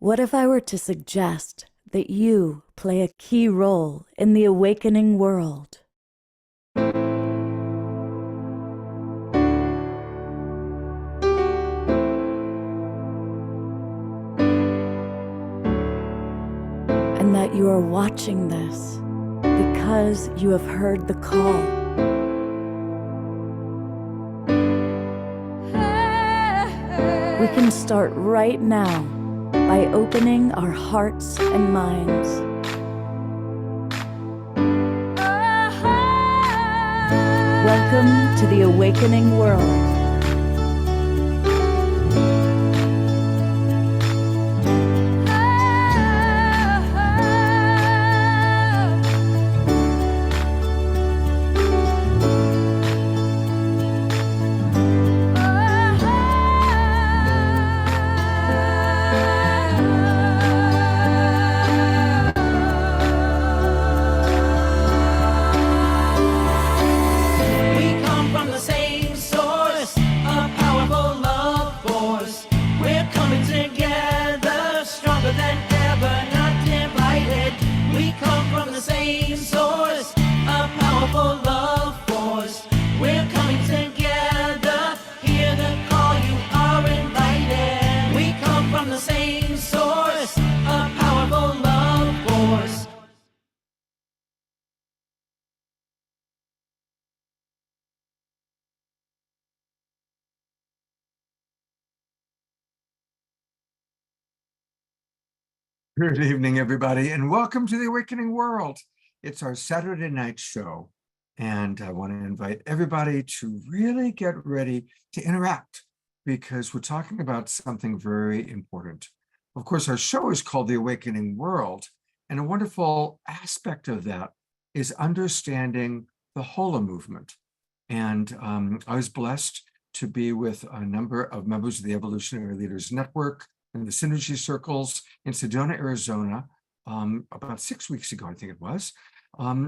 What if I were to suggest that you play a key role in the awakening world? And that you are watching this because you have heard the call. We can start right now by opening our hearts and minds. Welcome to the awakening world. Good evening, everybody, and welcome to the Awakening World. It's our Saturday night show, and I want to invite everybody to really get ready to interact because we're talking about something very important. Of course, our show is called The Awakening World, and a wonderful aspect of that is understanding the HoloMovement. And I was blessed to be with a number of members of the Evolutionary Leaders Network and the Synergy Circles in Sedona, Arizona, about 6 weeks ago, I think it was,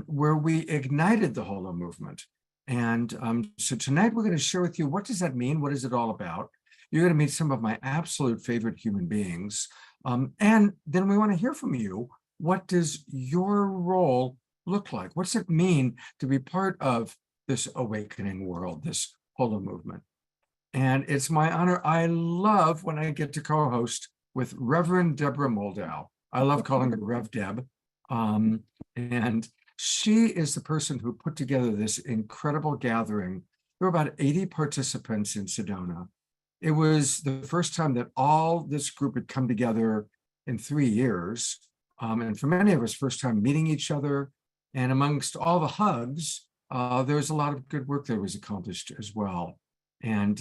where we ignited the HoloMovement. And so tonight we're going to share with you, what does that mean? What is it all about? You're going to meet some of my absolute favorite human beings. And then we want to hear from you. What does your role look like? What's it mean to be part of this awakening world, this HoloMovement? And it's my honor. I love when I get to co-host with Reverend Deborah Moldow. I love calling her Rev Deb. And she is the person who put together this incredible gathering. There were about 80 participants in Sedona. It was the first time that all this group had come together in 3 years. And for many of us, first time meeting each other. And amongst all the hugs, there was a lot of good work that was accomplished as well. And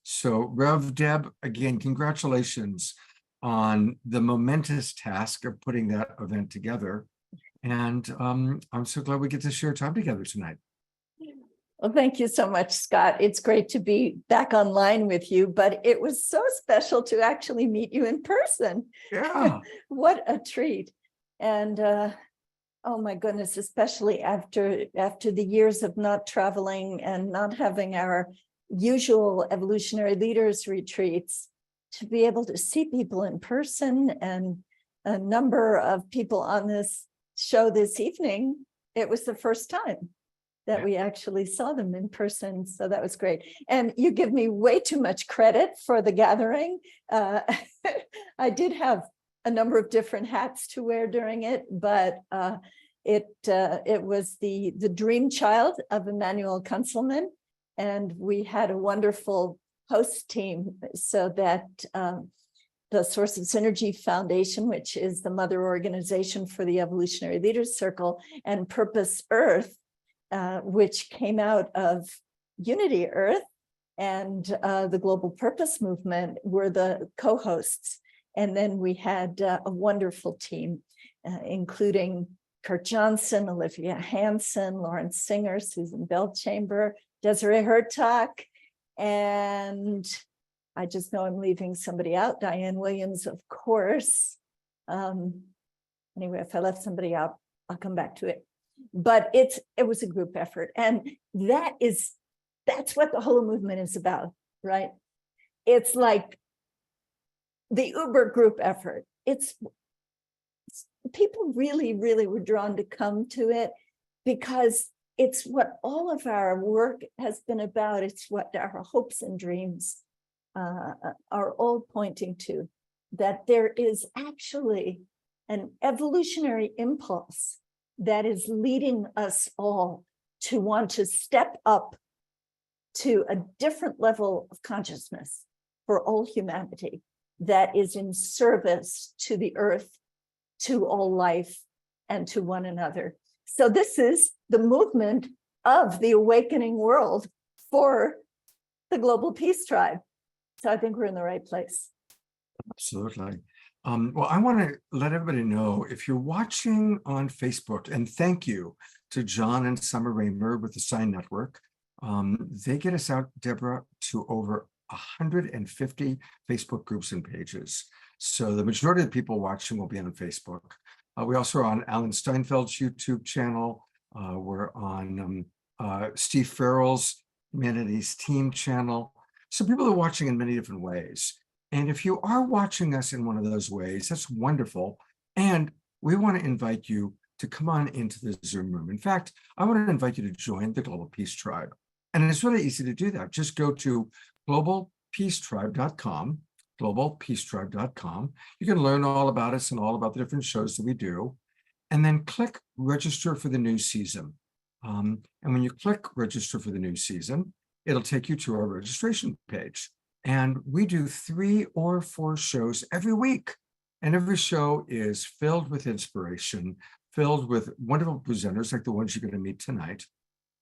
so Rev Deb, again, congratulations on the momentous task of putting that event together. And I'm so glad we get to share time together tonight. Well, thank you so much, Scott. It's great to be back online with you, but it was so special to actually meet you in person. Yeah. What a treat. And oh my goodness, especially after the years of not traveling and not having our usual evolutionary leaders retreats, to be able to see people in person, and a number of people on this show this evening, it was the first time that we actually saw them in person. So that was great. And you give me way too much credit for the gathering. I did have a number of different hats to wear during it, but it was the dream child of Emmanuel Kunzelman. And we had a wonderful host team, so that the Source of Synergy Foundation, which is the mother organization for the Evolutionary Leaders Circle, and Purpose Earth, which came out of Unity Earth and the Global Purpose Movement, were the co-hosts. And then we had a wonderful team, including Kurt Johnson, Olivia Hansen, Lawrence Singer, Susan Belchamber, Desiree Hertak, and I just know I'm leaving somebody out, Diane Williams, of course. Anyway, if I left somebody out, I'll come back to it. But it was a group effort. And that's what the HoloMovement is about, right? It's like the Uber group effort. People really, really were drawn to come to it because it's what all of our work has been about. It's what our hopes and dreams are all pointing to, that there is actually an evolutionary impulse that is leading us all to want to step up to a different level of consciousness for all humanity that is in service to the earth, to all life, and to one another. So this is the movement of the awakening world for the Global Peace Tribe. So I think we're in the right place. Absolutely. Well, I want to let everybody know, if you're watching on Facebook, and thank you to John and Summer Raymer with the Sign Network. They get us out, Deborah, to over 150 Facebook groups and pages. So the majority of the people watching will be on Facebook. We also are on Alan Steinfeld's YouTube channel. We're on Steve Farrell's Humanities Team channel. So people are watching in many different ways. And if you are watching us in one of those ways, that's wonderful. And we want to invite you to come on into the Zoom room. In fact, I want to invite you to join the Global Peace Tribe. And it's really easy to do that. Just go to globalpeacetribe.com, globalpeacetribe.com. You can learn all about us and all about the different shows that we do. And then click register for the new season. And when you click register for the new season, it'll take you to our registration page. And we do 3 or 4 shows every week. And every show is filled with inspiration, filled with wonderful presenters like the ones you're going to meet tonight.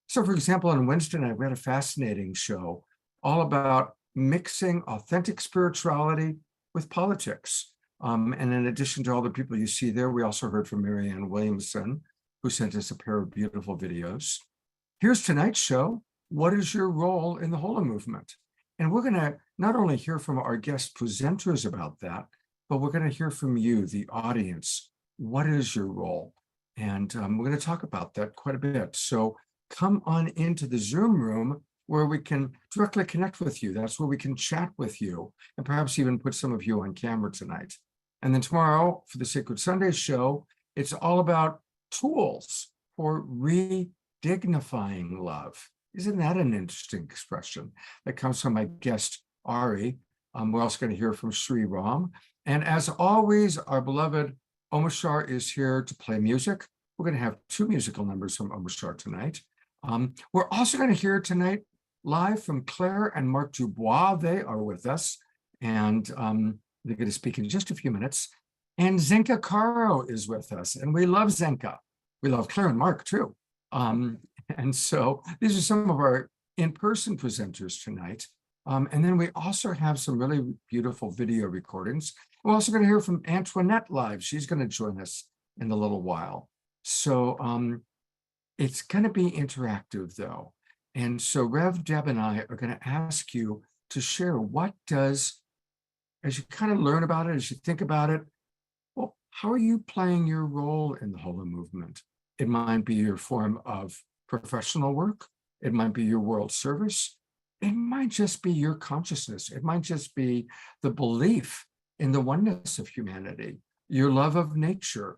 So, for example, on Wednesday night, we had a fascinating show all about mixing authentic spirituality with politics. And in addition to all the people you see there, we also heard from Marianne Williamson, who sent us a pair of beautiful videos. Here's tonight's show. What is your role in the HoloMovement? And we're going to not only hear from our guest presenters about that, but we're going to hear from you, the audience. What is your role? And we're going to talk about that quite a bit. So come on into the Zoom room where we can directly connect with you. That's where we can chat with you and perhaps even put some of you on camera tonight. And then tomorrow for the Sacred Sunday show, it's all about tools for re-dignifying love. Isn't that an interesting expression that comes from my guest, Ari? We're also going to hear from Sri Ram. And as always, our beloved Omashar is here to play music. We're going to have 2 musical numbers from Omashar tonight. We're also going to hear tonight live from Clare and Mark Dubois. They are with us, and they're going to speak in just a few minutes. And Zenka Caro is with us, and we love Zenka. We love Clare and Mark too. And so these are some of our in-person presenters tonight. And then we also have some really beautiful video recordings. We're also going to hear from Antoinette live. She's going to join us in a little while. So it's going to be interactive though. And so Rev, Deb, and I are going to ask you to share what does, as you kind of learn about it, as you think about it, well, how are you playing your role in the HoloMovement? It might be your form of professional work. It might be your world service. It might just be your consciousness. It might just be the belief in the oneness of humanity, your love of nature,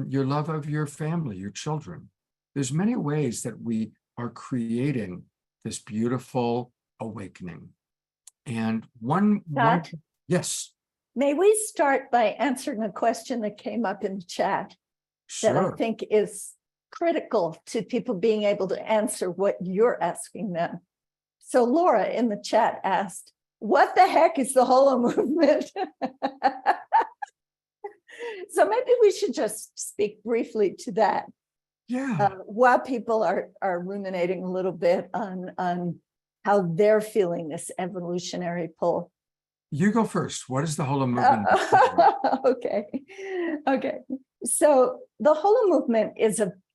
your love of your family, your children. There's many ways that we are creating this beautiful awakening. And one, yes. May we start by answering a question that came up in the chat that I think is critical to people being able to answer what you're asking them. So Laura in the chat asked, what the heck is the HoloMovement? So maybe we should just speak briefly to that. Yeah. While people are ruminating a little bit on how they're feeling this evolutionary pull. You go first. What is the HoloMovement? Okay. So the HoloMovement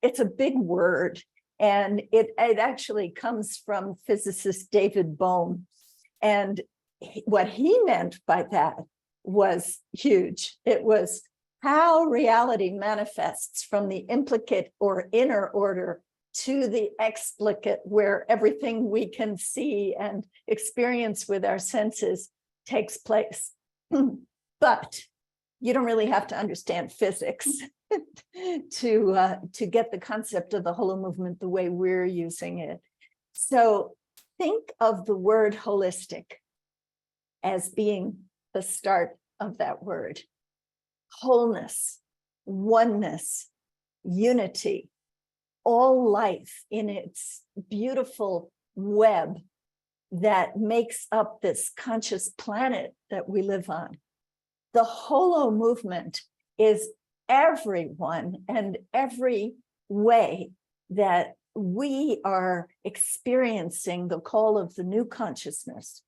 it's a big word, and it actually comes from physicist David Bohm. And what he meant by that was huge. It was how reality manifests from the implicate or inner order to the explicit, where everything we can see and experience with our senses takes place. But you don't really have to understand physics to get the concept of the HoloMovement the way we're using it. So think of the word holistic as being the start of that word. Wholeness, oneness, unity, all life in its beautiful web that makes up this conscious planet that we live on. The HoloMovement is everyone and every way that we are experiencing the call of the new consciousness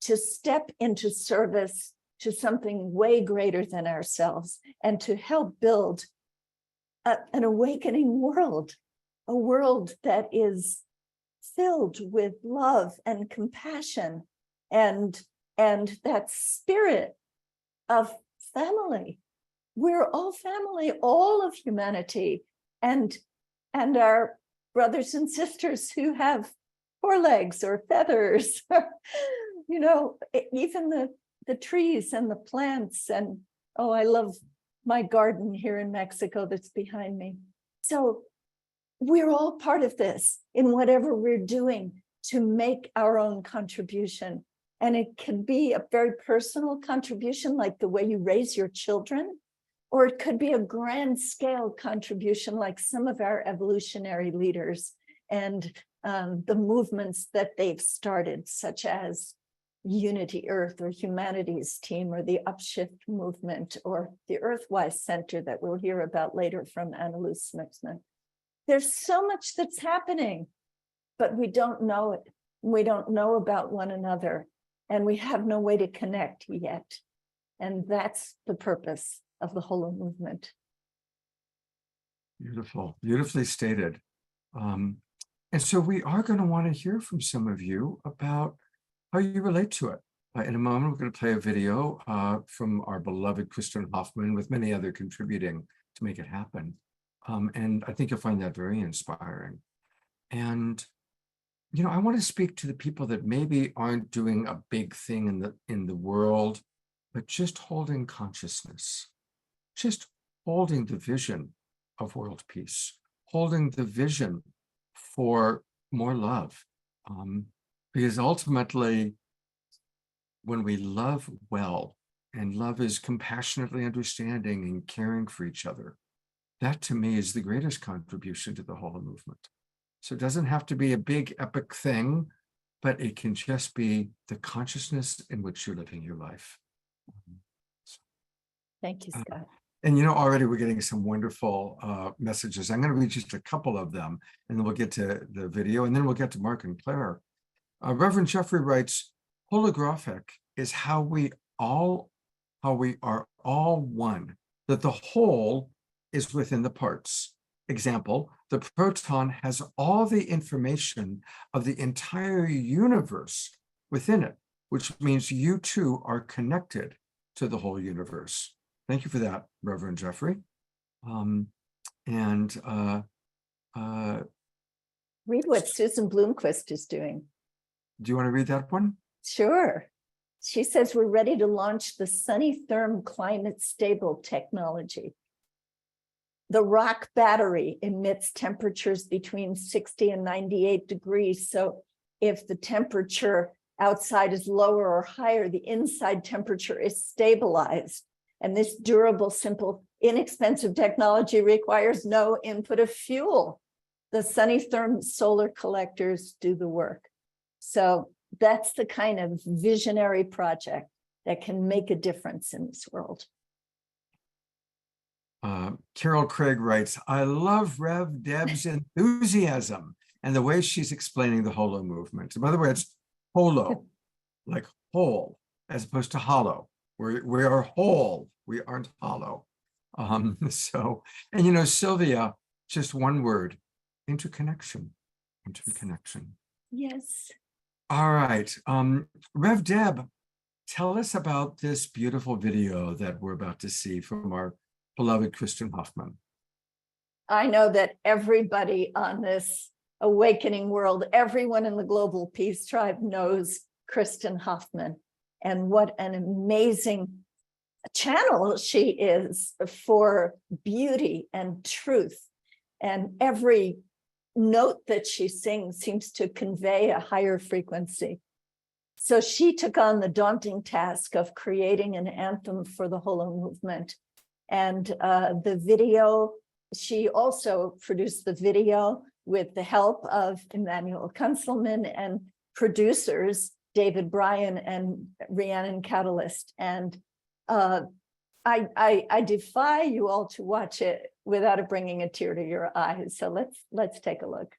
to step into service to something way greater than ourselves and to help build an awakening world, a world that is filled with love and compassion and that spirit of family. We're all family, all of humanity, and our brothers and sisters who have forelegs or feathers, you know, even the trees and the plants. And oh, I love my garden here in Mexico that's behind me. So we're all part of this in whatever we're doing to make our own contribution. And it can be a very personal contribution, like the way you raise your children, or it could be a grand scale contribution like some of our evolutionary leaders and the movements that they've started, such as Unity Earth or Humanities Team or the Upshift Movement or the Earthwise Center that we'll hear about later from Anneloes Smitsman. There's so much that's happening, but we don't know it. We don't know about one another, and we have no way to connect yet. And that's the purpose of the HoloMovement. Beautiful, beautifully stated. And so we are going to want to hear from some of you about how you relate to it. In a moment, we're going to play a video from our beloved Kristen Hoffman with many other contributing to make it happen. And I think you'll find that very inspiring. And, you know, I want to speak to the people that maybe aren't doing a big thing in the world, but just holding consciousness, just holding the vision of world peace, holding the vision for more love. Because ultimately, when we love well, and love is compassionately understanding and caring for each other, that to me is the greatest contribution to the HoloMovement. So it doesn't have to be a big epic thing, but it can just be the consciousness in which you're living your life. Thank you, Scott. And you know, already we're getting some wonderful messages. I'm going to read just a couple of them, and then we'll get to the video, and then we'll get to Mark and Claire. Reverend Jeffrey writes, holographic is how we are all one, that the whole is within the parts. Example, the proton has all the information of the entire universe within it, which means you too are connected to the whole universe. Thank you for that, Reverend Jeffrey. Read what Susan Bloomquist is doing. Do you want to read that one? Sure. She says we're ready to launch the Sunny Therm climate stable technology. The rock battery emits temperatures between 60 and 98 degrees. So if the temperature outside is lower or higher, the inside temperature is stabilized. And this durable, simple, inexpensive technology requires no input of fuel. The Sunny Therm solar collectors do the work. So that's the kind of visionary project that can make a difference in this world. Carol Craig writes, I love Rev Deb's enthusiasm and the way she's explaining the HoloMovement. By the way, it's holo, like whole, as opposed to hollow. We are whole, we aren't hollow. And you know, Sylvia, just one word, interconnection. Yes. All right. Rev Deb, tell us about this beautiful video that we're about to see from our beloved Kristen Hoffman. I know that everybody on this awakening world, everyone in the Global Peace Tribe knows Kristen Hoffman, and what an amazing channel she is for beauty and truth. And every note that she sings seems to convey a higher frequency. So she took on the daunting task of creating an anthem for the HoloMovement. And the video, she also produced the video with the help of Emmanuel Kunzelman and producers David Bryan and Rhiannon Catalyst. And I defy you all to watch it without it bringing a tear to your eyes. So let's take a look.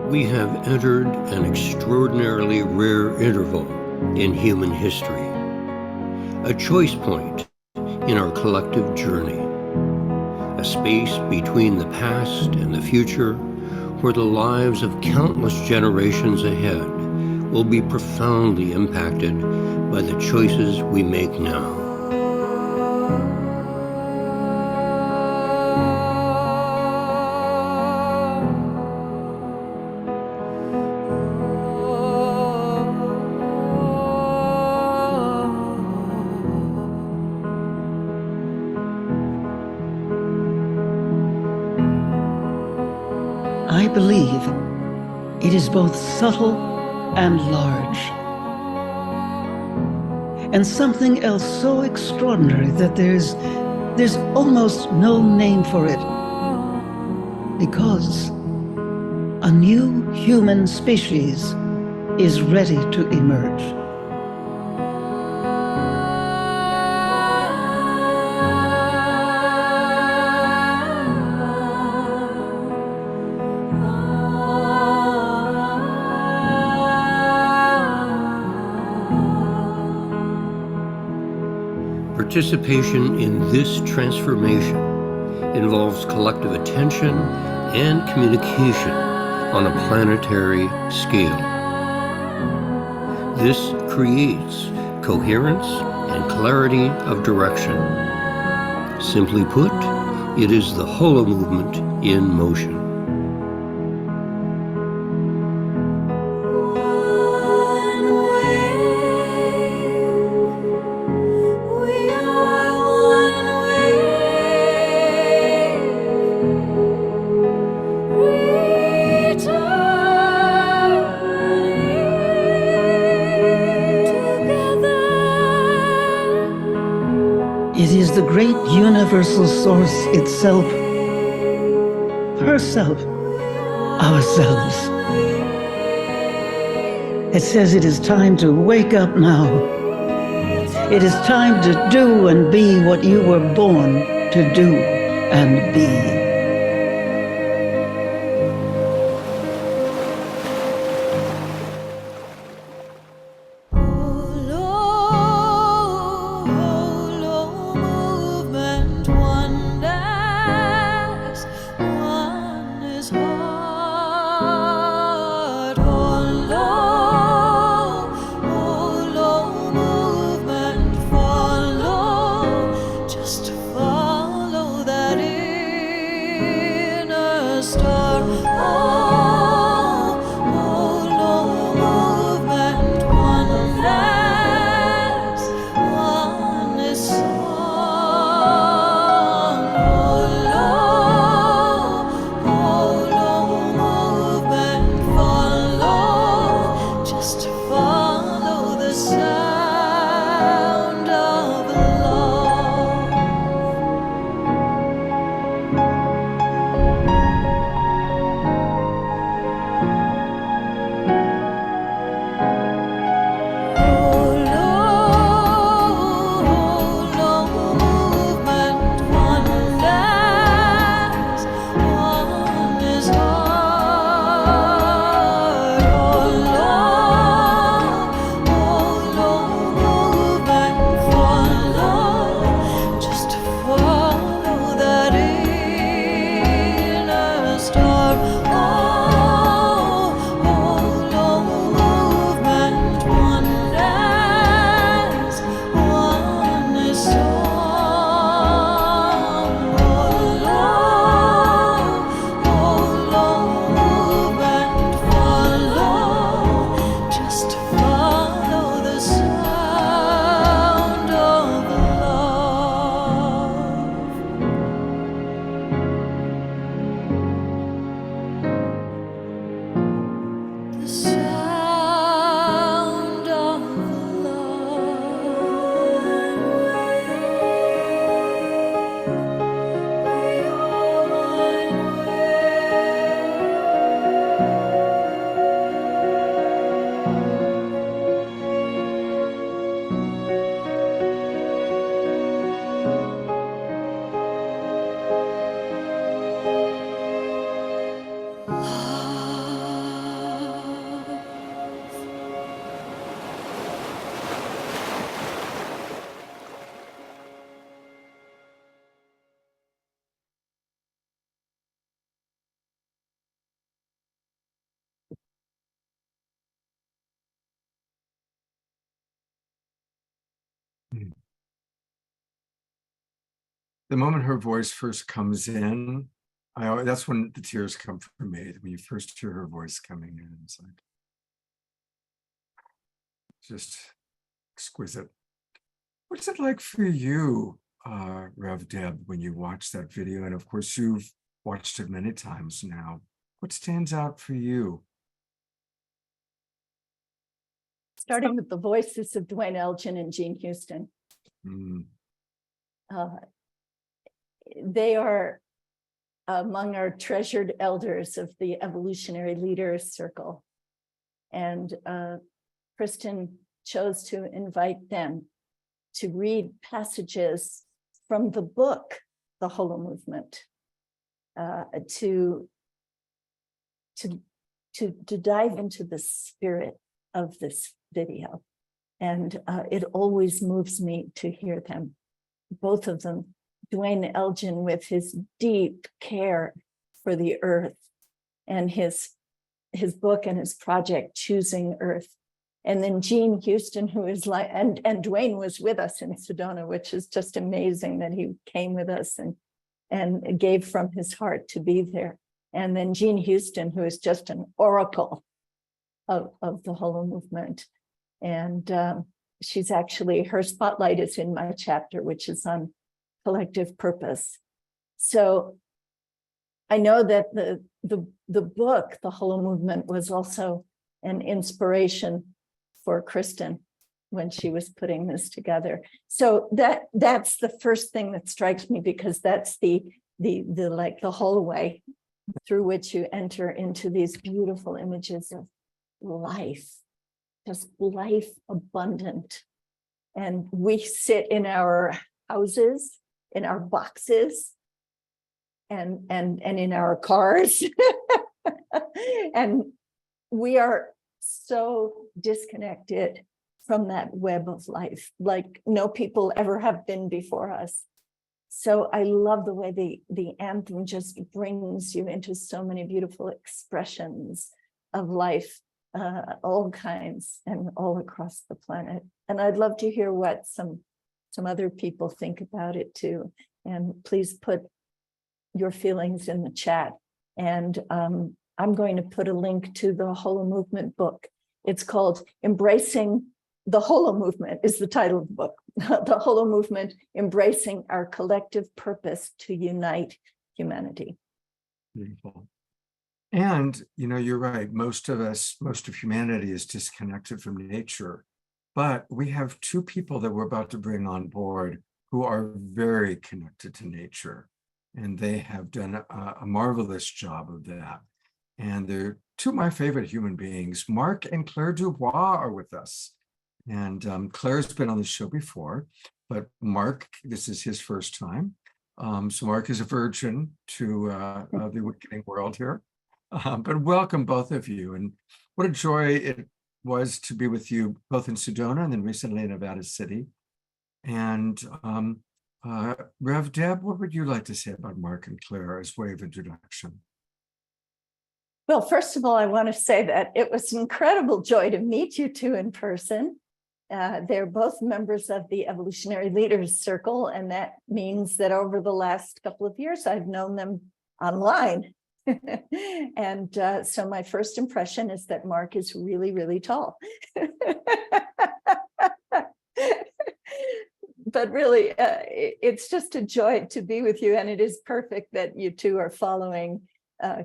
We have entered an extraordinarily rare interval in human history, a choice point in our collective journey, a space between the past and the future where the lives of countless generations ahead will be profoundly impacted by the choices we make now. I believe it is both subtle and large, and something else so extraordinary that there's almost no name for it, because a new human species is ready to emerge. Participation in this transformation involves collective attention and communication on a planetary scale. This creates coherence and clarity of direction. Simply put, it is the HoloMovement in motion. It is the great universal source itself, herself, ourselves. It says it is time to wake up now. It is time to do and be what you were born to do and be. the moment her voice first comes in, that's when the tears come for me, when you first hear her voice coming in. It's like just exquisite. What's it like for you, Rev Deb, when you watch that video? And of course, you've watched it many times now. What stands out for you? Starting with the voices of Dwayne Elgin and Jean Houston. They are among our treasured elders of the Evolutionary Leaders Circle. And Kristen chose to invite them to read passages from the book, The HoloMovement, to dive into the spirit of this video. And it always moves me to hear them, both of them. Dwayne Elgin with his deep care for the earth and his book and his project, Choosing Earth. And then Jean Houston, who is like, and Dwayne was with us in Sedona, which is just amazing that he came with us and gave from his heart to be there. And then Jean Houston, who is just an oracle of the HoloMovement. And she's actually, her spotlight is in my chapter, which is on collective purpose. So I know that the book, The HoloMovement, was also an inspiration for Kristen when she was putting this together. So that's the first thing that strikes me, because that's the hallway through which you enter into these beautiful images of life, just life abundant. And we sit in our houses, in our boxes, and in our cars. And we are so disconnected from that web of life, like no people ever have been before us. So I love the way the anthem just brings you into so many beautiful expressions of life, all kinds and all across the planet. And I'd love to hear what some other people think about it too. And please put your feelings in the chat. And I'm going to put a link to the HoloMovement book. It's called Embracing the HoloMovement is the title of the book. The HoloMovement, Embracing Our Collective Purpose to Unite Humanity. Beautiful. And, you're right. Most of humanity is disconnected from nature. But we have two people that we're about to bring on board who are very connected to nature. And they have done a marvelous job of that. And they're two of my favorite human beings. Mark and Clare Dubois are with us. And Claire's been on the show before, but Mark, this is his first time. So Mark is a virgin to the awakening world here. But welcome, both of you. And what a joy it was to be with you both in Sedona and then recently in Nevada City. And Rev Deb, what would you like to say about Mark and Clare as way of introduction? Well, first of all, I want to say that it was an incredible joy to meet you two in person. They're both members of the Evolutionary Leaders Circle, and that means that over the last couple of years, I've known them online. And so my first impression is that Mark is really, really tall. But really, it's just a joy to be with you. And it is perfect that you two are following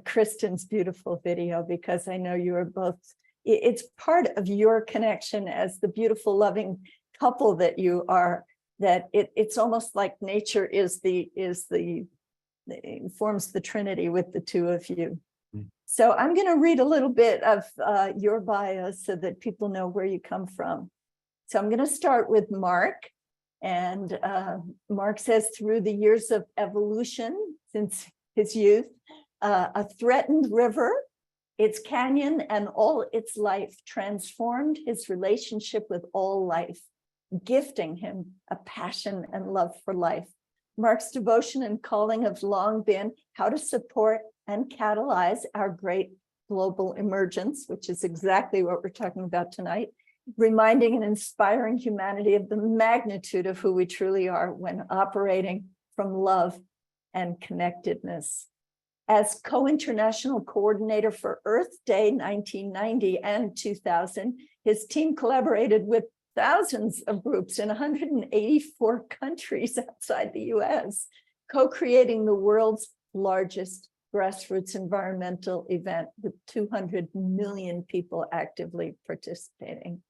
Kristen's beautiful video, because I know you are both, it's part of your connection as the beautiful, loving couple that you are, that it's almost like nature forms the Trinity with the two of you. So I'm going to read a little bit of your bio so that people know where you come from. So I'm going to start with Mark. And Mark says, through the years of evolution since his youth, a threatened river, its canyon, and all its life transformed his relationship with all life, gifting him a passion and love for life. Mark's devotion and calling have long been how to support and catalyze our great global emergence, which is exactly what we're talking about tonight, reminding and inspiring humanity of the magnitude of who we truly are when operating from love and connectedness. As co-international coordinator for Earth Day 1990 and 2000, his team collaborated with thousands of groups in 184 countries outside the US, co-creating the world's largest grassroots environmental event with 200 million people actively participating.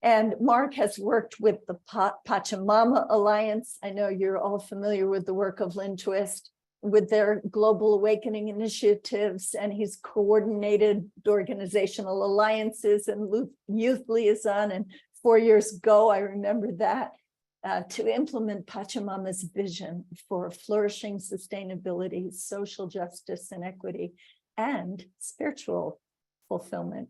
And Mark has worked with the Pachamama Alliance. I know you're all familiar with the work of Lynn Twist, with their global awakening initiatives, and he's coordinated organizational alliances and youth liaison. And 4 years ago, I remember that, to implement Pachamama's vision for flourishing sustainability, social justice and equity, and spiritual fulfillment.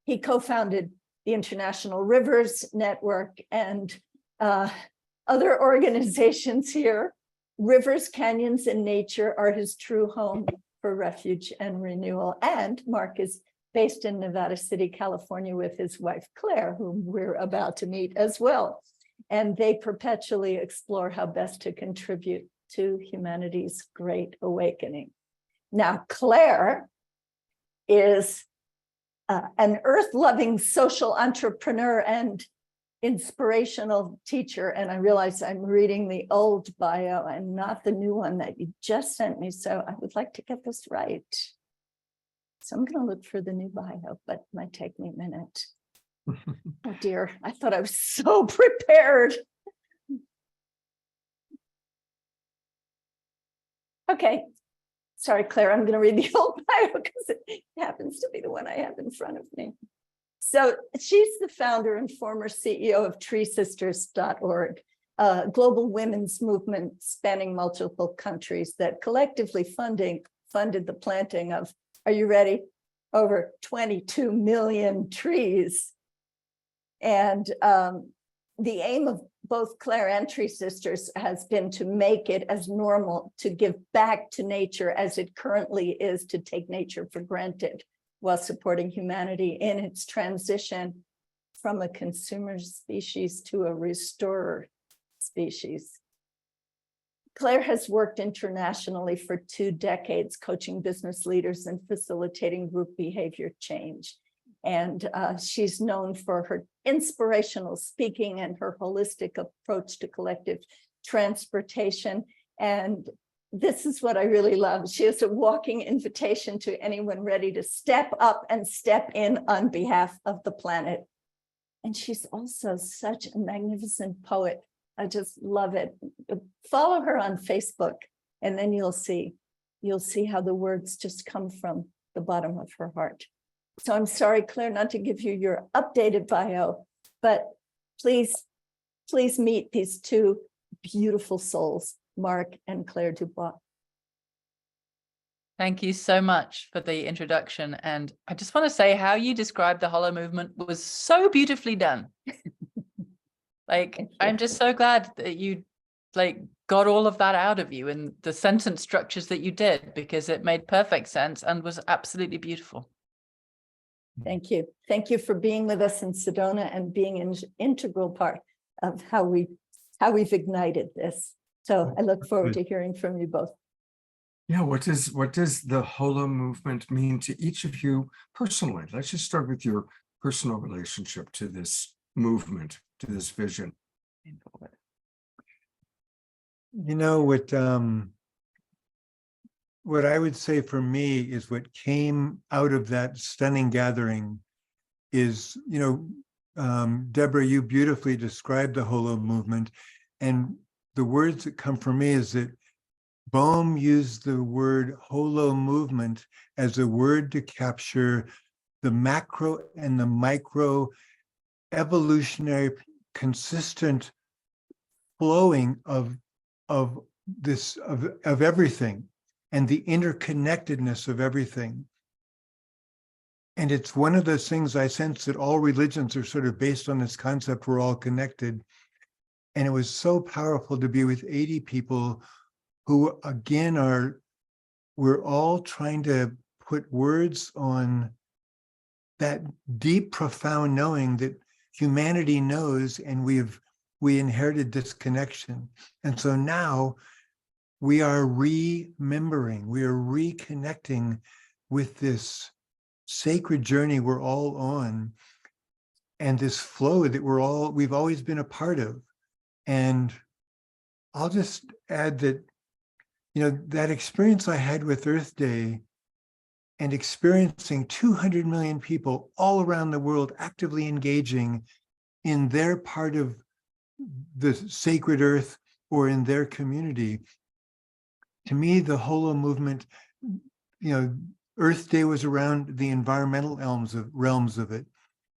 He co-founded the International Rivers Network and other organizations here. Rivers, canyons, and nature are his true home for refuge and renewal. And Mark is based in Nevada City, California, with his wife, Clare, whom we're about to meet as well. And they perpetually explore how best to contribute to humanity's great awakening. Now, Clare is an earth-loving social entrepreneur and inspirational teacher. And I realize I'm reading the old bio and not the new one that you just sent me. So I would like to get this right. So I'm going to look for the new bio, but it might take me a minute. Oh dear, I thought I was so prepared. Okay. Sorry, Claire, I'm going to read the old bio because it happens to be the one I have in front of me. So she's the founder and former CEO of treesisters.org, a global women's movement spanning multiple countries that collectively funded the planting of, are you ready? Over 22 million trees. And the aim of both Clare and Tree Sisters has been to make it as normal to give back to nature as it currently is to take nature for granted, while supporting humanity in its transition from a consumer species to a restorer species. Clare has worked internationally for 2 decades, coaching business leaders and facilitating group behavior change. And she's known for her inspirational speaking and her holistic approach to collective transportation. And this is what I really love. She is a walking invitation to anyone ready to step up and step in on behalf of the planet. And she's also such a magnificent poet. I just love it. Follow her on Facebook, and then you'll see how the words just come from the bottom of her heart. So I'm sorry, Claire, not to give you your updated bio, but please meet these 2 beautiful souls, Mark and Clare Dubois. Thank you so much for the introduction. And I just want to say how you described the HoloMovement was so beautifully done. I'm just so glad that you got all of that out of you in the sentence structures that you did, because it made perfect sense and was absolutely beautiful. Thank you. Thank you for being with us in Sedona and being an integral part of how we've ignited this. So I look forward to hearing from you both. Yeah, what does the HoloMovement mean to each of you personally? Let's just start with your personal relationship to this movement, to this vision. You know, what I would say for me is what came out of that stunning gathering is, Deborah, you beautifully described the HoloMovement, and the words that come from me is that Bohm used the word HoloMovement as a word to capture the macro and the micro evolutionary consistent flowing of everything and the interconnectedness of everything. And it's one of those things I sense that all religions are sort of based on this concept we're all connected. And it was so powerful to be with 80 people who, again, we're all trying to put words on that deep, profound knowing that humanity knows, and we've we inherited this connection. And so now we are remembering, we are reconnecting with this sacred journey we're all on, and this flow that we've always been a part of. And I'll just add that, that experience I had with Earth Day and experiencing 200 million people all around the world actively engaging in their part of the sacred earth or in their community. To me, the HoloMovement, Earth Day was around the environmental realms of it.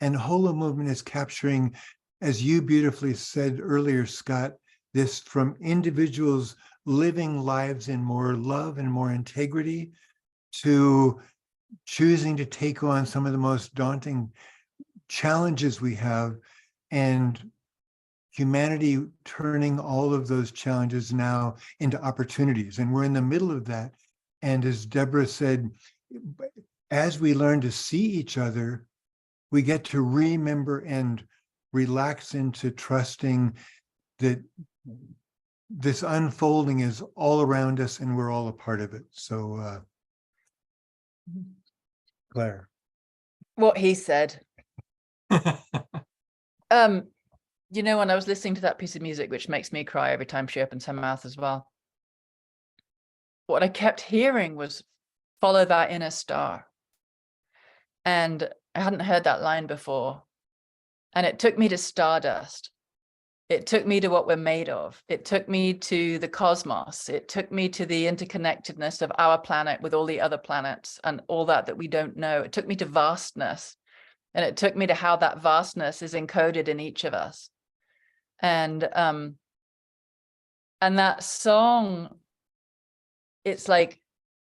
And HoloMovement is capturing, as you beautifully said earlier, Scott, this from individuals living lives in more love and more integrity to choosing to take on some of the most daunting challenges we have, and humanity turning all of those challenges now into opportunities. And we're in the middle of that. And as Deborah said, as we learn to see each other, we get to remember and relax into trusting that this unfolding is all around us and we're all a part of it. So, Claire. What he said. When I was listening to that piece of music, which makes me cry every time she opens her mouth as well, what I kept hearing was "follow that inner star." And I hadn't heard that line before. And it took me to stardust. It took me to what we're made of. It took me to the cosmos. It took me to the interconnectedness of our planet with all the other planets and all that we don't know. It took me to vastness. And it took me to how that vastness is encoded in each of us. And that song, it's like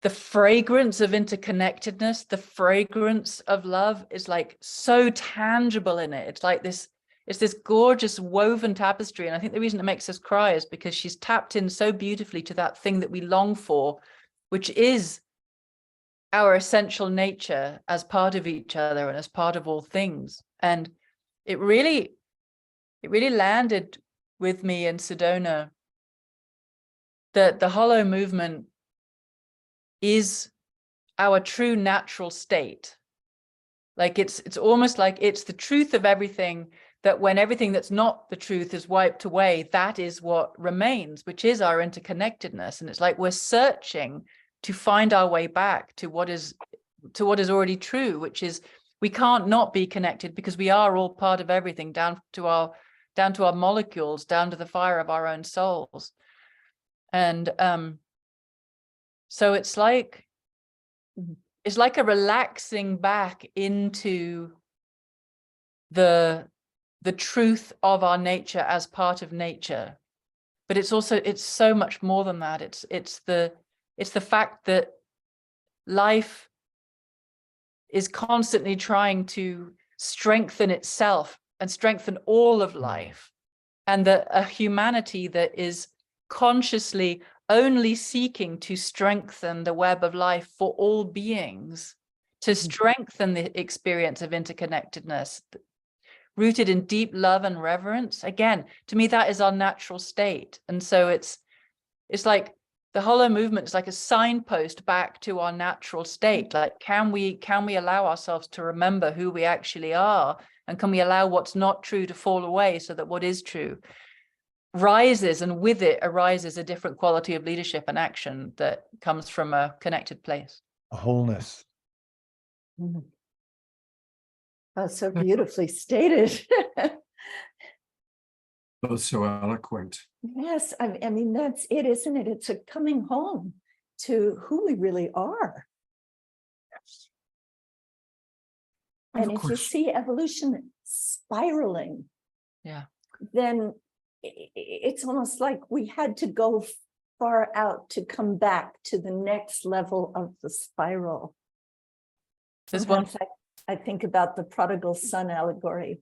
the fragrance of interconnectedness, the fragrance of love is like so tangible in it. It's like this, it's this gorgeous woven tapestry. And I think the reason it makes us cry is because she's tapped in so beautifully to that thing that we long for, which is our essential nature as part of each other and as part of all things. And it really landed with me in Sedona that the HoloMovement is our true natural state. Like it's almost like it's the truth of everything, that when everything that's not the truth is wiped away, that is what remains, which is our interconnectedness. And it's like we're searching to find our way back to what is already true, which is we can't not be connected because we are all part of everything, down to our molecules, down to the fire of our own souls. And so it's like a relaxing back into the truth of our nature as part of nature. But it's so much more than that. It's the fact that life is constantly trying to strengthen itself and strengthen all of life, and that a humanity that is consciously only seeking to strengthen the web of life for all beings, to strengthen the experience of interconnectedness, rooted in deep love and reverence. Again, to me, that is our natural state. And so it's like the HoloMovement is like a signpost back to our natural state. Like, can we allow ourselves to remember who we actually are? And can we allow what's not true to fall away so that what is true rises, and with it arises a different quality of leadership and action that comes from a connected place. A wholeness. Mm-hmm. Oh, so beautifully stated. Both so eloquent. Yes, I mean, that's it, isn't it? It's a coming home to who we really are. Yes. And if you see evolution spiraling, then it's almost like we had to go far out to come back to the next level of the spiral. Sometimes I think about the prodigal son allegory,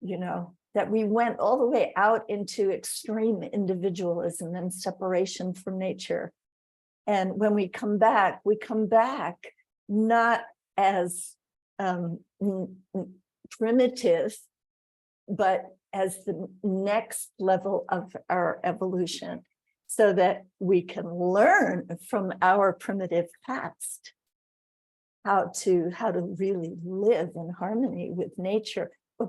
that we went all the way out into extreme individualism and separation from nature. And when we come back not as primitive, but as the next level of our evolution, so that we can learn from our primitive past how to really live in harmony with nature. But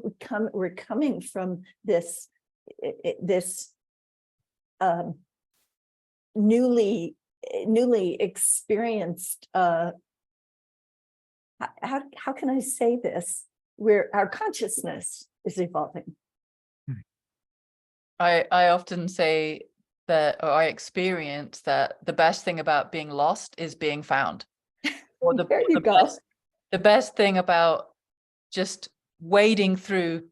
we're coming from this newly experienced, how can I say this, where our consciousness is evolving. I often say that, or I experience that the best thing about being lost is being found. Or There you go. The best thing about just wading through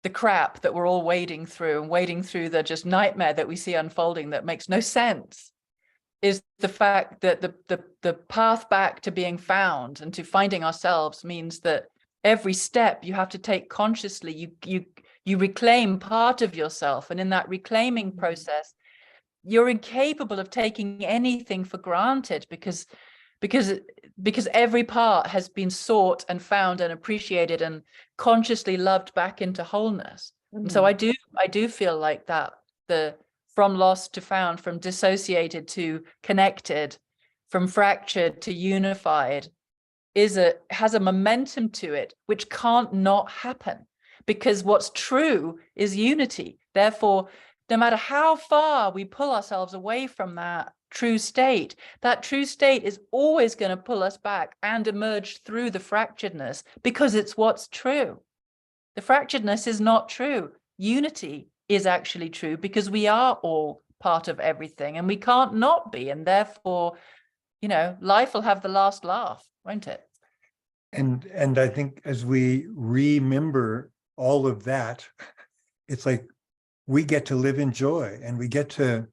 the crap that we're all wading through, and wading through the just nightmare that we see unfolding that makes no sense, is the fact that the path back to being found and to finding ourselves means that every step you have to take consciously, you reclaim part of yourself, and in that reclaiming process you're incapable of taking anything for granted, because every part has been sought and found and appreciated and consciously loved back into wholeness. And so I do feel like that, the from lost to found, from dissociated to connected, from fractured to unified, has a momentum to it which can't not happen, because what's true is unity. Therefore, no matter how far we pull ourselves away from that true state is always going to pull us back and emerge through the fracturedness, because it's what's true. The fracturedness is not true. Unity is actually true, because we are all part of everything and we can't not be. And therefore, life will have the last laugh, won't it? And I think as we remember all of that, it's like we get to live in joy, and we get to,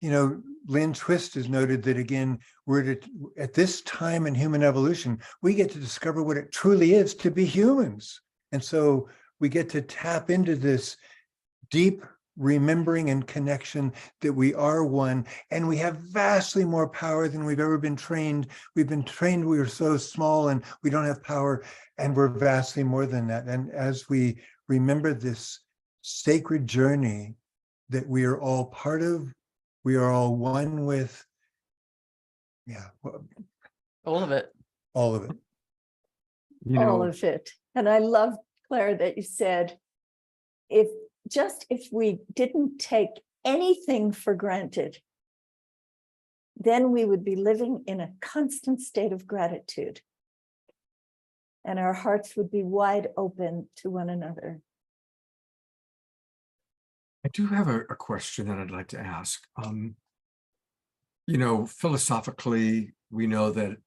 Lynn Twist has noted that, again, we're at this time in human evolution, we get to discover what it truly is to be humans. And so we get to tap into this deep remembering and connection that we are one, and we have vastly more power than we've ever been trained. We've been trained, we are so small and we don't have power, and we're vastly more than that. And as we remember this sacred journey that we are all part of, we are all one with, all of it. All of it. All of it. And I love, Claire, that you said, if we didn't take anything for granted, then we would be living in a constant state of gratitude, and our hearts would be wide open to one another. I do have a question that I'd like to ask. Philosophically, we know that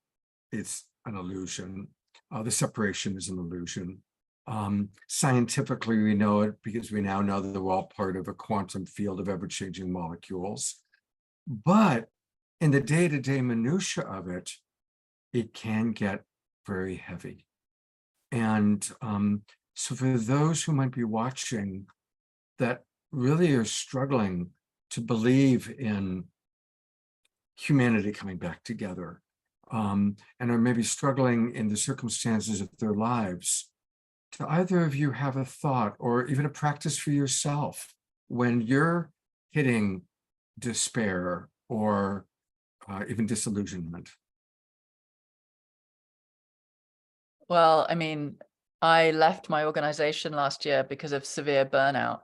it's an illusion. The separation is an illusion. Scientifically, we know it because we now know that we're all part of a quantum field of ever-changing molecules. But in the day-to-day minutia of it, it can get very heavy. And so for those who might be watching that really are struggling to believe in humanity coming back together, and are maybe struggling in the circumstances of their lives, do either of you have a thought or even a practice for yourself when you're hitting despair or even disillusionment? Well, I left my organization last year because of severe burnout.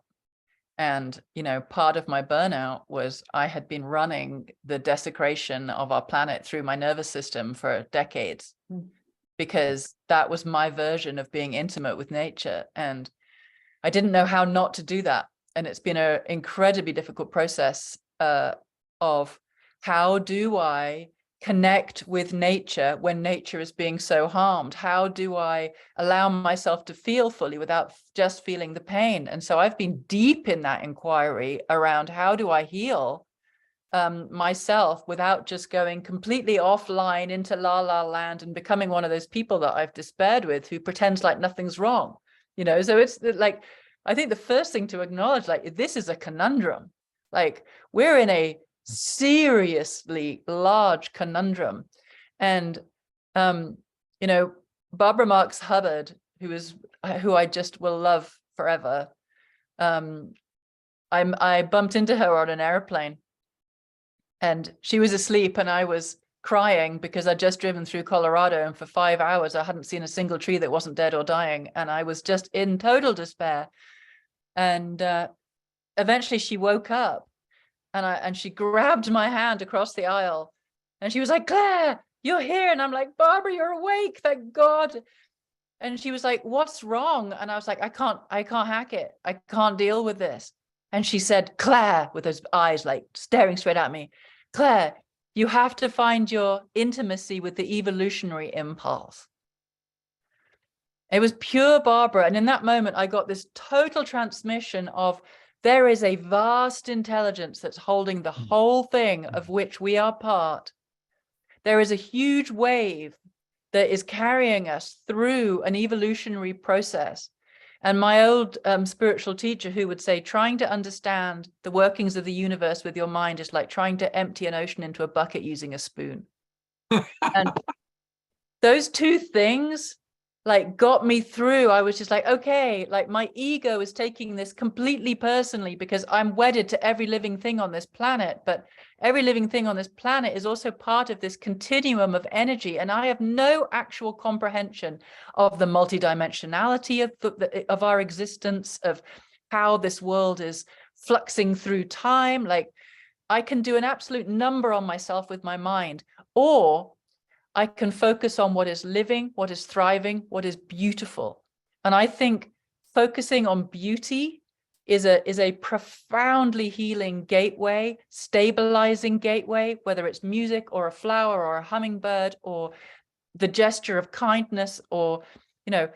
And, part of my burnout was I had been running the desecration of our planet through my nervous system for decades, because that was my version of being intimate with nature. And I didn't know how not to do that. And it's been an incredibly difficult process of how do I connect with nature when nature is being so harmed? How do I allow myself to feel fully without just feeling the pain? And so I've been deep in that inquiry around how do I heal myself without just going completely offline into la la land and becoming one of those people that I've despaired with, who pretends like nothing's wrong. So it's like, I think the first thing to acknowledge, like, this is a conundrum. Like, we're in a seriously large conundrum. And Barbara Marx Hubbard, who I just will love forever. I bumped into her on an airplane, and she was asleep, and I was crying because I'd just driven through Colorado, and for 5 hours I hadn't seen a single tree that wasn't dead or dying, and I was just in total despair. And eventually she woke up, and she grabbed my hand across the aisle, and she was like, "Claire, you're here." And I'm like, "Barbara, you're awake, thank God." And she was like, "What's wrong?" And I was like, I can't hack it. I can't deal with this. And she said, "Claire," with those eyes like staring straight at me, "Claire, you have to find your intimacy with the evolutionary impulse." It was pure Barbara. And in that moment, I got this total transmission of there is a vast intelligence that's holding the whole thing of which we are part. There is a huge wave that is carrying us through an evolutionary process. And my old spiritual teacher, who would say, trying to understand the workings of the universe with your mind is like trying to empty an ocean into a bucket using a spoon. And those two things like got me through. I was just like, okay, like my ego is taking this completely personally because I'm wedded to every living thing on this planet, but every living thing on this planet is also part of this continuum of energy. And I have no actual comprehension of the multidimensionality of our existence, of how this world is fluxing through time. Like I can do an absolute number on myself with my mind, or I can focus on what is living, what is thriving, what is beautiful. And I think focusing on beauty is a profoundly healing gateway, stabilizing gateway, whether it's music or a flower or a hummingbird or the gesture of kindness, or, you know,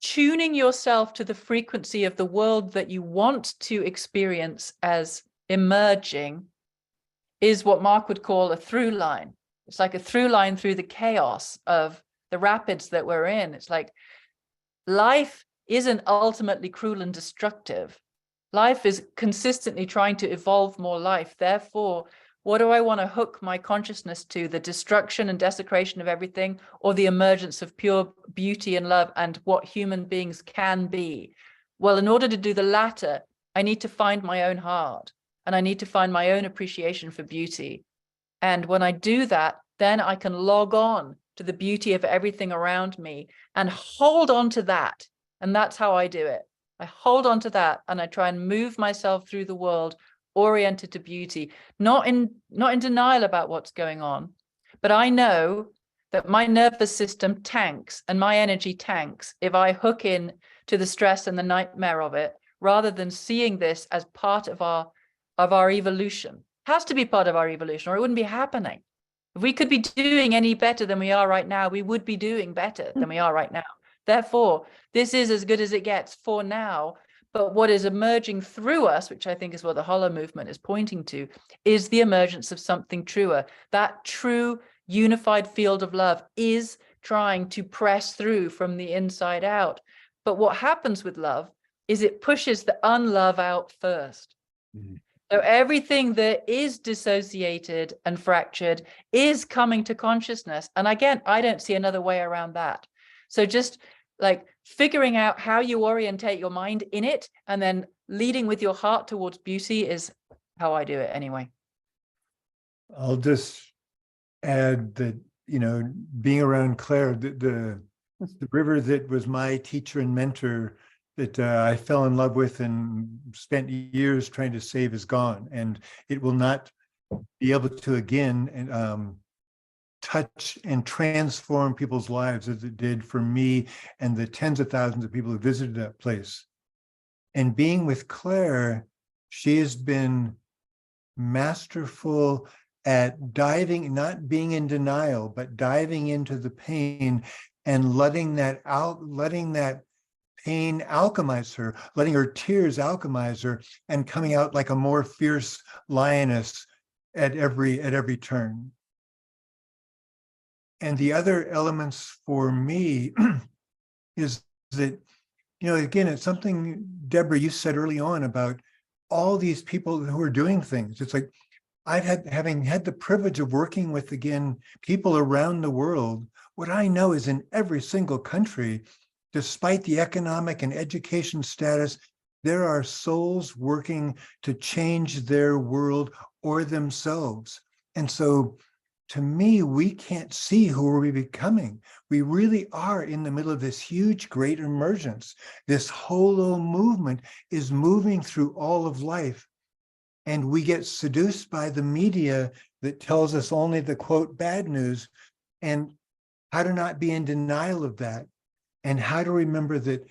tuning yourself to the frequency of the world that you want to experience as emerging is what Mark would call a through line. It's like a through line through the chaos of the rapids that we're in. It's like life isn't ultimately cruel and destructive. Life is consistently trying to evolve more life. Therefore, what do I want to hook my consciousness to? The destruction and desecration of everything, or the emergence of pure beauty and love and what human beings can be? Well, in order to do the latter, I need to find my own heart, and I need to find my own appreciation for beauty. And when I do that, then I can log on to the beauty of everything around me and hold on to that. And that's how I do it. I hold on to that, and I try and move myself through the world oriented to beauty, not in denial about what's going on. But I know that my nervous system tanks and my energy tanks if I hook in to the stress and the nightmare of it, rather than seeing this as part of our evolution. Has to be part of our evolution, or it wouldn't be happening. If we could be doing any better than we are right now, we would be doing better than we are right now. Therefore, this is as good as it gets for now. But what is emerging through us, which I think is what the HoloMovement is pointing to, is the emergence of something truer. That true unified field of love is trying to press through from the inside out. But what happens with love is it pushes the unlove out first. Mm-hmm. So everything that is dissociated and fractured is coming to consciousness. And again, I don't see another way around that. So just like figuring out how you orientate your mind in it, and then leading with your heart towards beauty is how I do it anyway. I'll just add that, you know, being around Claire, the river that was my teacher and mentor that I fell in love with and spent years trying to save is gone, and it will not be able to again touch and transform people's lives as it did for me and the tens of thousands of people who visited that place. And being with Claire, she has been masterful at diving, not being in denial, but diving into the pain and letting that out, letting that pain alchemize her, letting her tears alchemize her, and coming out like a more fierce lioness at every turn. And the other elements for me is that, you know, again, it's something, Deborah, you said early on about all these people who are doing things. It's like having had the privilege of working with, again, people around the world, what I know is in every single country, despite the economic and education status, there are souls working to change their world or themselves. And so to me, we can't see who we're becoming. We really are in the middle of this huge, great emergence. This HoloMovement is moving through all of life. And we get seduced by the media that tells us only the quote bad news, and how to not be in denial of that, and how to remember that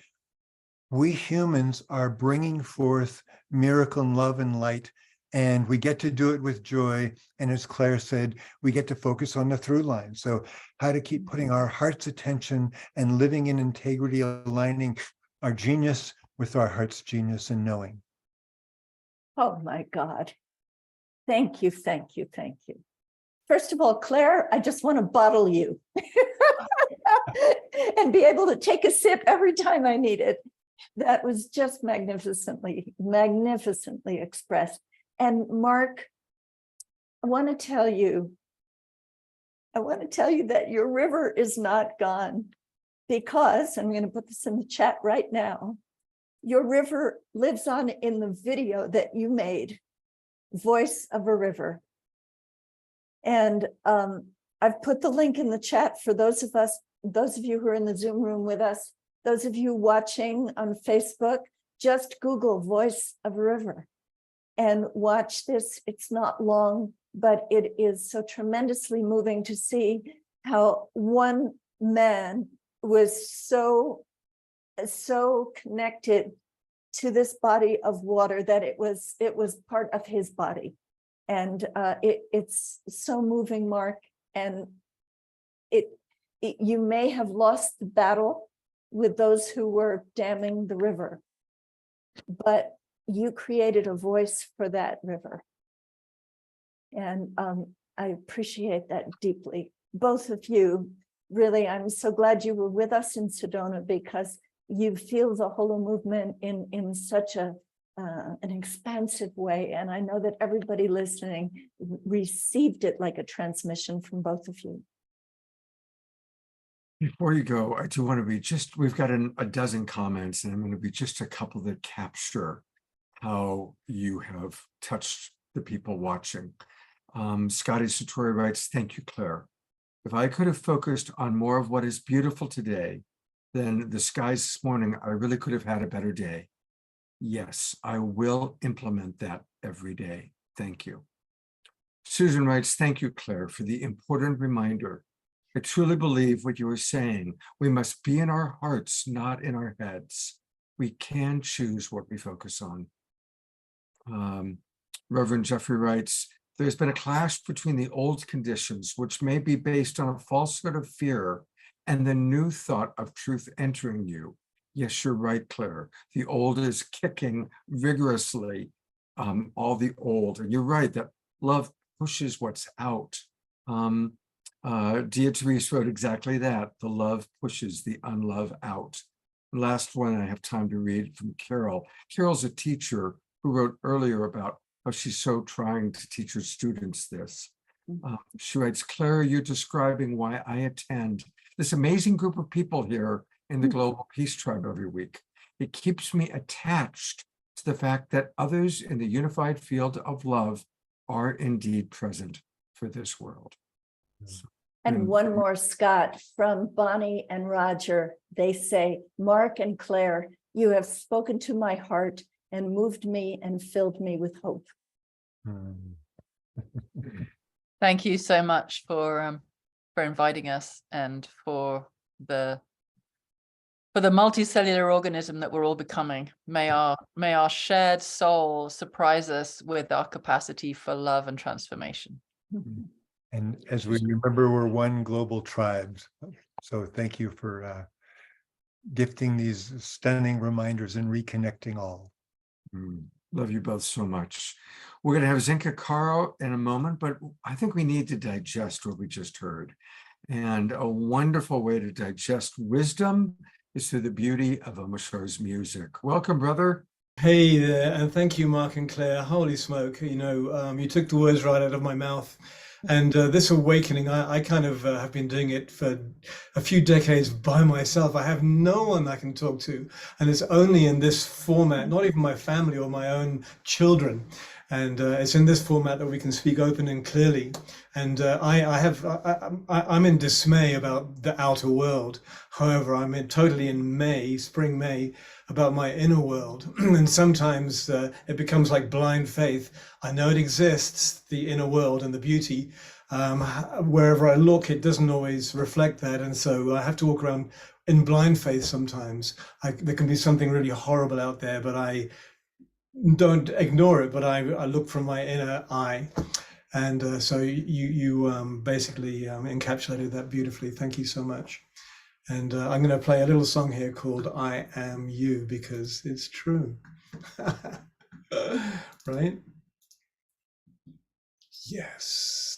we humans are bringing forth miracle and love and light, and we get to do it with joy. And as Claire said, we get to focus on the through line. So how to keep putting our heart's attention and living in integrity, aligning our genius with our heart's genius and knowing. Oh my God. Thank you, thank you, thank you. First of all, Claire, I just want to bottle you and be able to take a sip every time I need it. That was just magnificently expressed. And Mark, I want to tell you that your river is not gone, because I'm going to put this in the chat right now. Your river lives on in the video that you made, Voice of a River. And I've put the link in the chat for those of you who are in the Zoom room with us, those of you watching on Facebook, just Google Voice of a River and watch this. It's not long, but it is so tremendously moving to see how one man was so connected to this body of water that it was part of his body. And it's so moving, Mark. And you may have lost the battle with those who were damming the river, but you created a voice for that river. And I appreciate that deeply. Both of you, really, I'm so glad you were with us in Sedona, because you feel the HoloMovement in such an expansive way. And I know that everybody listening received it like a transmission from both of you. Before you go, I do want to be we've got a dozen comments, and I'm going to be just a couple that capture how you have touched the people watching. Scotty Satori writes, "Thank you, Claire. If I could have focused on more of what is beautiful today than the skies this morning, I really could have had a better day. Yes, I will implement that every day. Thank you." Susan writes, "Thank you, Claire, for the important reminder. I truly believe what you were saying. We must be in our hearts, not in our heads. We can choose what we focus on." Reverend Jeffrey writes, "There's been a clash between the old conditions, which may be based on a falsehood of fear, and the new thought of truth entering you. Yes, you're right, Claire. The old is kicking vigorously, all the old. And you're right that love pushes what's out." Dietrich wrote exactly that. The love pushes the unlove out. The last one I have time to read from Carol. Carol's a teacher who wrote earlier about how she's so trying to teach her students this. She writes, "Claire, you're describing why I attend this amazing group of people here in the Global Peace Tribe every week. It keeps me attached to the fact that others in the unified field of love are indeed present for this world." And one more, Scott, from Bonnie and Roger. They say, "Mark and Claire, you have spoken to my heart and moved me and filled me with hope." Thank you so much for inviting us, and for the multicellular organism that we're all becoming. May our shared soul surprise us with our capacity for love and transformation. And as we remember, we're one global tribe. So thank you for gifting these stunning reminders and reconnecting all. Love you both so much. We're going to have Zenka Caro in a moment, but I think we need to digest what we just heard. And a wonderful way to digest wisdom is through the beauty of Omashar's music. Welcome, brother. Hey there, and thank you, Mark and Claire. Holy smoke, you took the words right out of my mouth. And this awakening, I kind of have been doing it for a few decades by myself. I have no one I can talk to, and it's only in this format, not even my family or my own children. And it's in this format that we can speak open and clearly. And I'm in dismay about the outer world. However, I'm totally in spring May, about my inner world. And sometimes it becomes like blind faith. I know it exists, the inner world and the beauty. Wherever I look, it doesn't always reflect that. And so I have to walk around in blind faith sometimes. There can be something really horrible out there, but I don't ignore it, but I look from my inner eye. And so you basically encapsulated that beautifully. Thank you so much. And I'm going to play a little song here called I Am You, because it's true. Right? Yes.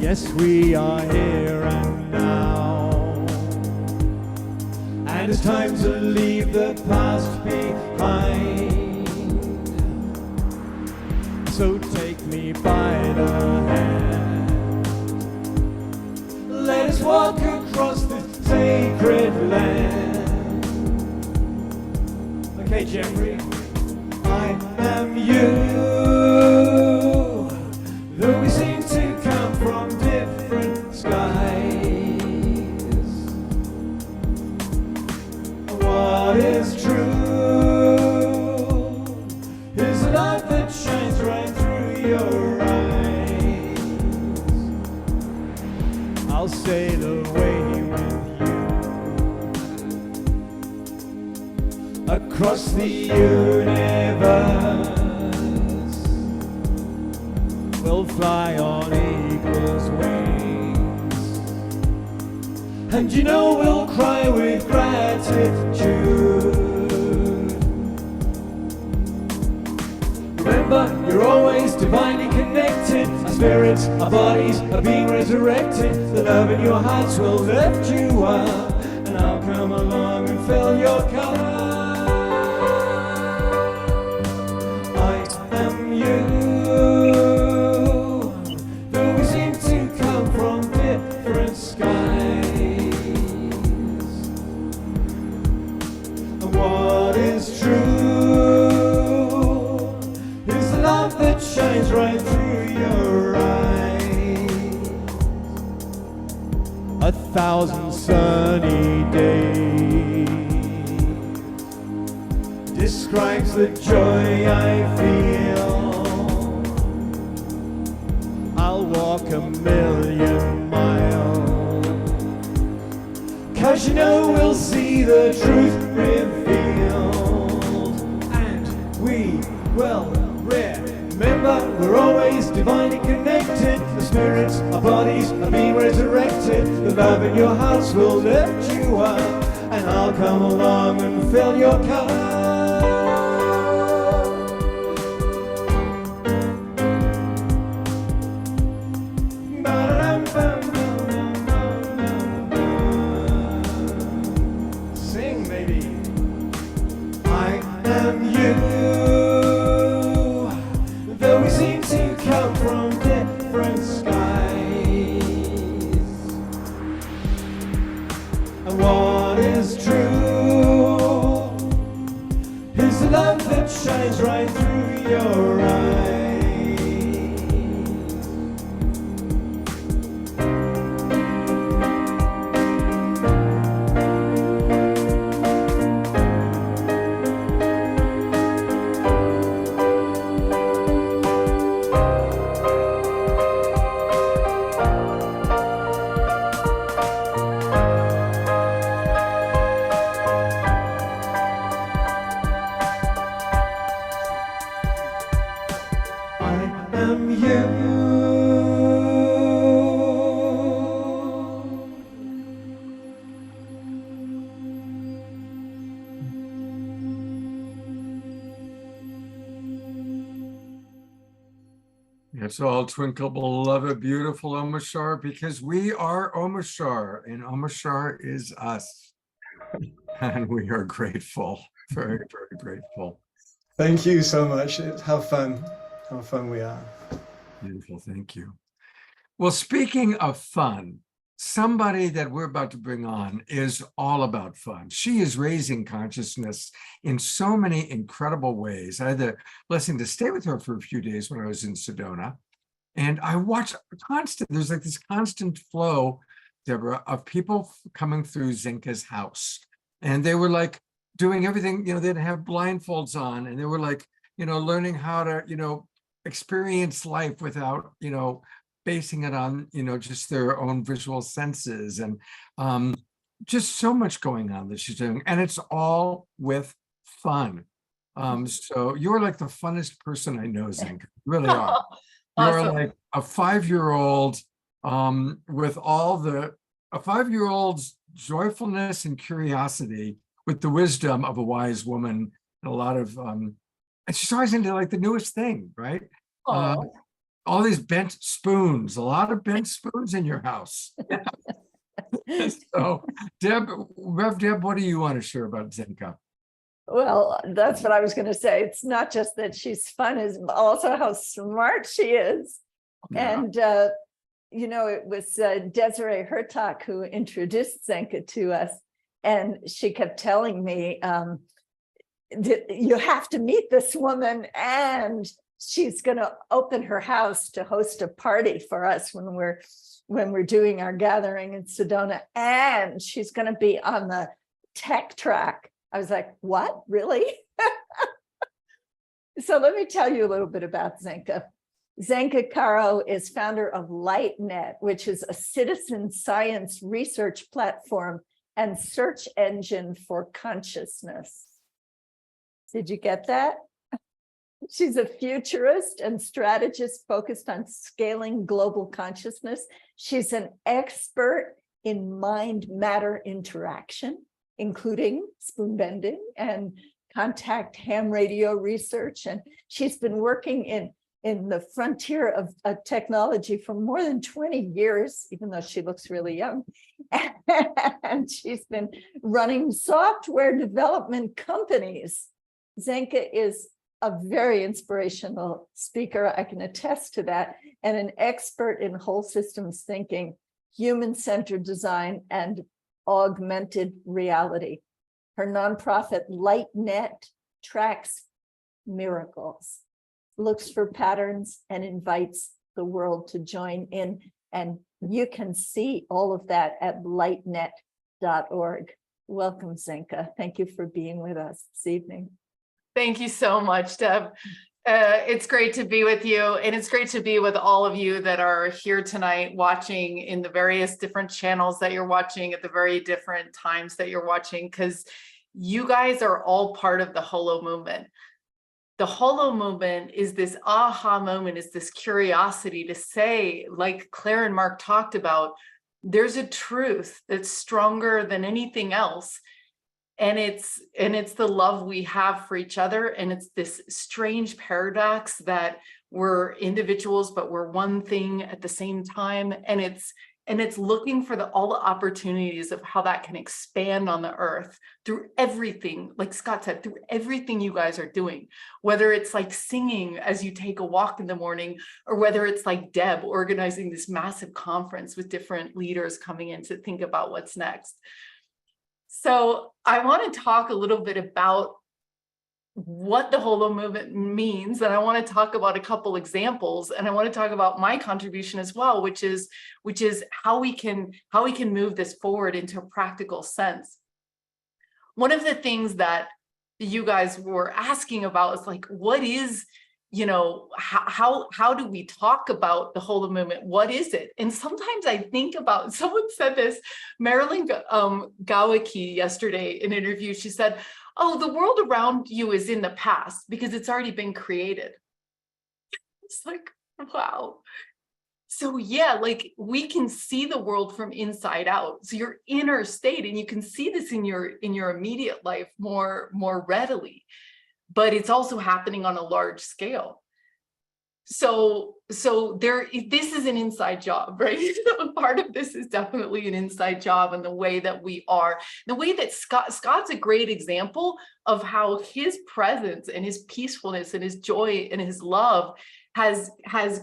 Yes, we are here and now, and it's time to leave the past behind. So take me by the hand, let us walk across this sacred land. Okay, Jeffrey, I am you. Though we seem to come from different skies, what is true is a light that shines right through your eyes. I'll sail away with you across the universe. We'll fly on eagle's wings, and you know we'll cry with gratitude. Remember, you're always divinely connected. Our spirits, our bodies are being resurrected. The love in your hearts will lift you up, and I'll come along and fill your cup. I am you. Shines right through your eyes. 1,000 sunny days describes the joy I feel. I'll walk 1,000,000 miles, 'cause you know we'll see the truth revealed, and we will remember, we're always divinely connected. The spirits, our bodies are being resurrected. The love in your hearts will lift you up, and I'll come along and fill your cup. Sing, baby. I am you. Though we seem to come from different skies, It's all twinkle, beloved, beautiful Omashar, because we are Omashar, and Omashar is us. And we are grateful, very, very grateful. Thank you so much. How fun we are. Beautiful, thank you. Well, speaking of fun, somebody that we're about to bring on is all about fun. She is raising consciousness in so many incredible ways. I had the blessing to stay with her for a few days when I was in Sedona. And I watched there's like this constant flow, Deborah, of people coming through Zenka's house. And they were like doing everything, they'd have blindfolds on, and they were like, learning how to, experience life without, basing it on, just their own visual senses, and just so much going on that she's doing. And it's all with fun. So you're like the funnest person I know, Zenka. You really are. You're Awesome. like a 5-year-old with a 5-year-old's joyfulness and curiosity, with the wisdom of a wise woman, and a lot of, and she's always into like the newest thing, right? All these bent spoons, a lot of bent spoons in your house. So, Rev Deb, what do you want to share about Zenka? Well, that's what I was going to say. It's not just that she's fun, is also how smart she is. Yeah. And, it was Desiree Hertak who introduced Zenka to us. And she kept telling me, you have to meet this woman, and she's going to open her house to host a party for us when we're doing our gathering in Sedona, and she's going to be on the tech track. I was like, what, really? So let me tell you a little bit about Zenka. Zenka Caro is founder of LightNet, which is a citizen science research platform and search engine for consciousness. Did you get that? She's a futurist and strategist focused on scaling global consciousness. She's an expert in mind-matter interaction, including spoon bending and contact ham radio research. And she's been working in the frontier of technology for more than 20 years, even though she looks really young. And she's been running software development companies. Zenka is a very inspirational speaker, I can attest to that, and an expert in whole systems thinking, human-centered design, and augmented reality. Her nonprofit LightNet tracks miracles, looks for patterns, and invites the world to join in. And you can see all of that at lightnet.org. Welcome, Zenka. Thank you for being with us this evening. Thank you so much, Deb. It's great to be with you, and it's great to be with all of you that are here tonight watching in the various different channels that you're watching at the very different times that you're watching, because you guys are all part of the HoloMovement. The HoloMovement is this aha moment, is this curiosity to say, like Clare and Mark talked about, there's a truth that's stronger than anything else. And it's the love we have for each other. And it's this strange paradox that we're individuals, but we're one thing at the same time. And it's looking for all the opportunities of how that can expand on the earth through everything, like Scott said, through everything you guys are doing, whether it's like singing as you take a walk in the morning, or whether it's like Deb organizing this massive conference with different leaders coming in to think about what's next. So I want to talk a little bit about what the HoloMovement means, and I want to talk about a couple examples, and I want to talk about my contribution as well, which is how we can move this forward into a practical sense. One of the things that you guys were asking about is like, what is, how do we talk about the HoloMovement? What is it? And sometimes I think about, someone said this, Marilyn Gawicki yesterday in an interview, she said, oh, the world around you is in the past because it's already been created. It's like, wow. So yeah, like we can see the world from inside out. So your inner state, and you can see this in your immediate life more readily, but it's also happening on a large scale. So this is an inside job, right? Part of this is definitely an inside job, and the way that we are, the way that Scott's a great example of how his presence and his peacefulness and his joy and his love has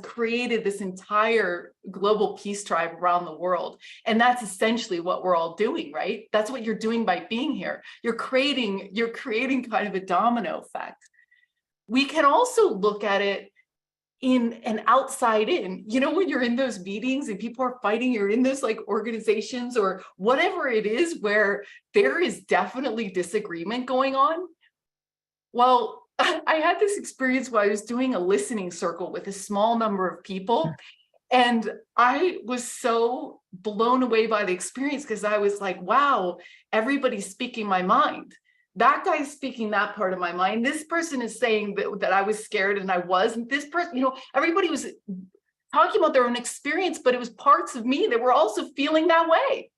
created this entire global peace tribe around the world. And that's essentially what we're all doing, right? That's what you're doing by being here. You're creating kind of a domino effect. We can also look at it in an outside in, when you're in those meetings and people are fighting, you're in those like organizations or whatever it is where there is definitely disagreement going on. Well, I had this experience where I was doing a listening circle with a small number of people, and I was so blown away by the experience because I was like, wow, everybody's speaking my mind. That guy's speaking that part of my mind. This person is saying that I was scared, and I was. And this person, everybody was talking about their own experience, but it was parts of me that were also feeling that way.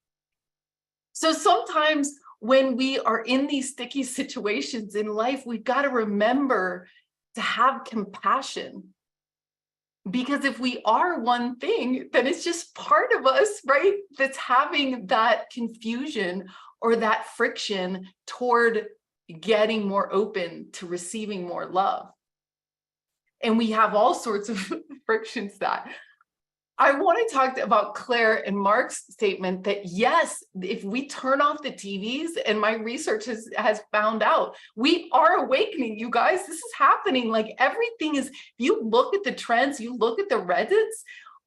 So sometimes when we are in these sticky situations in life, we've got to remember to have compassion. Because if we are one thing, then it's just part of us, right? That's having that confusion or that friction toward getting more open to receiving more love. And we have all sorts of frictions that. I want to talk about Clare and Mark's statement that yes, if we turn off the TVs, and my research has found out, we are awakening, you guys. This is happening. Like everything is, if you look at the trends, you look at the Reddits,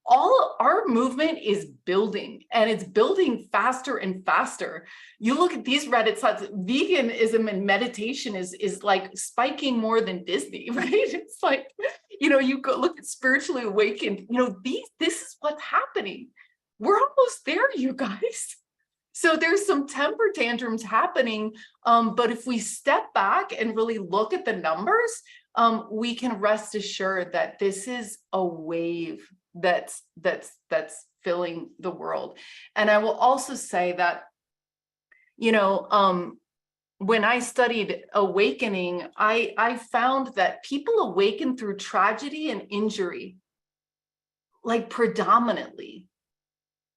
all our movement is building, and it's building faster and faster. You look at these Reddit sites, veganism and meditation is like spiking more than Disney, right? It's like, you go look at spiritually awakened, this is what's happening. We're almost there, you guys. So there's some temper tantrums happening, but if we step back and really look at the numbers, we can rest assured that this is a wave that's filling the world. And I will also say that, when I studied awakening, I found that people awaken through tragedy and injury, like predominantly.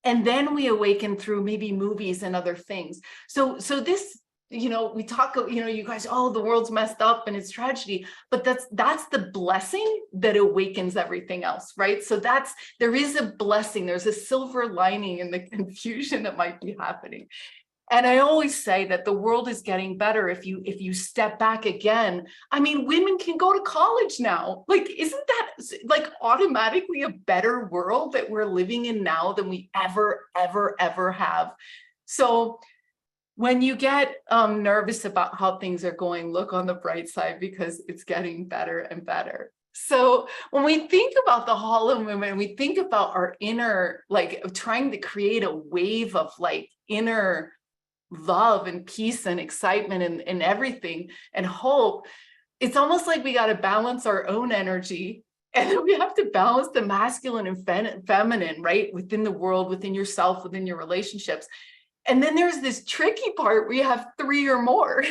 And then we awaken through maybe movies and other things. So this, we talk, you guys, oh, the world's messed up and it's tragedy, but that's the blessing that awakens everything else, right? So there is a blessing, there's a silver lining in the confusion that might be happening. And I always say that the world is getting better if you step back again. I mean, women can go to college now. Like, isn't that like automatically a better world that we're living in now than we ever have? So when you get nervous about how things are going, look on the bright side, because it's getting better and better. So when we think about the HoloMovement, we think about our inner, like trying to create a wave of like inner love and peace and excitement and everything and hope. It's almost like we got to balance our own energy, and then we have to balance the masculine and feminine, right? Within the world, within yourself, within your relationships. And then there's this tricky part where you have 3 or more.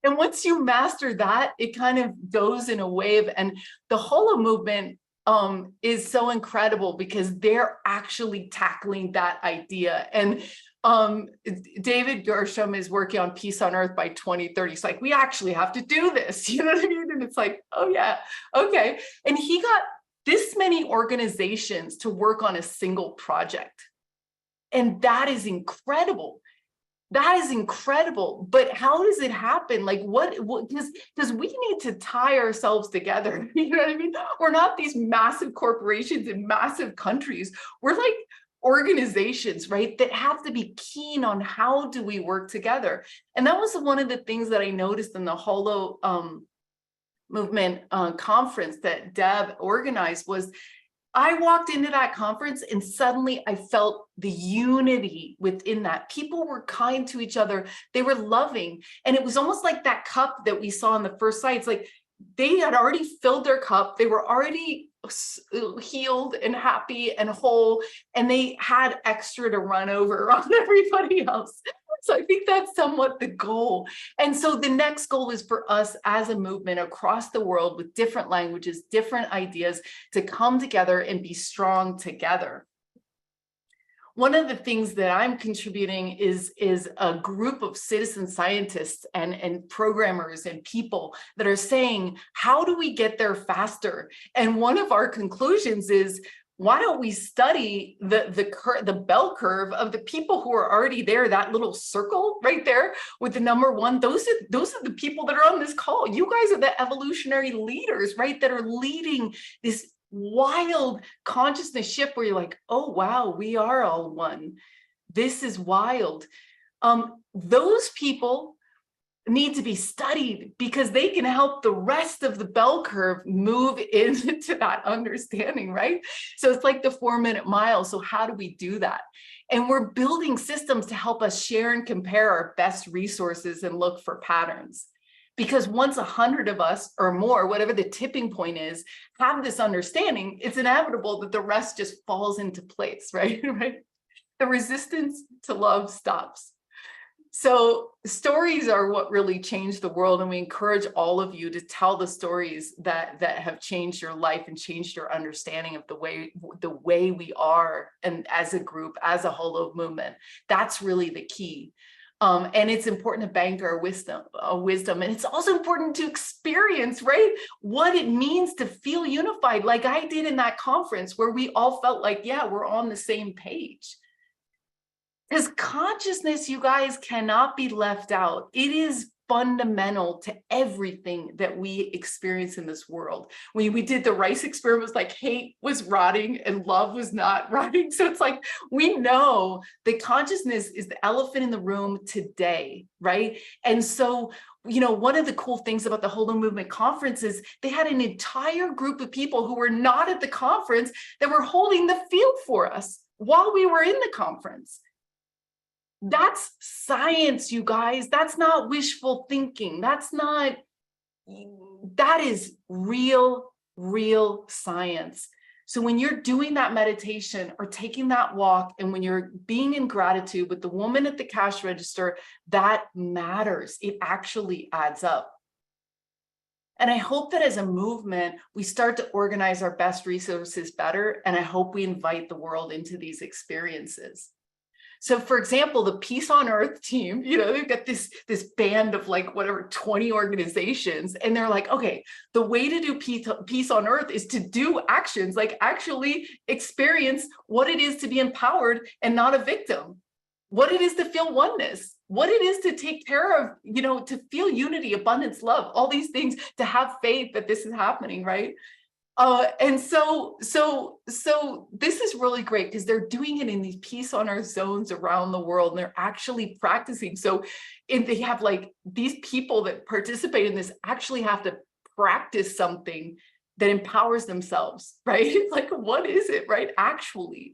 And once you master that, it kind of goes in a wave. And the HoloMovement is so incredible because they're actually tackling that idea. And David Gershom is working on peace on earth by 2030. It's like, we actually have to do this. You know what I mean? And it's like, oh yeah, okay. And he got this many organizations to work on a single project. And that is incredible. That is incredible. But how does it happen? Like what because we need to tie ourselves together. You know what I mean? We're not these massive corporations in massive countries. We're like organizations, right, that have to be keen on how do we work together. And that was one of the things that I noticed in the HoloMovement conference that Deb organized. Was I walked into that conference and suddenly I felt the unity within that. People were kind to each other. They were loving. And it was almost like that cup that we saw on the first slide. It's like they had already filled their cup. They were already healed and happy and whole, and they had extra to run over on everybody else. So I think that's somewhat the goal. And so the next goal is for us as a movement across the world with different languages, different ideas, to come together and be strong together. One of the things that I'm contributing is a group of citizen scientists and programmers and people that are saying, how do we get there faster? And one of our conclusions is, why don't we study the bell curve of the people who are already there, that little circle right there with the number one, those are the people that are on this call. You guys are the evolutionary leaders, right? That are leading this wild consciousness shift where you're like, oh, wow, we are all one. This is wild. Those people need to be studied because they can help the rest of the bell curve move into that understanding, right? So it's like the 4-minute mile. So how do we do that? And we're building systems to help us share and compare our best resources and look for patterns. Because once 100 of us or more, whatever the tipping point is, have this understanding, it's inevitable that the rest just falls into place, right? The resistance to love stops. So stories are what really changed the world, and we encourage all of you to tell the stories that have changed your life and changed your understanding of the way we are, and as a group, as a HoloMovement. That's really the key. And it's important to bank our wisdom. And it's also important to experience, right, what it means to feel unified, like I did in that conference where we all felt like, yeah, we're on the same page. Because consciousness, you guys, cannot be left out. It is fundamental to everything that we experience in this world. When we did the rice experiment, it was like hate was rotting and love was not rotting. So it's like, we know that consciousness is the elephant in the room today, right? And so, you know, one of the cool things about the HoloMovement conference is they had an entire group of people who were not at the conference that were holding the field for us while we were in the conference. That's science, you guys. That's not wishful thinking. That is real science. So when you're doing that meditation or taking that walk, and when you're being in gratitude with the woman at the cash register, that matters. It actually adds up. And I hope that as a movement, we start to organize our best resources better. And I hope we invite the world into these experiences. So for example, the Peace on Earth team, you know, they've got this band of like whatever, 20 organizations. And they're like, okay, the way to do peace on Earth is to do actions, like actually experience what it is to be empowered and not a victim, what it is to feel oneness, what it is to take care of, you know, to feel unity, abundance, love, all these things, to have faith that this is happening, right? And so this is really great because they're doing it in these Peace on Earth zones around the world, and they're actually practicing. So they have like these people that participate in this actually have to practice something that empowers themselves, right? It's like, what is it, right? Actually.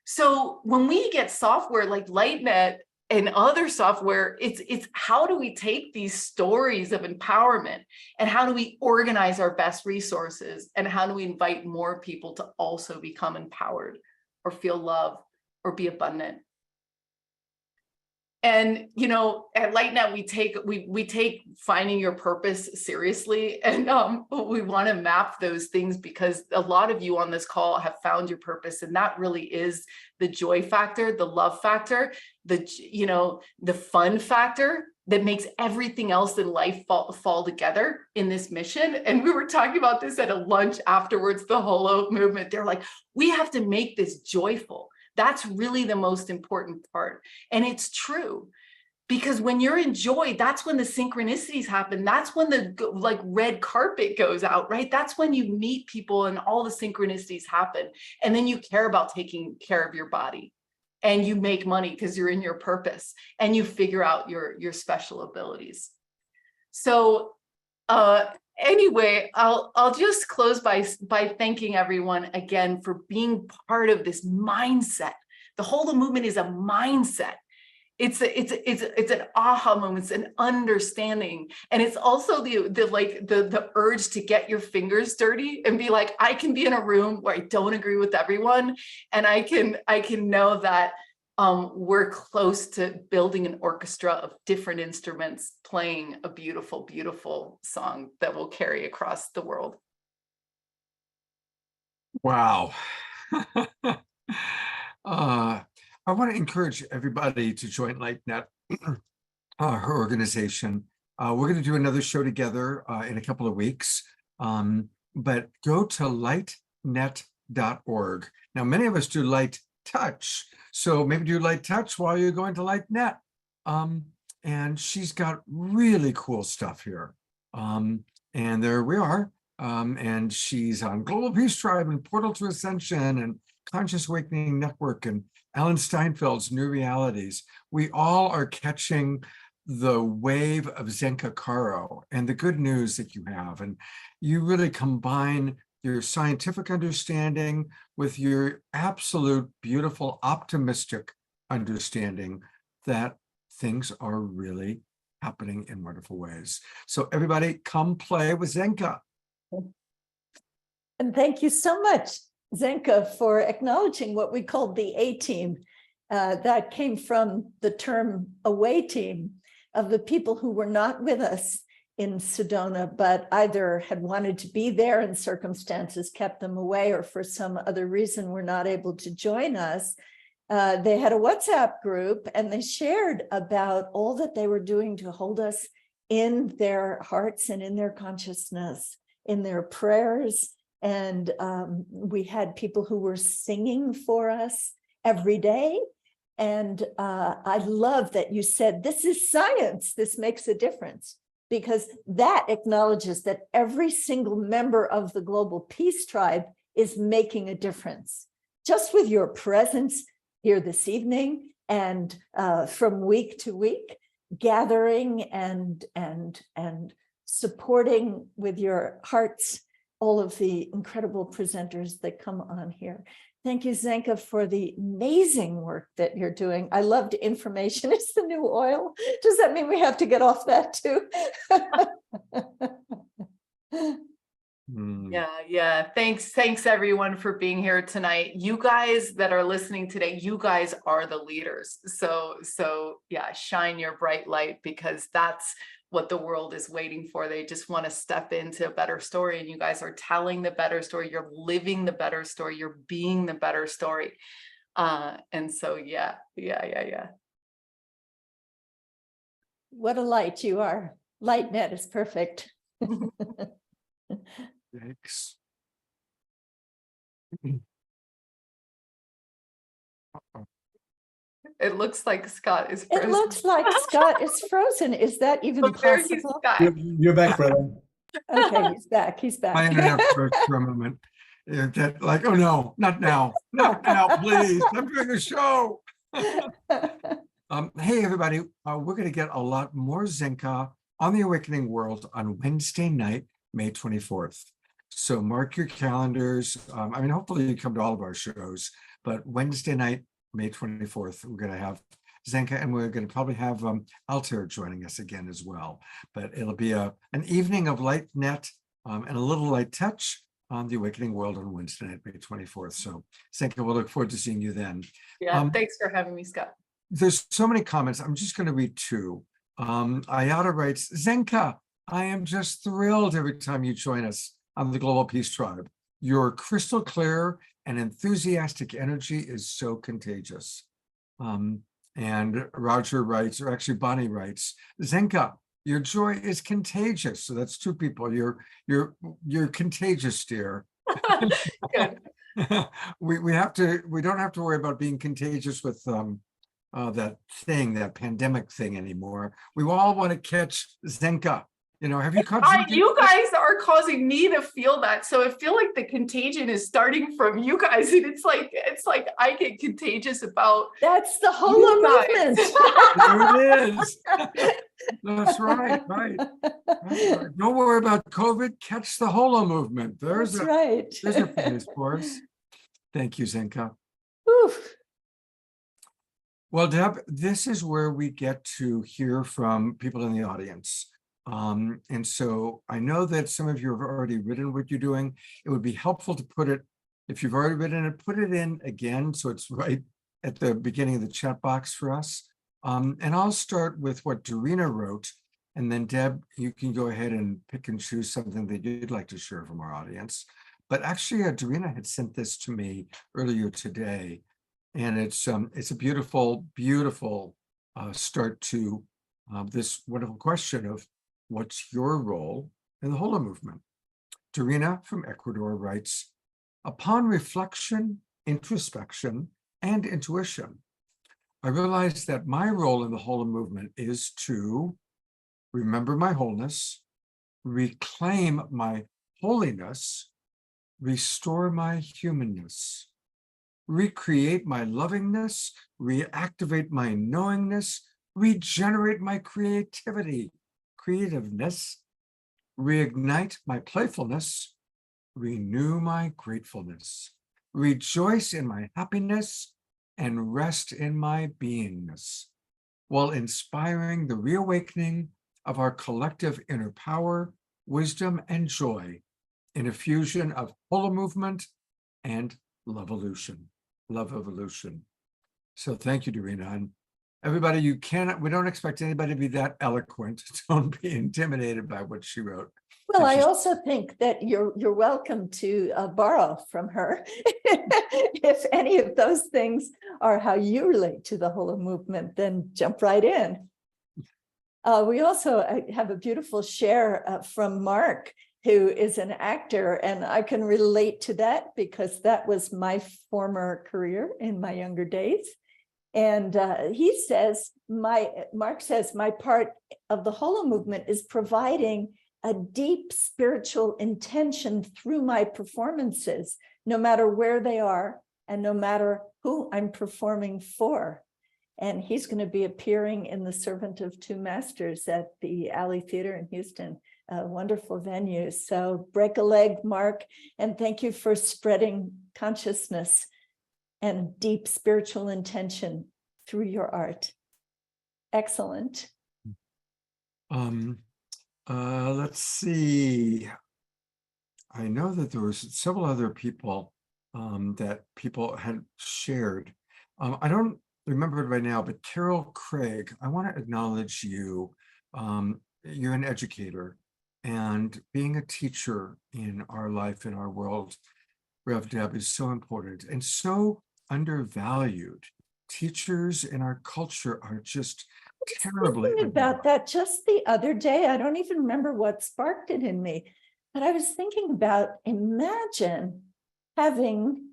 So when we get software like LightNet and other software, it's how do we take these stories of empowerment and how do we organize our best resources, and how do we invite more people to also become empowered or feel love or be abundant? And, you know, at LightNet, we take finding your purpose seriously. And we want to map those things because a lot of you on this call have found your purpose. And that really is the joy factor, the love factor, the fun factor that makes everything else in life fall together in this mission. And we were talking about this at a lunch afterwards, the HoloMovement. They're like, we have to make this joyful. That's really the most important part. And it's true, because when you're in joy, that's when the synchronicities happen. That's when the like red carpet goes out, right? That's when you meet people and all the synchronicities happen. And then you care about taking care of your body, and you make money because you're in your purpose, and you figure out your special abilities. So anyway, I'll just close by thanking everyone again for being part of this mindset. The HoloMovement is a mindset. It's an aha moment, it's an understanding. And it's also the urge to get your fingers dirty and be like, I can be in a room where I don't agree with everyone. And I can know that we're close to building an orchestra of different instruments playing a beautiful, beautiful song that will carry across the world. Wow. I want to encourage everybody to join LightNet, her organization. We're going to do another show together in a couple of weeks, but go to lightnet.org. Now, many of us do Light Touch, so maybe do Light Touch while you're going to LightNet. And she's got really cool stuff here. And there we are. And she's on Global Peace Tribe and Portal to Ascension and Conscious Awakening Network and Alan Steinfeld's New Realities. We all are catching the wave of Zenka Caro and the good news that you have. And you really combine your scientific understanding with your absolute beautiful, optimistic understanding that things are really happening in wonderful ways. So everybody come play with Zenka. And thank you so much, Zenka, for acknowledging what we called the A-team. That came from the term away team, of the people who were not with us in Sedona, but either had wanted to be there and circumstances kept them away, or for some other reason were not able to join us. They had a WhatsApp group and they shared about all that they were doing to hold us in their hearts and in their consciousness, in their prayers. And we had people who were singing for us every day. And I love that you said, this is science, this makes a difference, because that acknowledges that every single member of the Global Peace Tribe is making a difference. Just with your presence here this evening and from week to week, gathering and supporting with your hearts all of the incredible presenters that come on here. Thank you, Zenka, for the amazing work that you're doing. I loved information. It's the new oil. Does that mean we have to get off that too? Yeah. Thanks everyone for being here tonight. You guys that are listening today, you guys are the leaders. So yeah, shine your bright light, because that's what the world is waiting for. They just want to step into a better story, and you guys are telling the better story. You're living the better story. You're being the better story. And so yeah. What a light you are. LightNet is perfect. Thanks. It looks like Scott is frozen. It looks like Scott is frozen. Is that even But there he's possible? back. You're back, brother. Okay, he's back. He's My back. internet broke for a moment. That, like, oh no, not now, not now, please. I'm doing a show. Hey, everybody, we're going to get a lot more Zenka on the Awakening World on Wednesday night, May 24th. So mark your calendars. I mean, hopefully you come to all of our shows, but Wednesday night, May 24th, we're going to have Zenka, and we're going to probably have Altair joining us again as well. But it'll be an evening of LightNet and a little light touch on the Awakening World on Wednesday night, May 24th. So Zenka, we'll look forward to seeing you then. Yeah, thanks for having me, Scott. There's so many comments. I'm just going to read two. Ayada writes, Zenka, I am just thrilled every time you join us on the Global Peace Tribe. Your crystal clear and enthusiastic energy is so contagious. And Roger writes, or actually Bonnie writes, Zenka, your joy is contagious. So that's two people. You're contagious, dear. Good. we don't have to worry about being contagious with that pandemic thing anymore. We all want to catch Zenka. You know, have you caught Zenka? You guys are causing me to feel that. So I feel like the contagion is starting from you guys. And it's like I get contagious about. That's the HoloMovement. There it is. That's right. Don't worry about COVID. Catch the HoloMovement. There's a place for us. Thank you, Zenka. Oof. Well, Deb, this is where we get to hear from people in the audience. And so I know that some of you have already written what you're doing. It would be helpful to put it, if you've already written it, put it in again so it's right at the beginning of the chat box for us. And I'll start with what Dorina wrote, and then Deb, you can go ahead and pick and choose something that you'd like to share from our audience. But actually, Dorina had sent this to me earlier today, and it's a beautiful, beautiful start to this wonderful question of what's your role in the HoloMovement. Dorina from Ecuador writes, upon reflection, introspection, and intuition, I realized that my role in the HoloMovement is to remember my wholeness, reclaim my holiness, restore my humanness, recreate my lovingness, reactivate my knowingness, regenerate my creativeness, reignite my playfulness, renew my gratefulness, rejoice in my happiness, and rest in my beingness, while inspiring the reawakening of our collective inner power, wisdom, and joy in a fusion of HoloMovement and love-evolution. So thank you, Dorina. And everybody, we don't expect anybody to be that eloquent. Don't be intimidated by what she wrote. Well, I also think that you're welcome to borrow from her if any of those things are how you relate to the HoloMovement, then jump right in. We also have a beautiful share from Mark, who is an actor, and I can relate to that because that was my former career in my younger days. And Mark says, my part of the HoloMovement is providing a deep spiritual intention through my performances, no matter where they are and no matter who I'm performing for. And he's going to be appearing in The Servant of Two Masters at the Alley Theater in Houston, a wonderful venue. So break a leg, Mark, and thank you for spreading consciousness and deep spiritual intention through your art. Excellent. Let's see. I know that there was several other people that people had shared. I don't remember it right now, but Carol Craig, I want to acknowledge you. You're an educator, and being a teacher in our life, in our world, Rev Deb, is so important and so undervalued. Teachers in our culture are just terribly about that just the other day. I don't even remember what sparked it in me, but I was thinking about, imagine having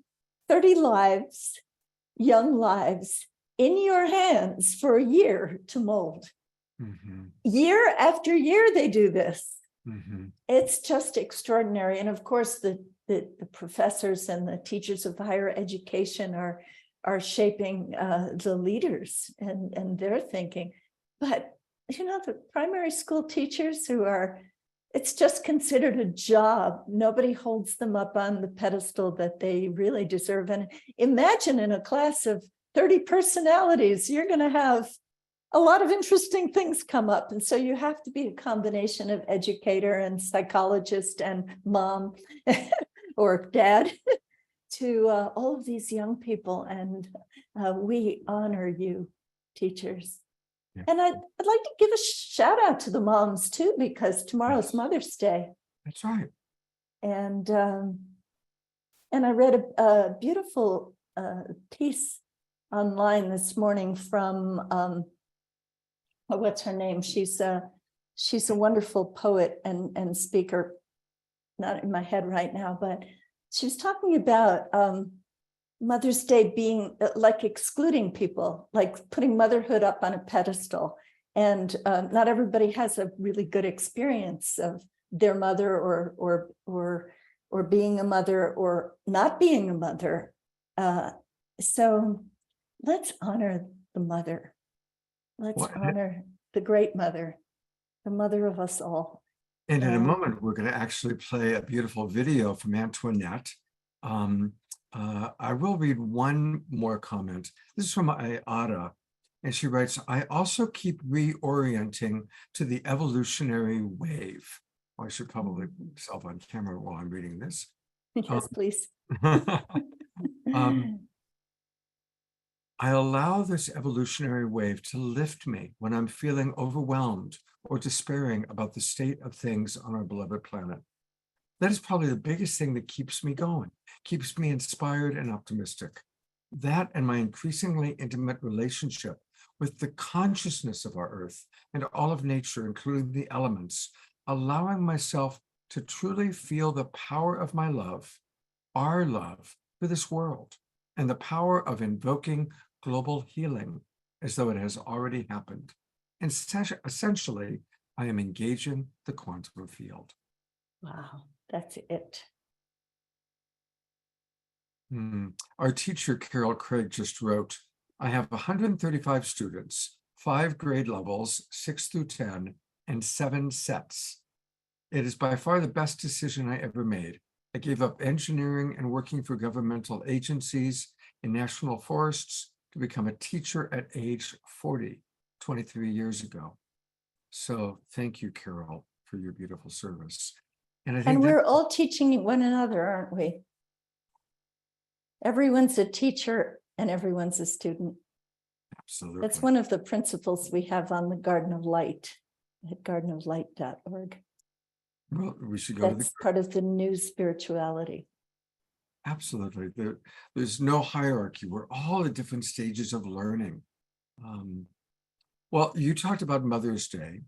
30 lives, young lives, in your hands for a year to mold. Mm-hmm. Year after year they do this. Mm-hmm. It's just extraordinary. And of course the professors and the teachers of higher education are shaping the leaders and their thinking. But, you know, the primary school teachers it's just considered a job. Nobody holds them up on the pedestal that they really deserve. And imagine in a class of 30 personalities, you're going to have a lot of interesting things come up. And so you have to be a combination of educator and psychologist and mom or dad to all of these young people. And we honor you, teachers. Yeah. And I'd like to give a shout out to the moms too, because tomorrow's Mother's Day. That's right. And I read a beautiful piece online this morning from what's her name? She's a wonderful poet and speaker. Not in my head right now, but she was talking about Mother's Day being like excluding people, like putting motherhood up on a pedestal. And not everybody has a really good experience of their mother or being a mother or not being a mother. So let's honor the mother. Let's honor the great mother, the mother of us all. And in a moment, we're going to actually play a beautiful video from Antoinette. I will read one more comment. This is from Ada, and she writes, I also keep reorienting to the evolutionary wave. Well, I should probably put myself on camera while I'm reading this. Yes, please. I allow this evolutionary wave to lift me when I'm feeling overwhelmed or despairing about the state of things on our beloved planet. That is probably the biggest thing that keeps me going, keeps me inspired and optimistic. That and my increasingly intimate relationship with the consciousness of our earth and all of nature, including the elements, allowing myself to truly feel the power of my love, our love for this world, and the power of invoking global healing as though it has already happened. And essentially, I am engaging the quantum field. Wow, that's it. Our teacher, Carol Craig, just wrote, I have 135 students, 5 grade levels, 6 through 10, and 7 sets. It is by far the best decision I ever made. I gave up engineering and working for governmental agencies in national forests to become a teacher at age 40, 23 years ago. So thank you, Carol, for your beautiful service. And I think we're all teaching one another, aren't we? Everyone's a teacher and everyone's a student. Absolutely. That's one of the principles we have on the Garden of Light at gardenoflight.org. Well, we should go. That's part of the new spirituality. Absolutely. There's no hierarchy. We're all at different stages of learning. Well, you talked about Mother's Day.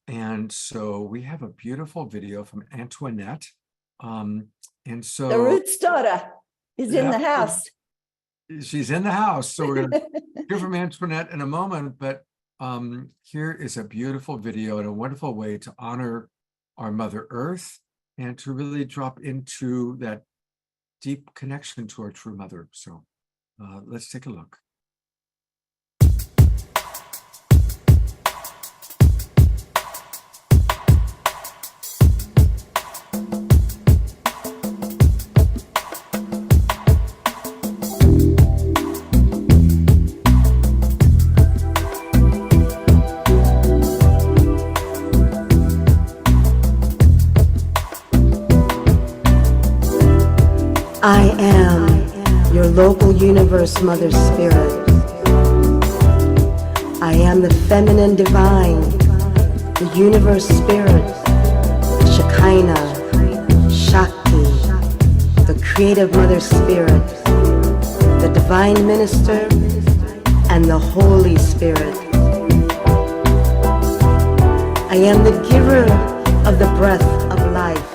And so we have a beautiful video from Antoinette. And so The Rootsdawtaw is in the house. She's in the house. So we're going to hear from Antoinette in a moment. But here is a beautiful video and a wonderful way to honor our Mother Earth and to really drop into that deep connection to our true mother. So let's take a look. I am your local universe mother spirit. I am the feminine divine, the universe spirit, Shekinah, Shakti, the creative mother spirit, the divine minister, and the Holy Spirit. I am the giver of the breath of life.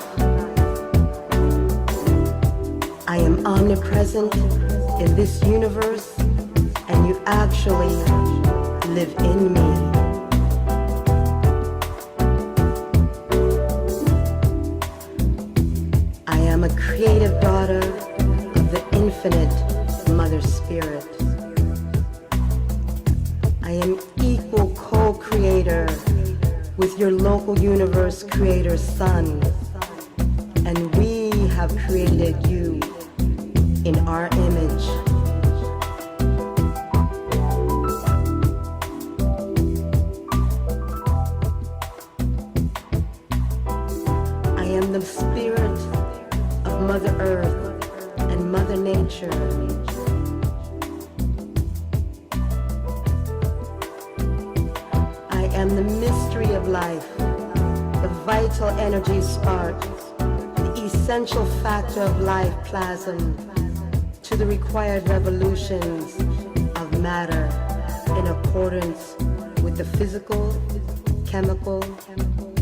I am omnipresent in this universe, and you actually live in me. I am a creative daughter of the infinite Mother Spirit. I am equal co-creator with your local universe creator Sun, and we have created you in our image. I am the spirit of Mother Earth and Mother Nature. I am the mystery of life, the vital energy spark, the essential factor of life plasm, to the required revolutions of matter in accordance with the physical, chemical,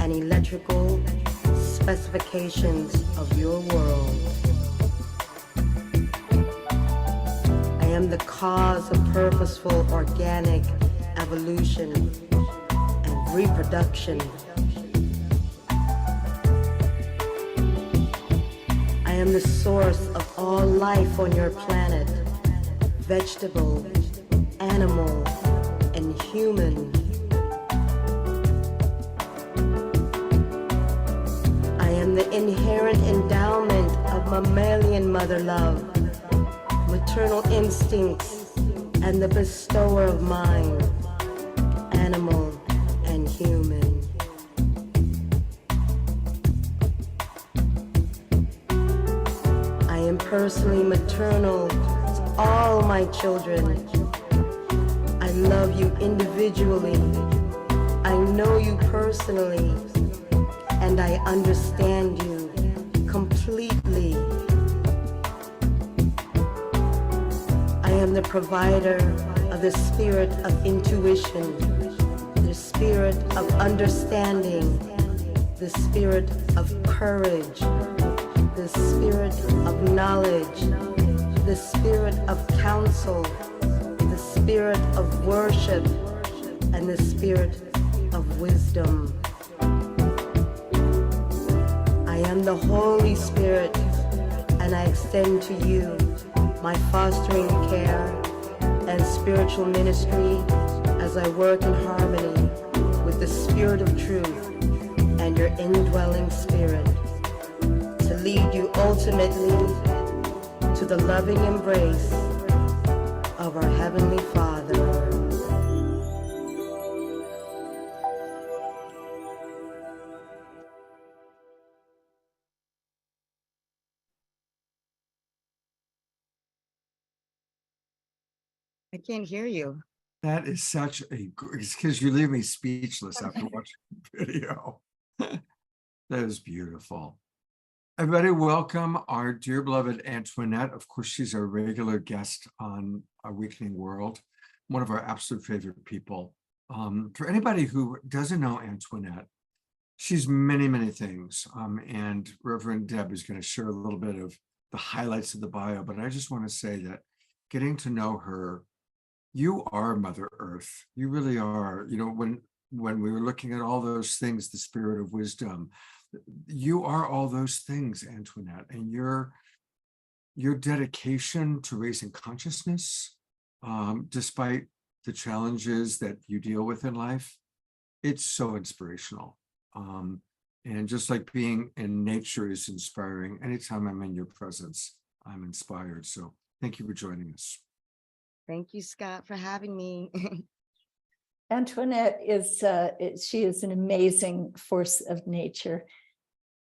and electrical specifications of your world. I am the cause of purposeful organic evolution and reproduction. I am the source of all life on your planet, vegetable, animal, and human. I am the inherent endowment of mammalian mother love, maternal instincts, and the bestower of mind, animal and human. I am personally maternal to all my children, love you individually. I know you personally, and I understand you completely. I am the provider of the spirit of intuition, the spirit of understanding, the spirit of courage, the spirit of knowledge, the spirit of counsel, the spirit of worship, and the spirit of wisdom. I am the Holy Spirit, and I extend to you my fostering care and spiritual ministry as I work in harmony with the spirit of truth and your indwelling spirit to lead you ultimately to the loving embrace of our Heavenly Father. I can't hear you. That is such a, it's because you leave me speechless after watching the video. That is beautiful. Everybody, welcome our dear beloved Antoinette. Of course, she's our regular guest on Awakening World, one of our absolute favorite people. For anybody who doesn't know Antoinette, she's many, many things. And Reverend Deb is going to share a little bit of the highlights of the bio, but I just want to say that getting to know her, you are Mother Earth. You really are. You know, when we were looking at all those things, the spirit of wisdom, you are all those things, Antoinette, and your dedication to raising consciousness, despite the challenges that you deal with in life, it's so inspirational. And just like being in nature is inspiring, anytime I'm in your presence, I'm inspired. So thank you for joining us. Thank you, Scott, for having me. Antoinette she is an amazing force of nature.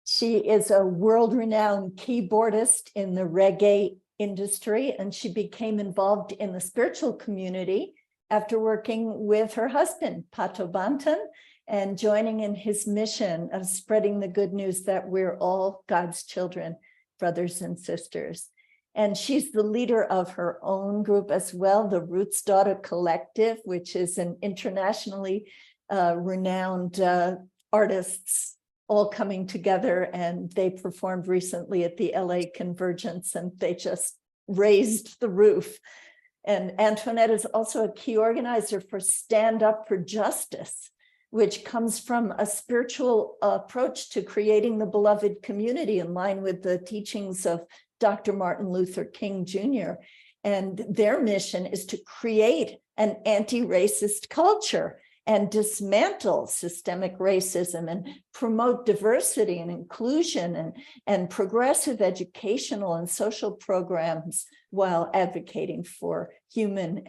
She is a world-renowned keyboardist in the reggae industry, and she became involved in the spiritual community after working with her husband, Pato Banton, and joining in his mission of spreading the good news that we're all God's children, brothers and sisters. And she's the leader of her own group as well, the Rootsdawtaw Collective, which is an internationally renowned artists all coming together. And they performed recently at the LA Convergence, and they just raised the roof. And Antoinette is also a key organizer for Stand Up for Justice, which comes from a spiritual approach to creating the beloved community in line with the teachings of Dr. Martin Luther King Jr. And their mission is to create an anti-racist culture and dismantle systemic racism and promote diversity and inclusion and progressive educational and social programs while advocating for human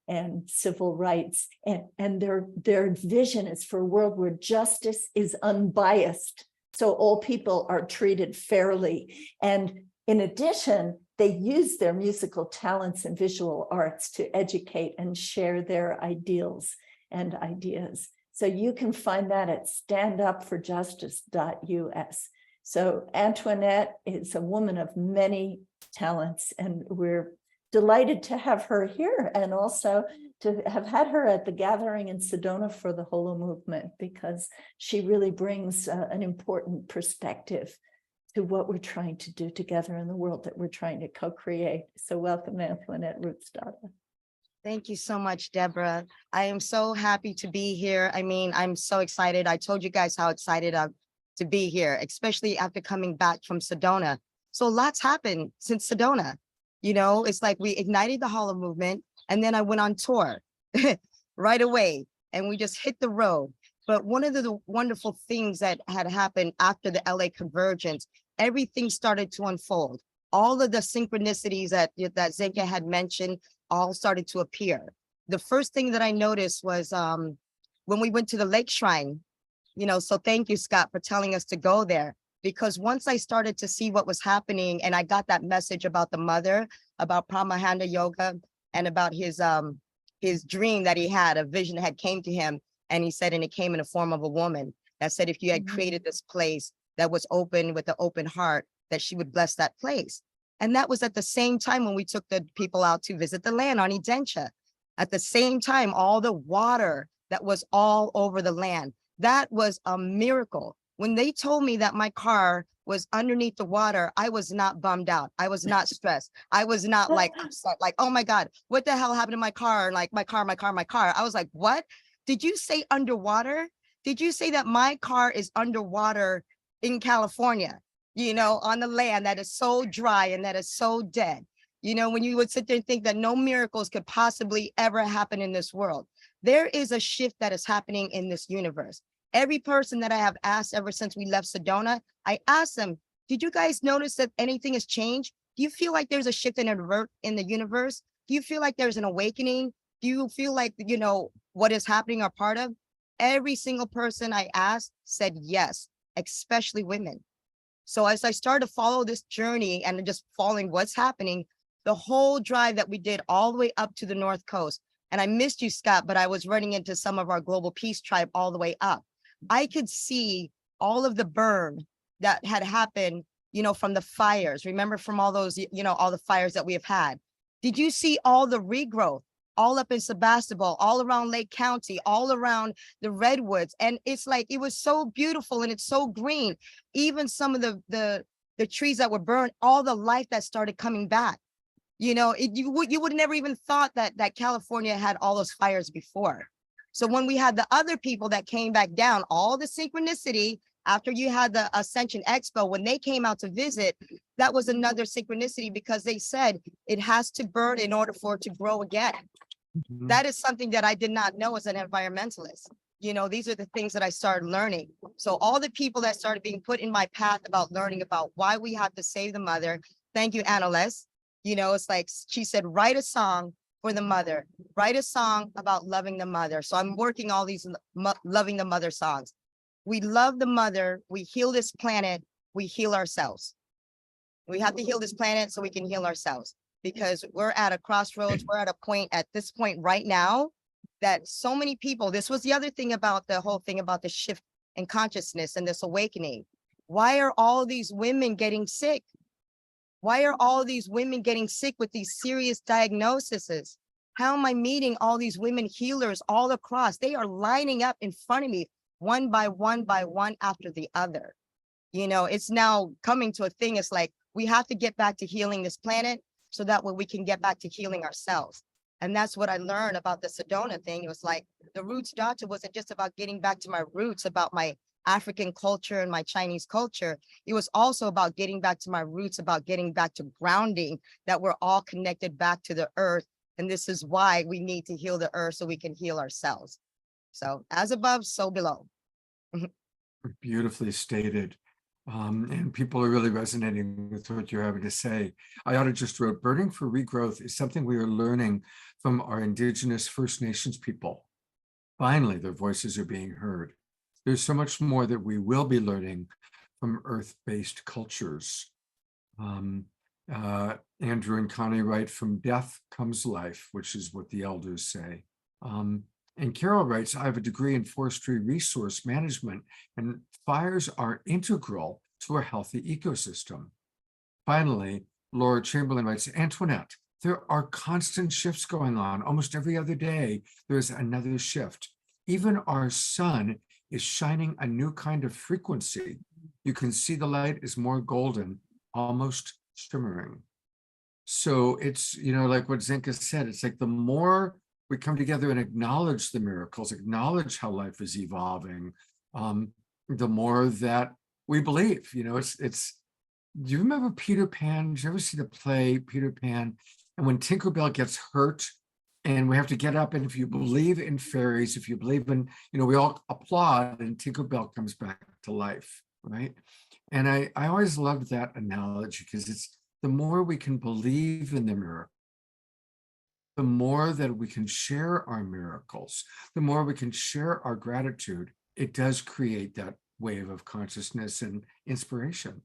and civil rights. And their vision is for a world where justice is unbiased, so all people are treated fairly. And in addition, they use their musical talents and visual arts to educate and share their ideals and ideas. So you can find that at standupforjustice.us. So Antoinette is a woman of many talents, and we're delighted to have her here, and also to have had her at the gathering in Sedona for the HoloMovement, because she really brings an important perspective to what we're trying to do together in the world that we're trying to co-create. So welcome, Antoinette Rootsdawtaw. Thank you so much, Deborah. I am so happy to be here. I mean, I'm so excited. I told you guys how excited I'm to be here, especially after coming back from Sedona. So lots happened since Sedona. You know, it's like we ignited the HoloMovement, and then I went on tour right away, and we just hit the road. But one of the wonderful things that had happened after the LA Convergence, everything started to unfold. All of the synchronicities that Zenka had mentioned all started to appear. The first thing that I noticed was when we went to the Lake Shrine, you know, so thank you, Scott, for telling us to go there. Because once I started to see what was happening, and I got that message about the mother, about Pramahanda Yoga, and about his his dream that he had, a vision had came to him, and he said, and it came in the form of a woman that said, if you had created this place that was open with an open heart, that she would bless that place. And that was at the same time when we took the people out to visit the land on Edentia. At the same time, all the water that was all over the land, that was a miracle. When they told me that my car was underneath the water, I was not bummed out. I was not stressed. I was not like upset, like, oh my God, what the hell happened to my car? Like my car. I was like, what? Did you say underwater? Did you say that my car is underwater in California, you know, on the land that is so dry and that is so dead? You know, when you would sit there and think that no miracles could possibly ever happen in this world, there is a shift that is happening in this universe. Every person that I have asked ever since we left Sedona, I asked them, did you guys notice that anything has changed? Do you feel like there's a shift in the universe? Do you feel like there's an awakening? Do you feel like, you know, what is happening are part of? Every single person I asked said yes, especially women. So as I started to follow this journey and just following what's happening, the whole drive that we did all the way up to the North Coast, and I missed you, Scott, but I was running into some of our Global Peace tribe all the way up. I could see all of the burn that had happened, you know, from the fires. Remember from all those, you know, all the fires that we have had. Did you see all the regrowth, all up in Sebastopol, all around Lake County, all around the redwoods? And it's like, it was so beautiful and it's so green. Even some of the trees that were burned, all the life that started coming back. You know, you would never even thought that California had all those fires before. So when we had the other people that came back down, all the synchronicity after you had the Ascension Expo, when they came out to visit, that was another synchronicity because they said it has to burn in order for it to grow again. That is something that I did not know as an environmentalist. You know, these are the things that I started learning. So all the people that started being put in my path about learning about why we have to save the mother. Thank you, Anneloes. You know, it's like she said, write a song for the mother, write a song about loving the mother. So I'm working all these loving the mother songs. We love the mother, we heal this planet, we heal ourselves. We have to heal this planet so we can heal ourselves, because we're at a crossroads, we're at a point at this point right now that so many people, this was the other thing about the whole thing about the shift in consciousness and this awakening. Why are all these women getting sick? Why are all these women getting sick with these serious diagnoses? How am I meeting all these women healers all across? They are lining up in front of me, one by one after the other. You know, it's now coming to a thing. It's like, we have to get back to healing this planet so that way we can get back to healing ourselves. And that's what I learned about the Sedona thing. It was like, the Rootsdawtaw wasn't just about getting back to my roots, about my African culture and my Chinese culture. It was also about getting back to my roots, about getting back to grounding, that we're all connected back to the earth. And this is why we need to heal the earth so we can heal ourselves. So as above, so below. Beautifully stated. And people are really resonating with what you're having to say. Ayada just wrote, burning for regrowth is something we are learning from our Indigenous First Nations people. Finally, their voices are being heard. There's so much more that we will be learning from earth-based cultures. Andrew and Connie write, from death comes life, which is what the elders say. And Caro writes, I have a degree in forestry resource management, and fires are integral to a healthy ecosystem. Finally, Laura Chamberlain writes, Antoinette, there are constant shifts going on. Almost every other day, there's another shift. Even our sun is shining a new kind of frequency. You can see the light is more golden, almost shimmering. So it's, you know, like what Zenka said, it's like the more we come together and acknowledge the miracles, acknowledge how life is evolving, the more that we believe. You know, it's. Do you remember Peter Pan? Did you ever see the play Peter Pan? And when Tinkerbell gets hurt, and we have to get up, and if you believe in fairies, if you believe in, you know, we all applaud, and Tinkerbell comes back to life, right? And I always loved that analogy, because it's the more we can believe in the miracle, the more that we can share our miracles, the more we can share our gratitude, it does create that wave of consciousness and inspiration.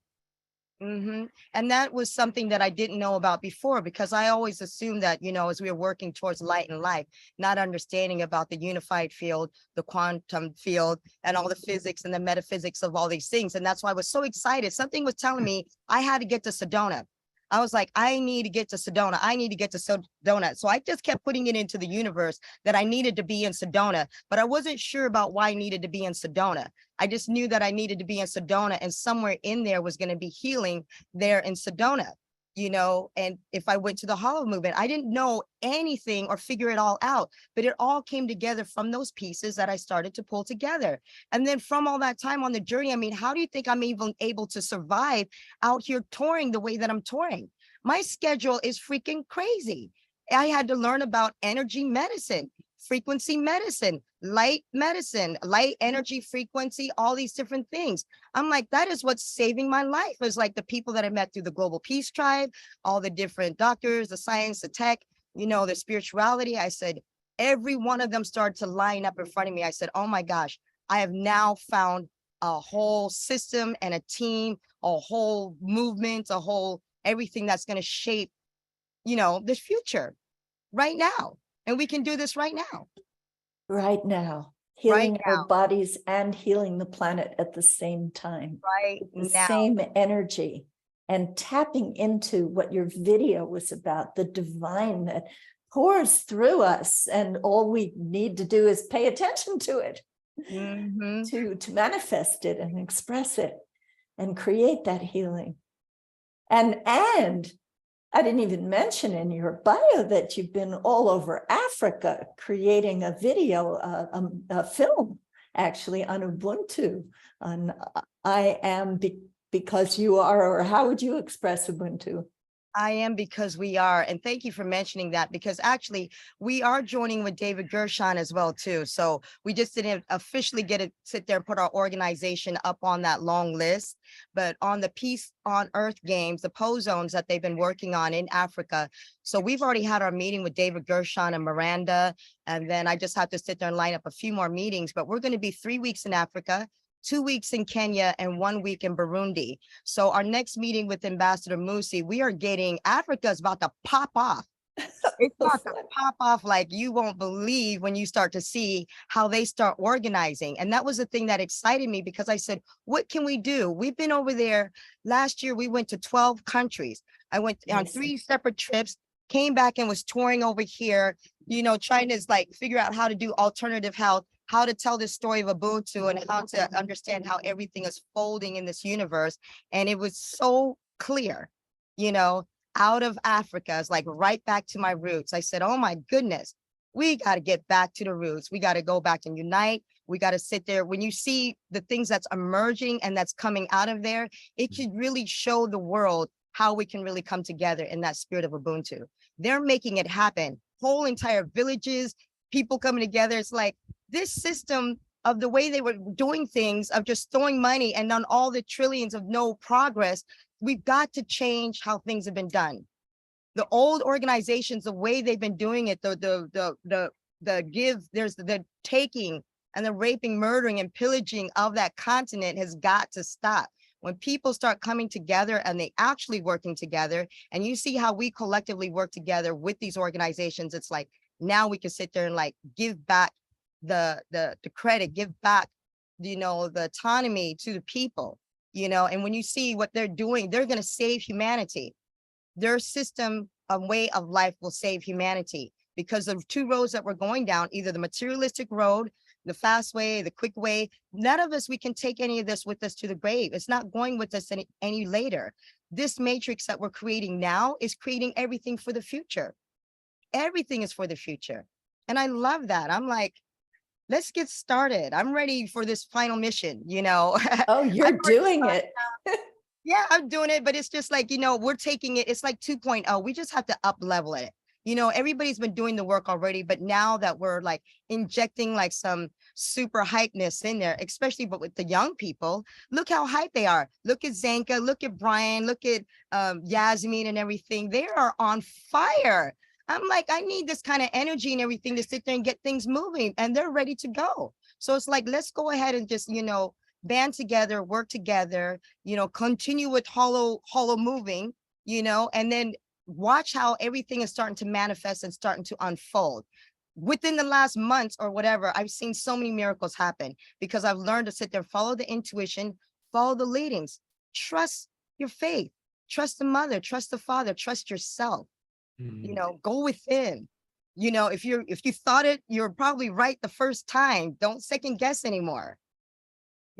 And that was something that I didn't know about before, because I always assumed that, as we were working towards light and life, not understanding about the unified field, the quantum field, and all the physics and the metaphysics of all these things. And that's why I was so excited. Something was telling me I had to get to Sedona. I was like, I need to get to Sedona. I need to get to Sedona. So I just kept putting it into the universe that I needed to be in Sedona, but I wasn't sure about why I needed to be in Sedona. I just knew that I needed to be in Sedona, and somewhere in there was going to be healing there in Sedona, and if I went to the HoloMovement, I didn't know anything or figure it all out, but it all came together from those pieces that I started to pull together. And then from all that time on the journey, I mean, how do you think I'm even able to survive out here touring the way that I'm touring? My schedule is freaking crazy. I had to learn about energy medicine, frequency medicine, light energy frequency, all these different things. I'm like, that is what's saving my life. It's like the people that I met through the Global Peace Tribe, all the different doctors, the science, the tech, the spirituality. I said, every one of them started to line up in front of me. I said, oh my gosh, I have now found a whole system and a team, a whole movement, everything that's going to shape, the future right now. And we can do this right now. Right now, healing our bodies and healing the planet at the same time. Right the now. Same energy, and tapping into what your video was about, the divine that pours through us. And all we need to do is pay attention to it, to manifest it and express it and create that healing. And I didn't even mention in your bio that you've been all over Africa creating a video, a film, actually, on Ubuntu. On I am because you are, or how would you express Ubuntu? I am because we are. And thank you for mentioning that, because actually we are joining with David Gershon as well, too. So we just didn't officially sit there and put our organization up on that long list. But on the Peace on Earth games, the PO zones that they've been working on in Africa. So we've already had our meeting with David Gershon and Miranda. And then I just have to sit there and line up a few more meetings. But we're going to be 3 weeks in Africa, 2 weeks in Kenya, and 1 week in Burundi. So our next meeting with Ambassador Musi, we are getting, Africa's about to pop off. It's about to pop off like you won't believe when you start to see how they start organizing. And that was the thing that excited me, because I said, what can we do? We've been over there. Last year, we went to 12 countries. I went on 3 separate trips, came back and was touring over here, trying to figure out how to do alternative health, how to tell this story of Ubuntu, and how to understand how everything is folding in this universe. And it was so clear, out of Africa, it's like right back to my roots. I said, oh my goodness, we got to get back to the roots. We got to go back and unite. We got to sit there. When you see the things that's emerging and that's coming out of there, it should really show the world how we can really come together in that spirit of Ubuntu. They're making it happen. Whole entire villages, people coming together. It's like, this system of the way they were doing things, of just throwing money and on all the trillions of no progress, we've got to change how things have been done. The old organizations, the way they've been doing it, the taking and the raping, murdering, and pillaging of that continent has got to stop. When people start coming together and they actually working together, and you see how we collectively work together with these organizations, it's like, now we can sit there and give back the credit, give back, the autonomy to the people, and when you see what they're doing, they're going to save humanity. Their system of way of life will save humanity, because the 2 roads that we're going down, either the materialistic road, the fast way, the quick way, none of us, we can take any of this with us to the grave. It's not going with us any later. This matrix that we're creating now is creating everything for the future. Everything is for the future. And I love that. I'm like, let's get started. I'm ready for this final mission, Oh, you're doing it. Yeah, I'm doing it, but it's just like, we're taking it. It's like 2.0. We just have to up level it. Everybody's been doing the work already, but now that we're injecting some super hypeness in there, especially but with the young people, look how hype they are. Look at Zenka, look at Brian, look at Yasmin and everything. They are on fire. I'm like, I need this kind of energy and everything to sit there and get things moving, and they're ready to go. So it's like, let's go ahead and just, band together, work together, you know, continue with HoloMoving, you know, and then watch how everything is starting to manifest and starting to unfold. Within the last months or whatever, I've seen so many miracles happen because I've learned to sit there, follow the intuition, follow the leadings, trust your faith, trust the mother, trust the father, trust yourself, you know, go within. You know, if you thought it, you're probably right the first time. Don't second guess anymore.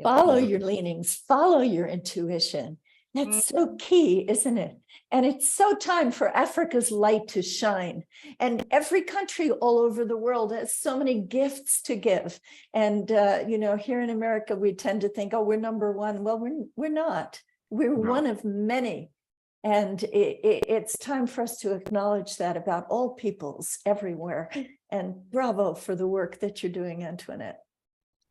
Follow your leanings, follow your intuition. That's so key, isn't it? And it's so time for Africa's light to shine. And every country all over the world has so many gifts to give. And, you know, here in America, we tend to think, oh, we're number one. Well, we're not. We're one of many. And it's time for us to acknowledge that about all peoples everywhere. And bravo for the work that you're doing, Antoinette.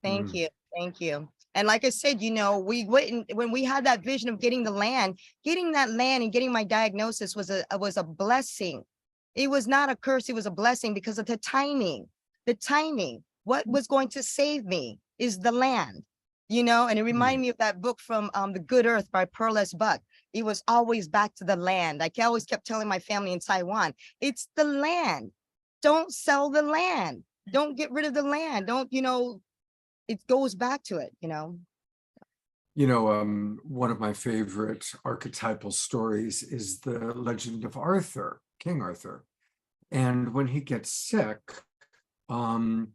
Thank you. Thank you. And like I said, you know, we went when we had that vision of getting that land and getting my diagnosis was a blessing. It was not a curse. It was a blessing because of the timing. What was going to save me is the land, you know, and it reminded me of that book from The Good Earth by Pearl S. Buck. It was always back to the land. I always kept telling my family in Taiwan, it's the land. Don't sell the land. Don't get rid of the land. Don't, you know, it goes back to it, you know. You know, one of my favorite archetypal stories is the legend of Arthur, King Arthur. And when he gets sick, and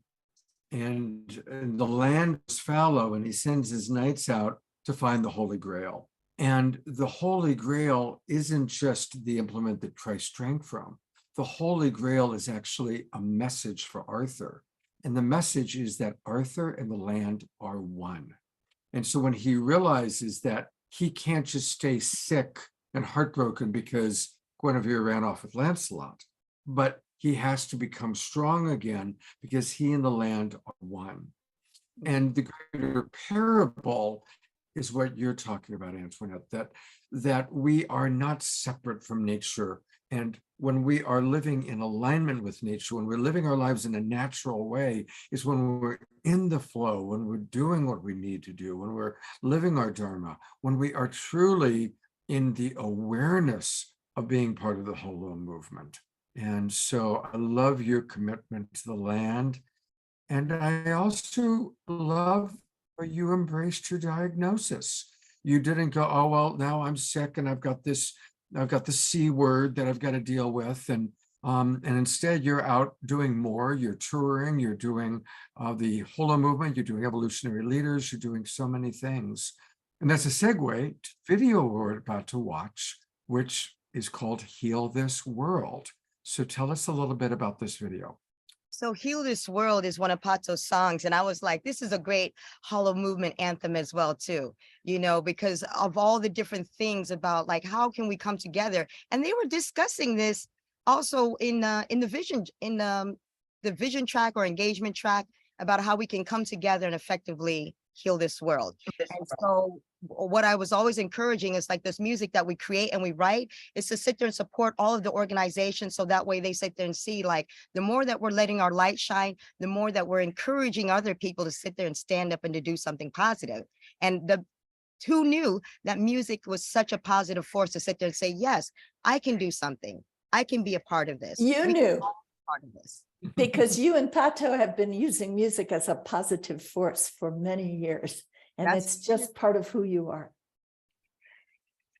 the land is fallow, and he sends his knights out to find the Holy Grail. And the Holy Grail isn't just the implement that Christ drank from. The Holy Grail is actually a message for Arthur. And the message is that Arthur and the land are one. And so when he realizes that he can't just stay sick and heartbroken because Guinevere ran off with Lancelot, but he has to become strong again because he and the land are one. And the greater parable is what you're talking about, Antoinette, that we are not separate from nature. And when we are living in alignment with nature, when we're living our lives in a natural way, is when we're in the flow, when we're doing what we need to do, when we're living our dharma, when we are truly in the awareness of being part of the HoloMovement. And so I love your commitment to the land. And I also love how you embraced your diagnosis. You didn't go, oh, well, now I'm sick and I've got the C word that I've got to deal with. And instead you're out doing more, you're touring, you're doing the HoloMovement, you're doing Evolutionary Leaders, you're doing so many things. And that's a segue to video we're about to watch, which is called Heal This World. So tell us a little bit about this video. So Heal This World is one of Pato's songs. And I was like, this is a great HoloMovement anthem as well, too, you know, because of all the different things about like, how can we come together? And they were discussing this also in the vision track or engagement track about how we can come together and effectively heal this world. And so what I was always encouraging is like this music that we create and we write is to sit there and support all of the organizations. So that way they sit there and see like the more that we're letting our light shine, the more that we're encouraging other people to sit there and stand up and to do something positive. And who knew that music was such a positive force to sit there and say, yes, I can do something. I can be a part of this. You knew. Part of this. Because you and Pato have been using music as a positive force for many years. And it's just part of who you are.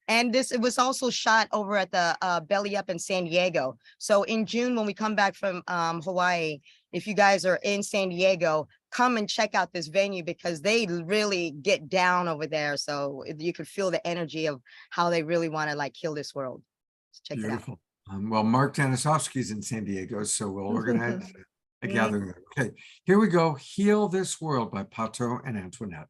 And it was also shot over at the Belly Up in San Diego. So in June, when we come back from Hawaii, if you guys are in San Diego, come and check out this venue because they really get down over there. So you could feel the energy of how they really want to like heal this world. Check it out. Well, Mark Danisowski's in San Diego, so we'll organize a gathering there. Okay, here we go. Heal This World by Pato and Antoinette.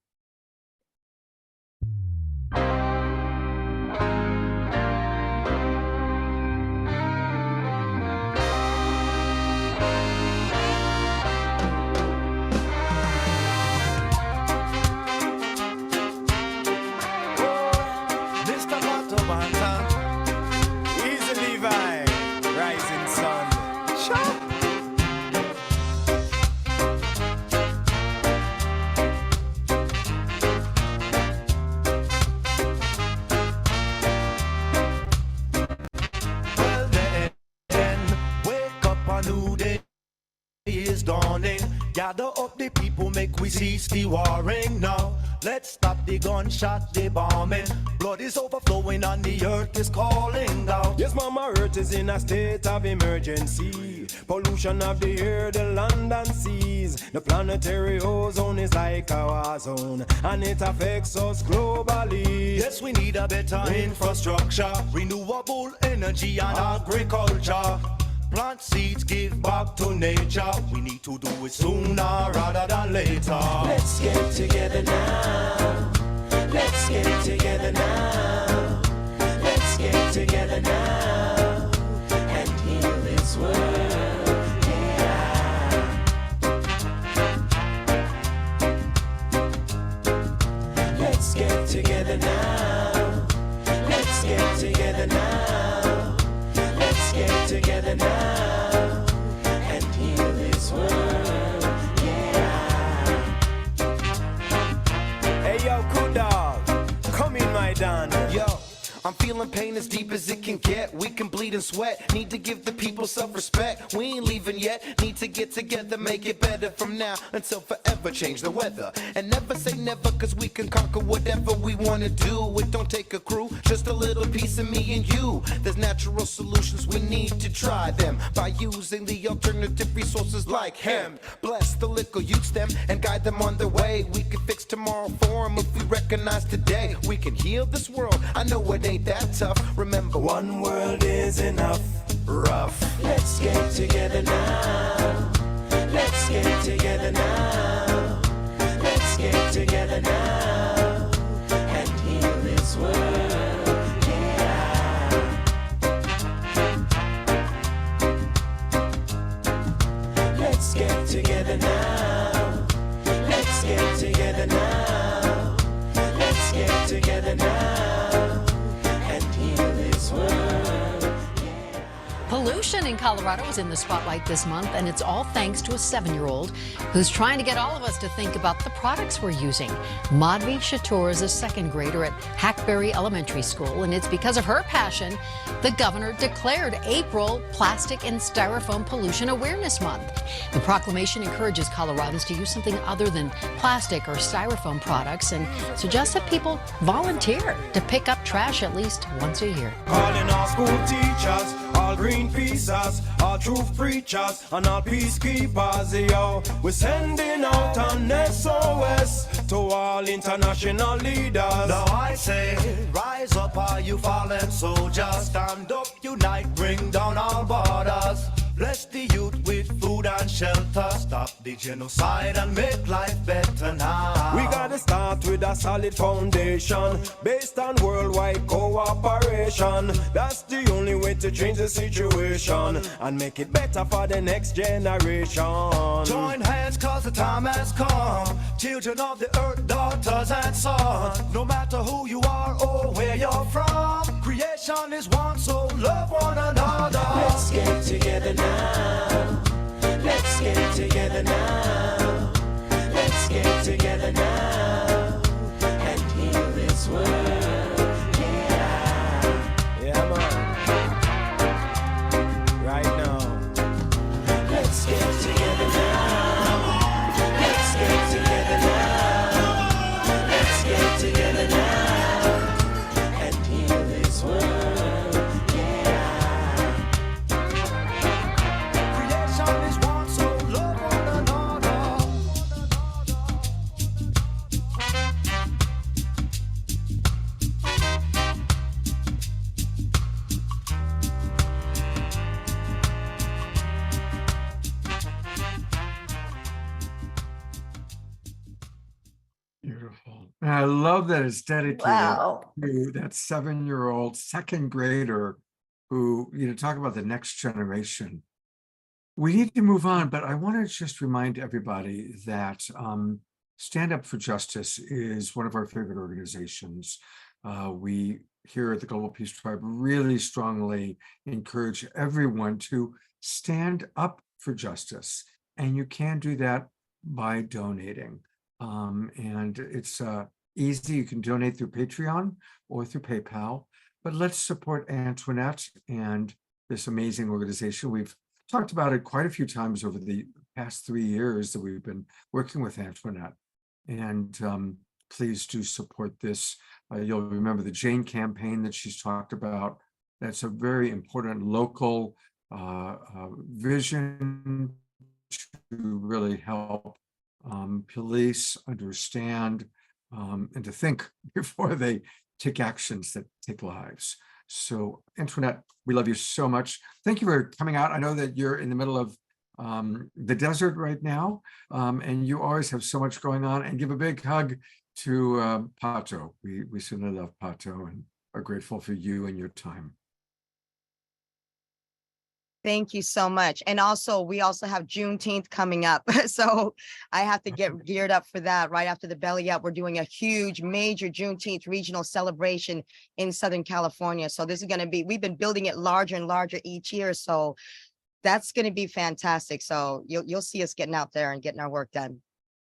is dawning. Gather up the people, make we cease the warring now. Let's stop the gunshot, the bombing. Blood is overflowing and the earth is calling out. Yes, Mama Earth is in a state of emergency. Pollution of the air, the land and seas. The planetary ozone is like a war zone, and it affects us globally. Yes, we need a better infrastructure, renewable energy and agriculture. Plant seeds, give back to nature. We need to do it sooner rather than later. Let's get together now. Let's get together now. Let's get together now and heal this world. Yeah. Let's get together now. Let's get together now. Let's get together now and heal this world. Yeah. Hey yo, cool dog, come in my don. Yo, I'm feeling pain as deep as it can get. We can bleed and sweat. Need to give the people self-respect. We ain't leaving yet. Need to get together, make it better from now until forever. Change the weather and never say never, cause we can conquer whatever we wanna do. It don't take a crew, just a little piece of me and you. There's natural solutions, we need to try them by using the alternative resources like hemp. Bless the little youths them and guide them on their way. We can fix tomorrow for them if we recognize today. We can heal this world, I know it ain't that tough. Remember, one world is enough. Rough. Let's get together now. Let's get together now. Let's get together now and heal this world. Yeah. Let's get together now. Let's get together now. Let's get together now and heal this world. Pollution in Colorado is in the spotlight this month, and it's all thanks to a 7-year-old who's trying to get all of us to think about the products we're using. Madhvi Shatur is a 2nd grader at Hackberry Elementary School, and it's because of her passion the governor declared April Plastic and Styrofoam Pollution Awareness Month. The proclamation encourages Coloradans to use something other than plastic or styrofoam products and suggests that people volunteer to pick up trash at least once a year. Calling all school teachers, all Greenpeaceers, all truth preachers, and all peacekeepers, yo. We're sending out an SOS to all international leaders. Now I say, rise up all you fallen soldiers. Stand up, unite, bring down all borders. Bless the youth with food and shelter. Stop the genocide and make life better now. We gotta start with a solid foundation based on worldwide cooperation. That's the only way to change the situation and make it better for the next generation. Join hands cause the time has come. Children of the earth, daughters and sons. No matter who you are or where you're from, creation is one, so love one another. Let's get together now. Let's get together now. Let's get together now and heal this world. Yeah. Yeah, man. Right now. Let's get together now. Let's get together now. Let's get together now and heal this world. Beautiful. And I love that it's dedicated Wow. to that 7-year-old 2nd grader who, talk about the next generation. We need to move on, but I want to just remind everybody that Stand Up for Justice is one of our favorite organizations. We here at the Global Peace Tribe really strongly encourage everyone to stand up for justice. And you can do that by donating. And it's easy. You can donate through Patreon or through PayPal. But let's support Antoinette and this amazing organization. We've talked about it quite a few times over the past 3 years that we've been working with Antoinette. And please do support this. You'll remember the Jane campaign that she's talked about. That's a very important local vision to really help police understand and to think before they take actions that take lives. So Antoinette, we love you so much. Thank you for coming out. I know that you're in the middle of the desert right now, and you always have so much going on. And give a big hug to Pato. We certainly love Pato and are grateful for you and your time. Thank you so much. And also, we also have Juneteenth coming up. So I have to get geared up for that. Right after the Belly Up, we're doing a huge, major Juneteenth regional celebration in Southern California. So this is going to be, we've been building it larger and larger each year. So that's going to be fantastic. So you'll see us getting out there and getting our work done.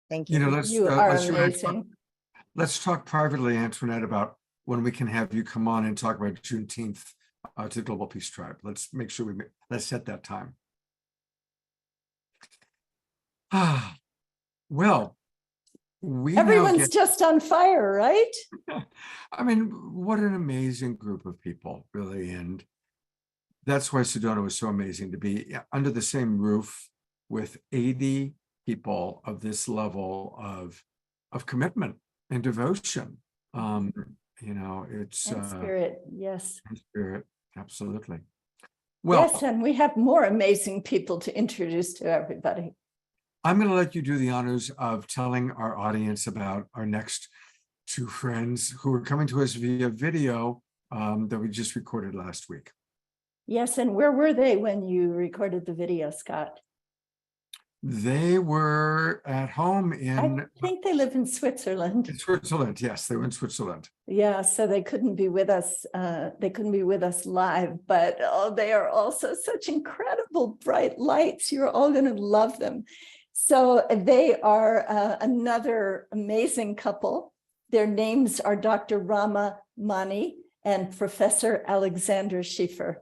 Thank you. You know, let's, You are amazing. Let's talk privately, Antoinette, about when we can have you come on and talk about Juneteenth to the Global Peace Tribe. Let's make sure let's set that time. Well, Everyone's just on fire, right? I mean, what an amazing group of people, really. And that's why Sedona was so amazing, to be under the same roof with 80 people of this level of commitment and devotion. You know, it's And spirit, yes. Spirit, absolutely. Well, yes, and we have more amazing people to introduce to everybody. I'm going to let you do the honors of telling our audience about our next two friends who are coming to us via video that we just recorded last week. Yes, and where were they when you recorded the video, Scott? They were at home I think they live in Switzerland. In Switzerland, yes, they were in Switzerland. Yeah, so they couldn't be with us. They couldn't be with us live, but they are also such incredible bright lights. You're all going to love them. So they are another amazing couple. Their names are Dr. Rama Mani and Professor Alexander Shieffer.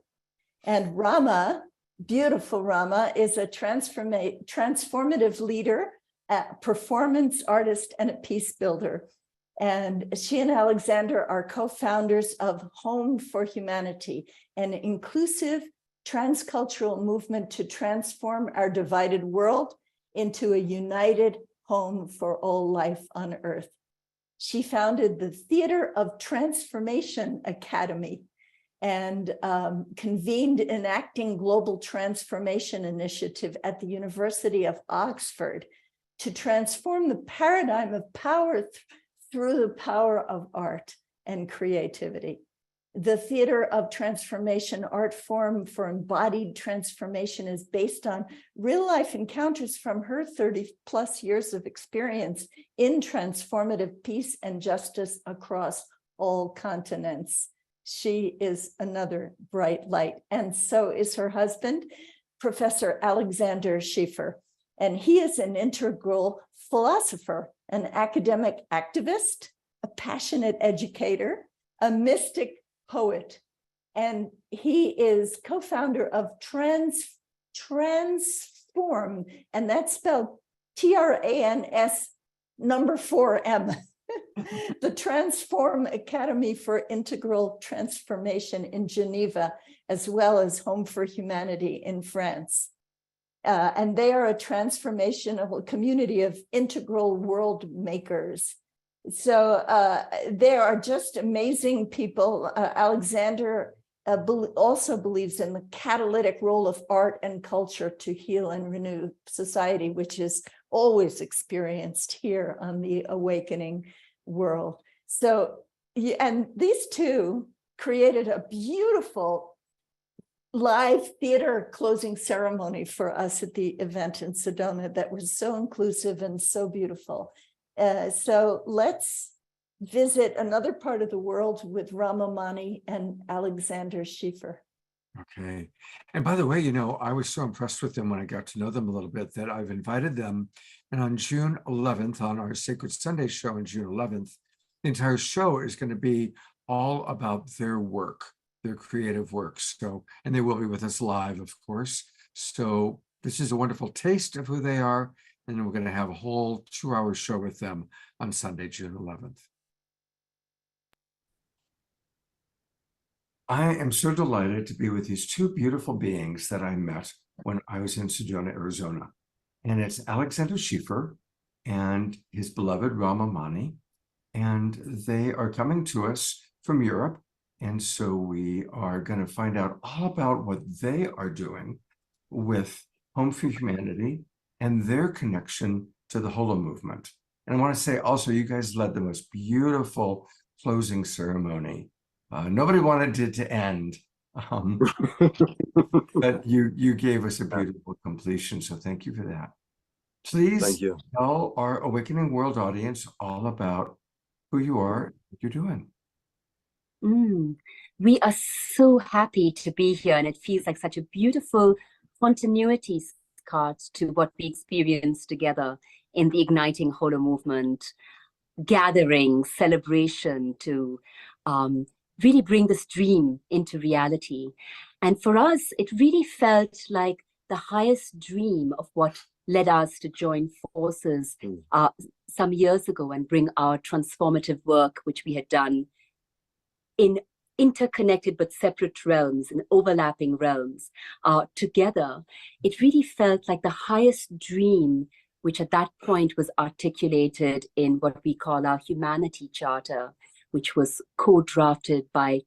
And Rama, beautiful Rama, is a transformative leader, a performance artist, and a peace builder. And she and Alexander are co-founders of Home for Humanity, an inclusive transcultural movement to transform our divided world into a united home for all life on Earth. She founded the Theater of Transformation Academy and convened an Enacting Global Transformation Initiative at the University of Oxford to transform the paradigm of power through the power of art and creativity. The Theater of Transformation art form for embodied transformation is based on real-life encounters from her 30+ years of experience in transformative peace and justice across all continents. She is another bright light, and so is her husband, Professor Alexander Shieffer. And he is an integral philosopher, an academic activist, a passionate educator, a mystic poet, and he is co-founder of Transform, and that's spelled TRANS4M, the Transform Academy for Integral Transformation in Geneva, as well as Home for Humanity in France. And they are a transformational community of integral world makers. So they are just amazing people. Alexander also believes in the catalytic role of art and culture to heal and renew society, which is always experienced here on the awakening world. So, and these two created a beautiful live theater closing ceremony for us at the event in Sedona that was so inclusive and so beautiful. So let's visit another part of the world with Rama Mani and Alexander Shieffer. Okay. And by the way, you know, I was so impressed with them when I got to know them a little bit that I've invited them. And on June 11th, on our Sacred Sunday show on June 11th, the entire show is going to be all about their work, their creative work. So, and they will be with us live, of course. So This is a wonderful taste of who they are. And then we're going to have a whole 2-hour show with them on Sunday, June 11th. I am so delighted to be with these two beautiful beings that I met when I was in Sedona, Arizona. And it's Alexander Shieffer and his beloved Rama Mani. And they are coming to us from Europe. And so we are going to find out all about what they are doing with Home for Humanity and their connection to the HoloMovement. And I want to say also, you guys led the most beautiful closing ceremony. Nobody wanted it to end, but you gave us a beautiful completion. So thank you for that. Please tell our Awakening World audience all about who you are, what you're doing. We are so happy to be here, and it feels like such a beautiful continuity, Scott, to what we experienced together in the Igniting HoloMovement gathering, celebration to really bring this dream into reality. And for us, it really felt like the highest dream of what led us to join forces some years ago and bring our transformative work, which we had done in interconnected but separate realms and overlapping realms together. It really felt like the highest dream, which at that point was articulated in what we call our Humanity Charter, which was co-drafted by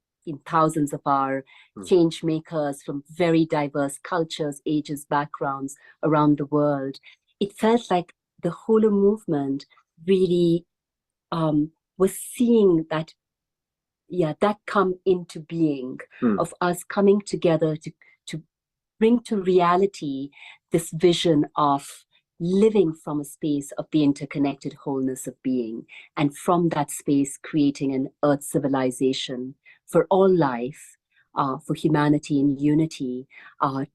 thousands of our change makers from very diverse cultures, ages, backgrounds around the world. It felt like the HoloMovement really was seeing that, that come into being of us coming together to bring to reality this vision of living from a space of the interconnected wholeness of being, and from that space creating an earth civilization for all life, for humanity in unity,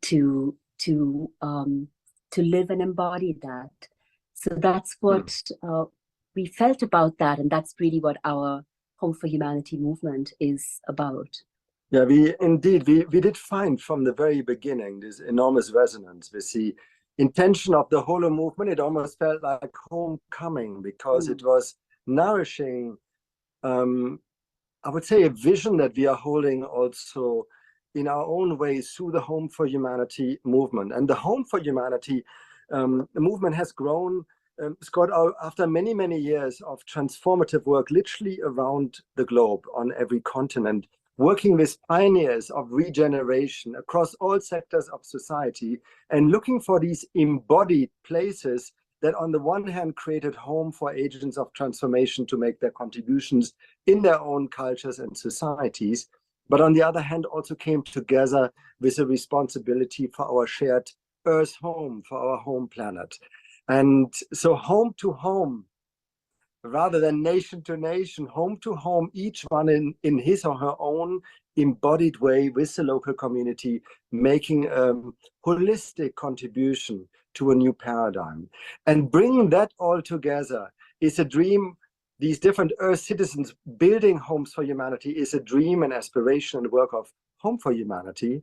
to live and embody that. So that's what we felt about that, and that's really what our Home for Humanity movement is about. Yeah, we did find from the very beginning this enormous resonance with the intention of the HoloMovement. It almost felt like homecoming because it was nourishing, I would say, a vision that we are holding also in our own way through the Home for Humanity movement. And the Home for Humanity movement has grown, Scott, after many, many years of transformative work, literally around the globe on every continent, working with pioneers of regeneration across all sectors of society and looking for these embodied places that on the one hand created home for agents of transformation to make their contributions in their own cultures and societies, but on the other hand also came together with a responsibility for our shared Earth home, for our home planet. And so home to home, rather than nation to nation, home to home, each one in his or her own embodied way with the local community, making a holistic contribution to a new paradigm. And bringing that all together is a dream. These different Earth citizens building homes for humanity is a dream and aspiration and work of Home for Humanity.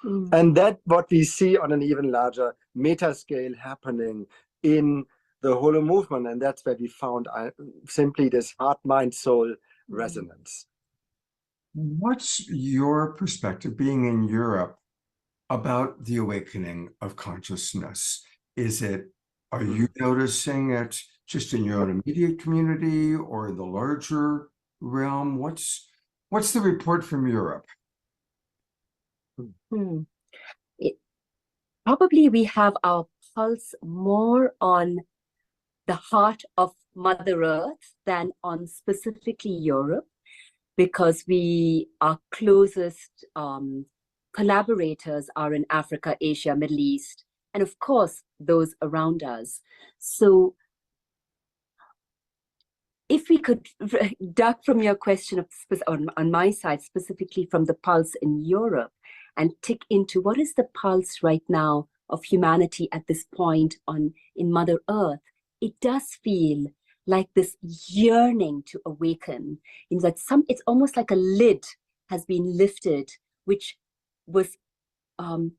And that what we see on an even larger meta scale happening in the HoloMovement, and that's where we found simply this heart, mind, soul resonance. What's your perspective, being in Europe, about the awakening of consciousness? Are you noticing it just in your own immediate community or the larger realm? What's the report from Europe? Probably we have our pulse more on the heart of Mother Earth than on specifically Europe, because our closest collaborators are in Africa, Asia, Middle East, and of course, those around us. So if we could duck from your question on my side, specifically from the pulse in Europe, and tick into what is the pulse right now of humanity at this point in Mother Earth, it does feel like this yearning to awaken. It's almost like a lid has been lifted, which was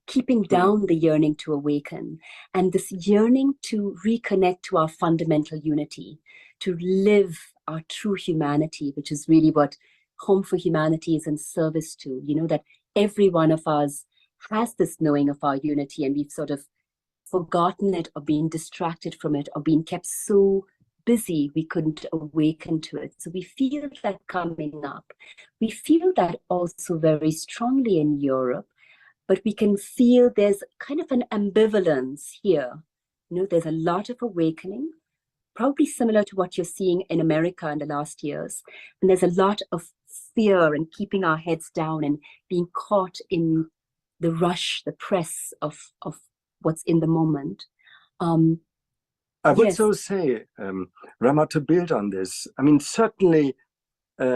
keeping down the yearning to awaken, and this yearning to reconnect to our fundamental unity, to live our true humanity, which is really what Home for Humanity is in service to, that every one of us has this knowing of our unity, and we've sort of forgotten it or been distracted from it or been kept so busy we couldn't awaken to it. So we feel that coming up. We feel that also very strongly in Europe, but we can feel there's kind of an ambivalence here. There's a lot of awakening, probably similar to what you're seeing in America in the last years. And there's a lot of fear and keeping our heads down and being caught in the rush, the press of what's in the moment. I would so say, Rama, to build on this, I mean, certainly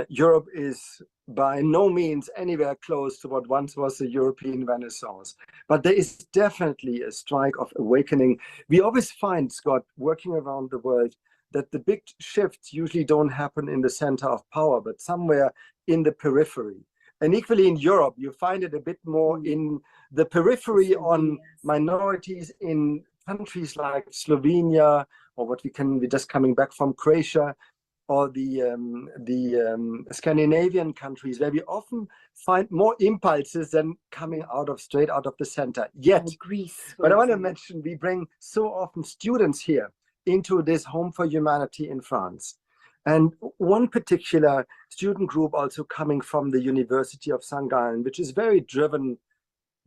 Europe is by no means anywhere close to what once was the European Renaissance, but there is definitely a strike of awakening. We always find, Scott, working around the world, that the big shifts usually don't happen in the center of power, but somewhere in the periphery. And equally in Europe, you find it a bit more in the periphery on minorities in countries like Slovenia, or we're just coming back from Croatia, or the Scandinavian countries, where we often find more impulses than coming straight out of the center. Yet, Greece, but I want to mention, we bring so often students here into this Home for Humanity in France. And one particular student group also coming from the University of St. Gallen, which is very driven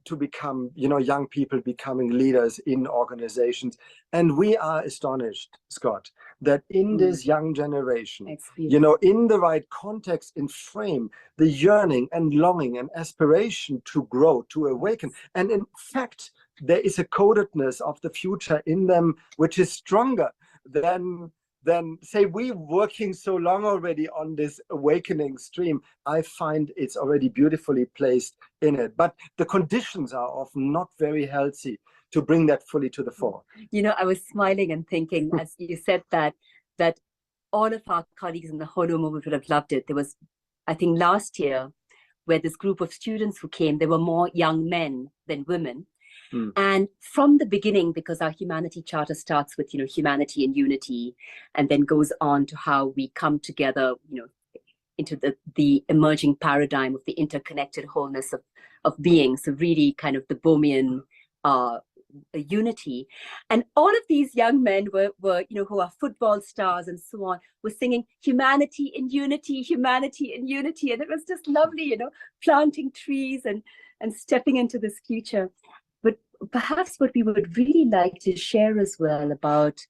to become, young people becoming leaders in organizations. And we are astonished, Scott, that in this young generation, in the right context and frame, the yearning and longing and aspiration to grow, to awaken. And in fact, there is a codedness of the future in them, which is stronger than say we working so long already on this awakening stream. I find it's already beautifully placed in it, but the conditions are often not very healthy to bring that fully to the fore. I was smiling and thinking as you said that all of our colleagues in the HoloMovement would have loved it. There was, I think last year, where this group of students who came, there were more young men than women. And from the beginning, because our humanity charter starts with, humanity and unity, and then goes on to how we come together, into the emerging paradigm of the interconnected wholeness of being. So really kind of the Bohemian unity. And all of these young men were, who are football stars and so on, were singing humanity in unity, humanity in unity. And it was just lovely, planting trees and stepping into this future. But perhaps what we would really like to share as well about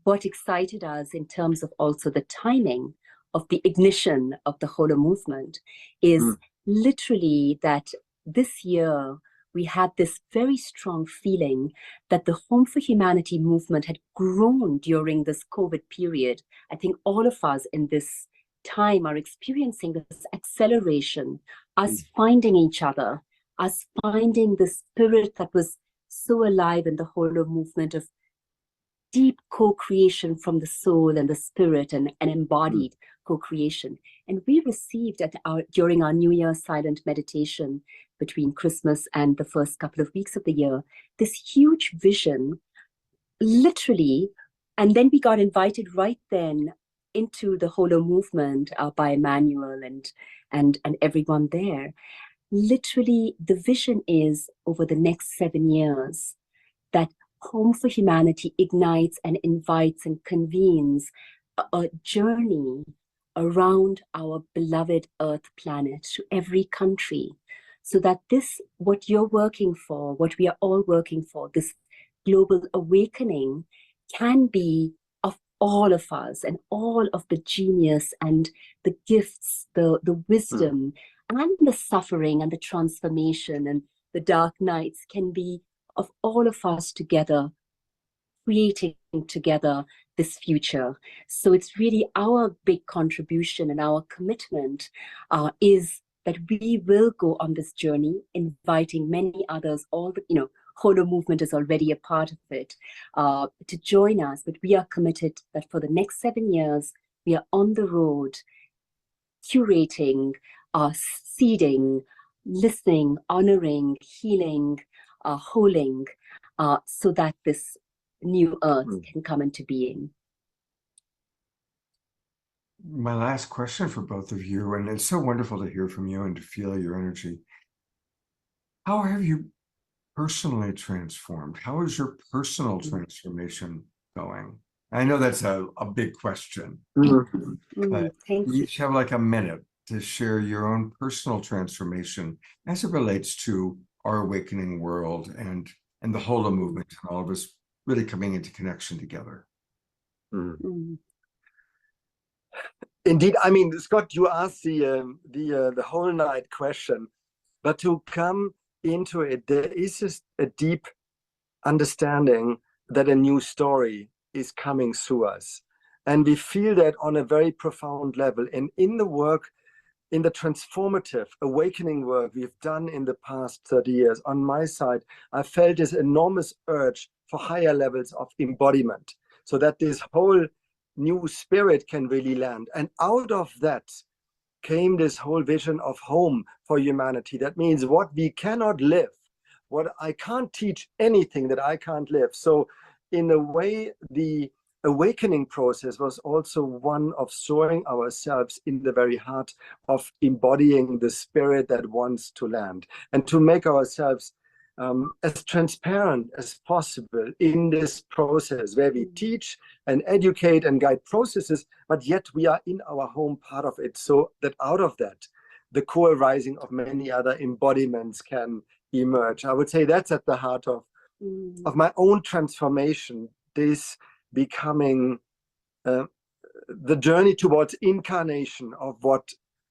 what excited us in terms of also the timing of the ignition of the HoloMovement is literally that this year we had this very strong feeling that the Home for Humanity movement had grown during this COVID period. I think all of us in this time are experiencing this acceleration, us finding each other, us finding the spirit that was so alive in the HoloMovement of deep co-creation from the soul and the spirit and embodied co-creation. And we received during our New Year silent meditation between Christmas and the first couple of weeks of the year, this huge vision, literally, and then we got invited right then into the HoloMovement by Emmanuel and everyone there. Literally, the vision is over the next 7 years that Home for Humanity ignites and invites and convenes a journey around our beloved Earth planet to every country, so that what you're working for, what we are all working for, this global awakening can be of all of us and all of the genius and the gifts, the wisdom, and the suffering and the transformation and the dark nights can be of all of us together, creating together this future. So it's really our big contribution and our commitment is that we will go on this journey, inviting many others, HoloMovement is already a part of it, to join us. But we are committed that for the next 7 years, we are on the road, curating, seeding, listening, honoring, healing, holding, so that this new earth can come into being. My last question for both of you, and it's so wonderful to hear from you and to feel your energy. How have you personally transformed? How is your personal transformation going? I know that's a big question, but you each have like a minute to share your own personal transformation as it relates to our awakening world and the HoloMovement and all of us really coming into connection together. Indeed, I mean, Scott, you asked the whole night question, but to come into it, there is a deep understanding that a new story is coming through us, and we feel that on a very profound level. And in the work, in the transformative awakening work we've done in the past 30 years, on my side, I felt this enormous urge for higher levels of embodiment, so that this whole new spirit can really land. And out of that came this whole vision of home for humanity. That means what we cannot live, what I can't teach anything that I can't live. So in a way, the awakening process was also one of throwing ourselves in the very heart of embodying the spirit that wants to land, and to make ourselves as transparent as possible in this process where we teach and educate and guide processes, but yet we are in our home part of it, so that out of that, the co-arising of many other embodiments can emerge. I would say that's at the heart of my own transformation, this becoming the journey towards incarnation of what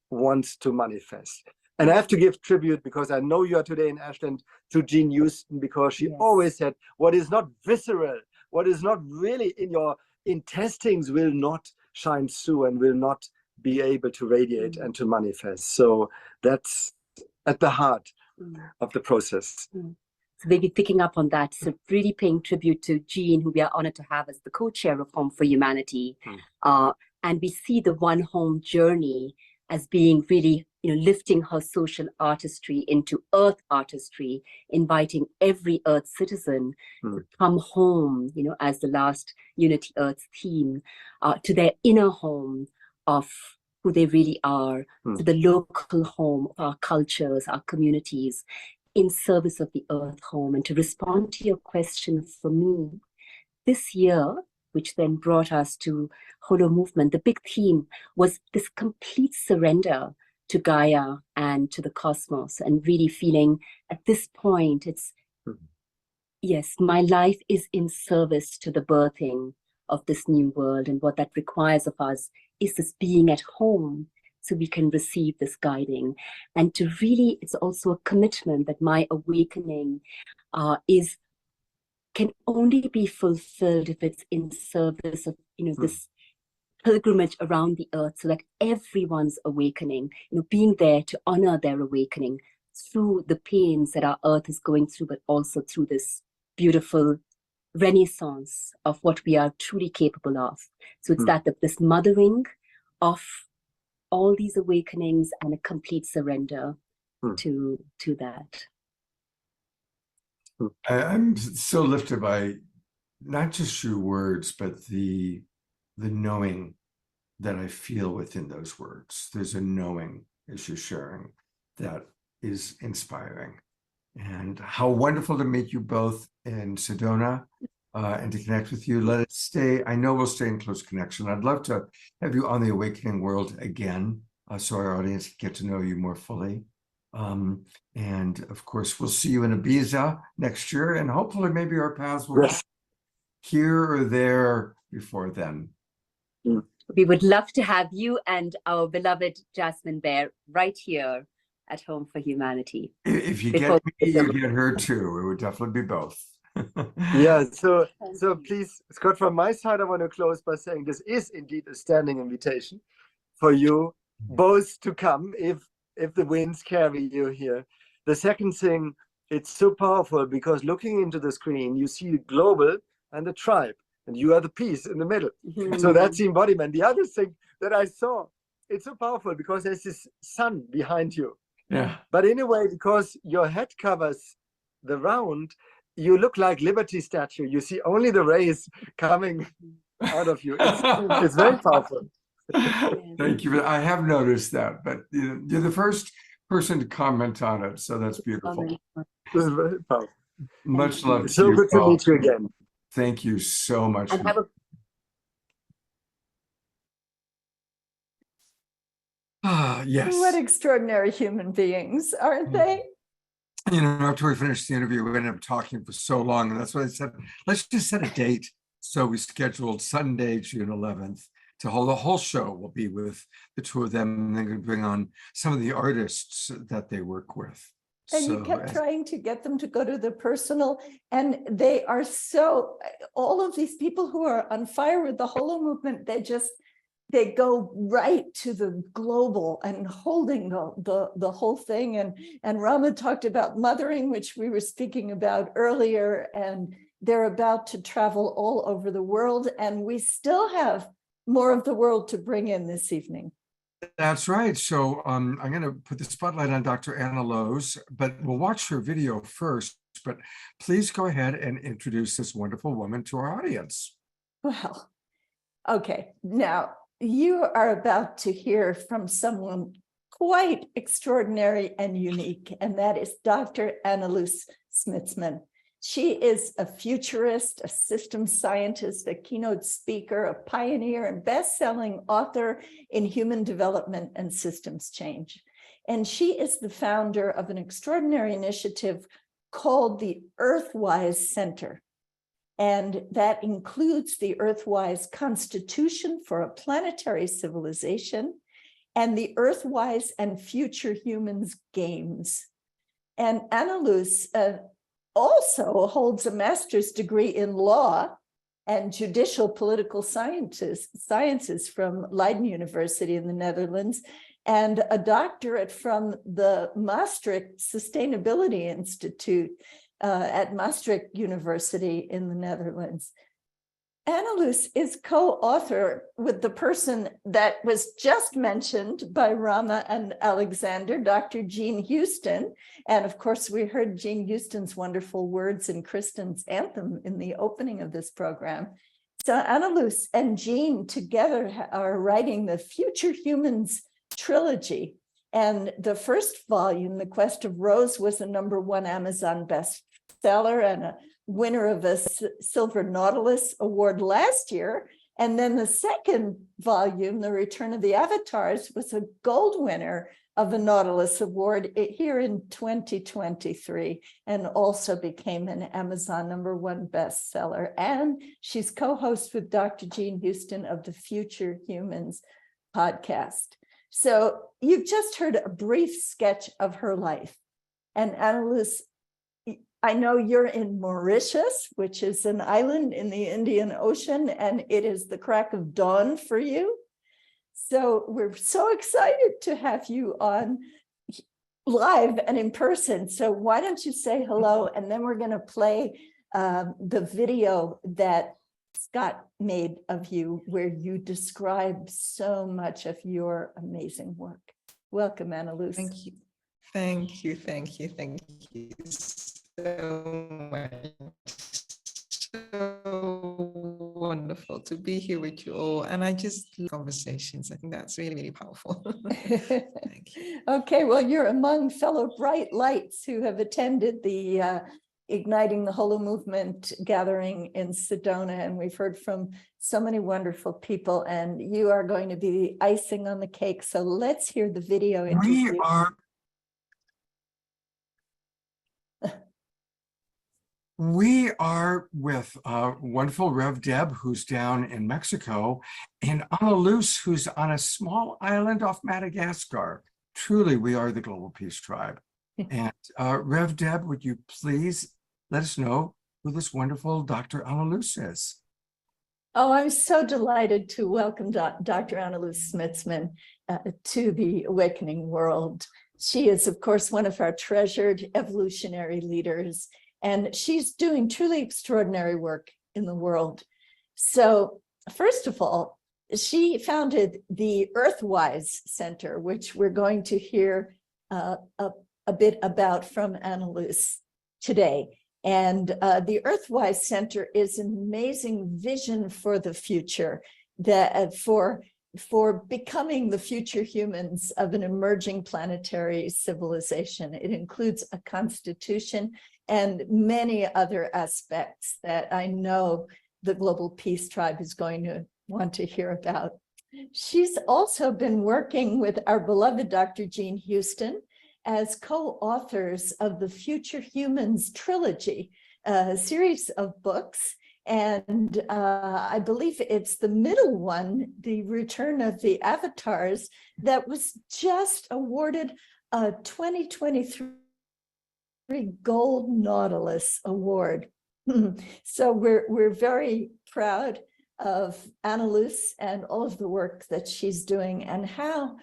wants to manifest. And I have to give tribute, because I know you are today in Ashland, to Jean Houston, because she always said, what is not visceral, what is not really in your intestines will not shine through and will not be able to radiate and to manifest. So that's at the heart of the process. So maybe picking up on that, so really paying tribute to Jean, who we are honored to have as the co-chair of Home for Humanity. And we see the One Home journey as being really, lifting her social artistry into earth artistry, inviting every earth citizen to come home, as the last Unity Earth theme, to their inner home of who they really are, to the local home of our cultures, our communities, in service of the earth home. And to respond to your question, for me, this year, which then brought us to HoloMovement, the big theme was this complete surrender to Gaia and to the cosmos, and really feeling at this point, it's, yes, my life is in service to the birthing of this new world. And what that requires of us is this being at home, so we can receive this guiding. And to really, it's also a commitment that my awakening can only be fulfilled if it's in service of, this pilgrimage around the earth, so that everyone's awakening, being there to honor their awakening through the pains that our earth is going through, but also through this beautiful renaissance of what we are truly capable of. So it's this mothering of all these awakenings and a complete surrender to that. I'm so lifted by not just your words, but the knowing that I feel within those words. There's a knowing, as you're sharing, that is inspiring. And how wonderful to meet you both in Sedona and to connect with you. Let it stay. I know we'll stay in close connection. I'd love to have you on the Awakening World again, so our audience can get to know you more fully. And of course, we'll see you in Ibiza next year, and hopefully maybe our paths will be here or there before then. We would love to have you and our beloved Jasmine Bear right here at Home for Humanity. If you get me, you get her too. It would definitely be both. Yeah, so please, Scott, from my side, I want to close by saying this is indeed a standing invitation for you both to come if the winds carry you here. The second thing, it's so powerful because looking into the screen, you see the global and the tribe, and you are the piece in the middle. So that's the embodiment. The other thing that I saw, it's so powerful because there's this sun behind you. Yeah. But in a way, because your head covers the round, you look like Liberty Statue. You see only the rays coming out of you. It's very powerful. Thank you. I have noticed that, but you're the first person to comment on it, so that's beautiful. This is very powerful. Much love to so you, good to Paul. meet you again. Thank you so much. And have a Yes. What extraordinary human beings, aren't they? You know, after we finished the interview, we ended up talking for so long, and that's why I said, let's just set a date. So we scheduled Sunday, June 11th, to hold the whole show will be with the two of them, and they're going to bring on some of the artists that they work with. And you kept trying to get them to go to the personal, and they are so, all of these people who are on fire with the HoloMovement, they go right to the global and holding the whole thing. And Rama talked about mothering, which we were speaking about earlier, and they're about to travel all over the world. And we still have more of the world to bring in this evening. That's right. So I'm going to put the spotlight on Dr. Anneloes, but we'll watch her video first. But please go ahead and introduce this wonderful woman to our audience. Well, okay. Now, you are about to hear from someone quite extraordinary and unique, and that is Dr. Anneloes Smitsman. She is a futurist, a systems scientist, a keynote speaker, a pioneer, and best-selling author in human development and systems change. And she is the founder of an extraordinary initiative called the Earthwise Center. And that includes the Earthwise Constitution for a Planetary Civilization and the Earthwise and Future Humans Games. And Anneloes also holds a master's degree in law and judicial political sciences from Leiden University in the Netherlands, and a doctorate from the Maastricht Sustainability Institute at Maastricht University in the Netherlands. Anneloes is co-author with the person that was just mentioned by Rama and Alexander, Dr. Jean Houston. And of course, we heard Jean Houston's wonderful words in Kristen's anthem in the opening of this program. So Anneloes and Jean together are writing the Future Humans trilogy. And the first volume, The Quest of Rose, was a #1 Amazon bestseller and a winner of a Silver Nautilus Award last year. And then the second volume, The Return of the Avatars, was a gold winner of a Nautilus Award here in 2023, and also became an Amazon #1 bestseller. And she's co-host with Dr. Jean Houston of the Future Humans podcast. So you've just heard a brief sketch of her life. And Anneloes, I know you're in Mauritius, which is an island in the Indian Ocean, and it is the crack of dawn for you. So we're so excited to have you on live and in person. So why don't you say hello, and then we're going to play the video that Scott made of you, where you describe so much of your amazing work. Welcome, Anneloes. Thank you. Thank you. Thank you. Thank you so much. So wonderful to be here with you all. And I just love conversations. I think that's really, really powerful. Thank you. Okay, well, you're among fellow bright lights who have attended the Igniting the HoloMovement gathering in Sedona, and we've heard from so many wonderful people, and you are going to be the icing on the cake. So let's hear the video interview. We are with wonderful Rev Deb, who's down in Mexico, and Anneloes, who's on a small island off Madagascar. Truly, we are the Global Peace Tribe. And Rev Deb, would you please let us know who this wonderful Dr. Anneloes is? Oh, I'm so delighted to welcome Dr. Anneloes Smitsman to the Awakening World. She is, of course, one of our treasured evolutionary leaders, and she's doing truly extraordinary work in the world. So, first of all, she founded the Earthwise Center, which we're going to hear a bit about from Anneloes. today. And the Earthwise Center is an amazing vision for the future, that for becoming the future humans of an emerging planetary civilization. It includes a constitution and many other aspects that I know the Global Peace Tribe is going to want to hear about. She's also been working with our beloved Dr. Jean Houston as co-authors of the Future Humans trilogy, a series of books. And I believe it's the middle one, The Return of the Avatars, that was just awarded a 2023 Gold Nautilus Award. So we're very proud of Anneloes and all of the work that she's doing, and how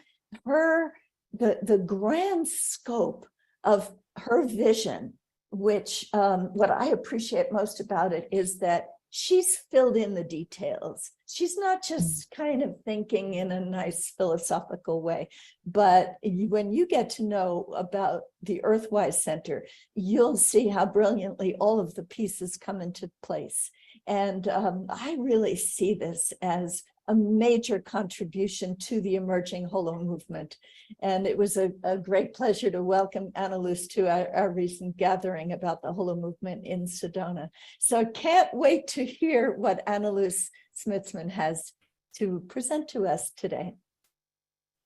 the grand scope of her vision, which what I appreciate most about it is that she's filled in the details. She's not just kind of thinking in a nice philosophical way, but when you get to know about the Earthwise Center, you'll see how brilliantly all of the pieces come into place. And I really see this as a major contribution to the emerging Holo movement. And it was a great pleasure to welcome Anneloes to our recent gathering about the Holo movement in Sedona. So I can't wait to hear what Anneloes Smitsman has to present to us today.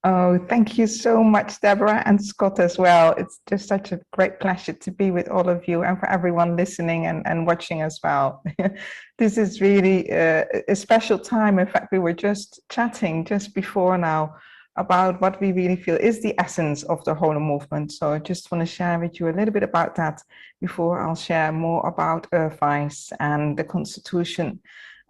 Oh, thank you so much, Deborah and Scott as well. It's just such a great pleasure to be with all of you and for everyone listening and watching as well. This is really a special time. In fact, we were just chatting just before now about what we really feel is the essence of the Holo movement. So I just want to share with you a little bit about that before I'll share more about Earthwise and the Constitution.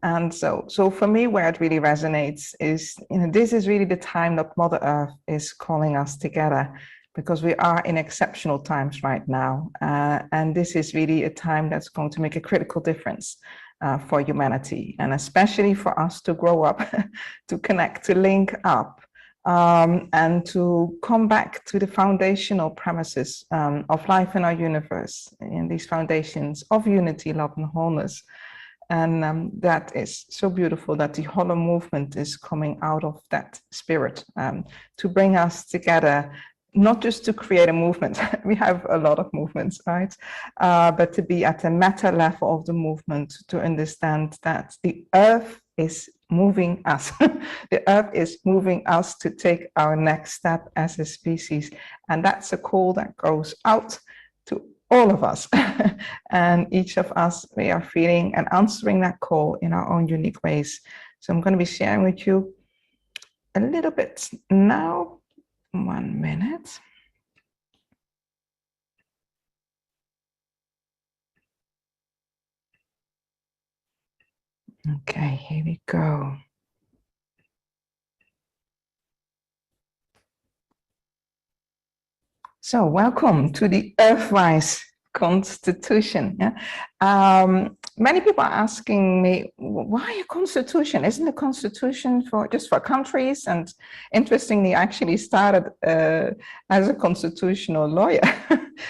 And so for me, where it really resonates is, this is really the time that Mother Earth is calling us together, because we are in exceptional times right now. And this is really a time that's going to make a critical difference for humanity, and especially for us to grow up, to connect, to link up, and to come back to the foundational premises of life in our universe, in these foundations of unity, love, and wholeness. And that is so beautiful that the Holo movement is coming out of that spirit to bring us together, not just to create a movement. We have a lot of movements, right? But to be at the meta level of the movement, to understand that the earth is moving us. The earth is moving us to take our next step as a species. And that's a call that goes out to all of us. And each of us, we are feeling and answering that call in our own unique ways. So I'm going to be sharing with you a little bit now. 1 minute. Okay, here we go. So welcome to the Earthwise Constitution. Yeah? Many people are asking me, why a constitution? Isn't a constitution just for countries? And interestingly, I actually started as a constitutional lawyer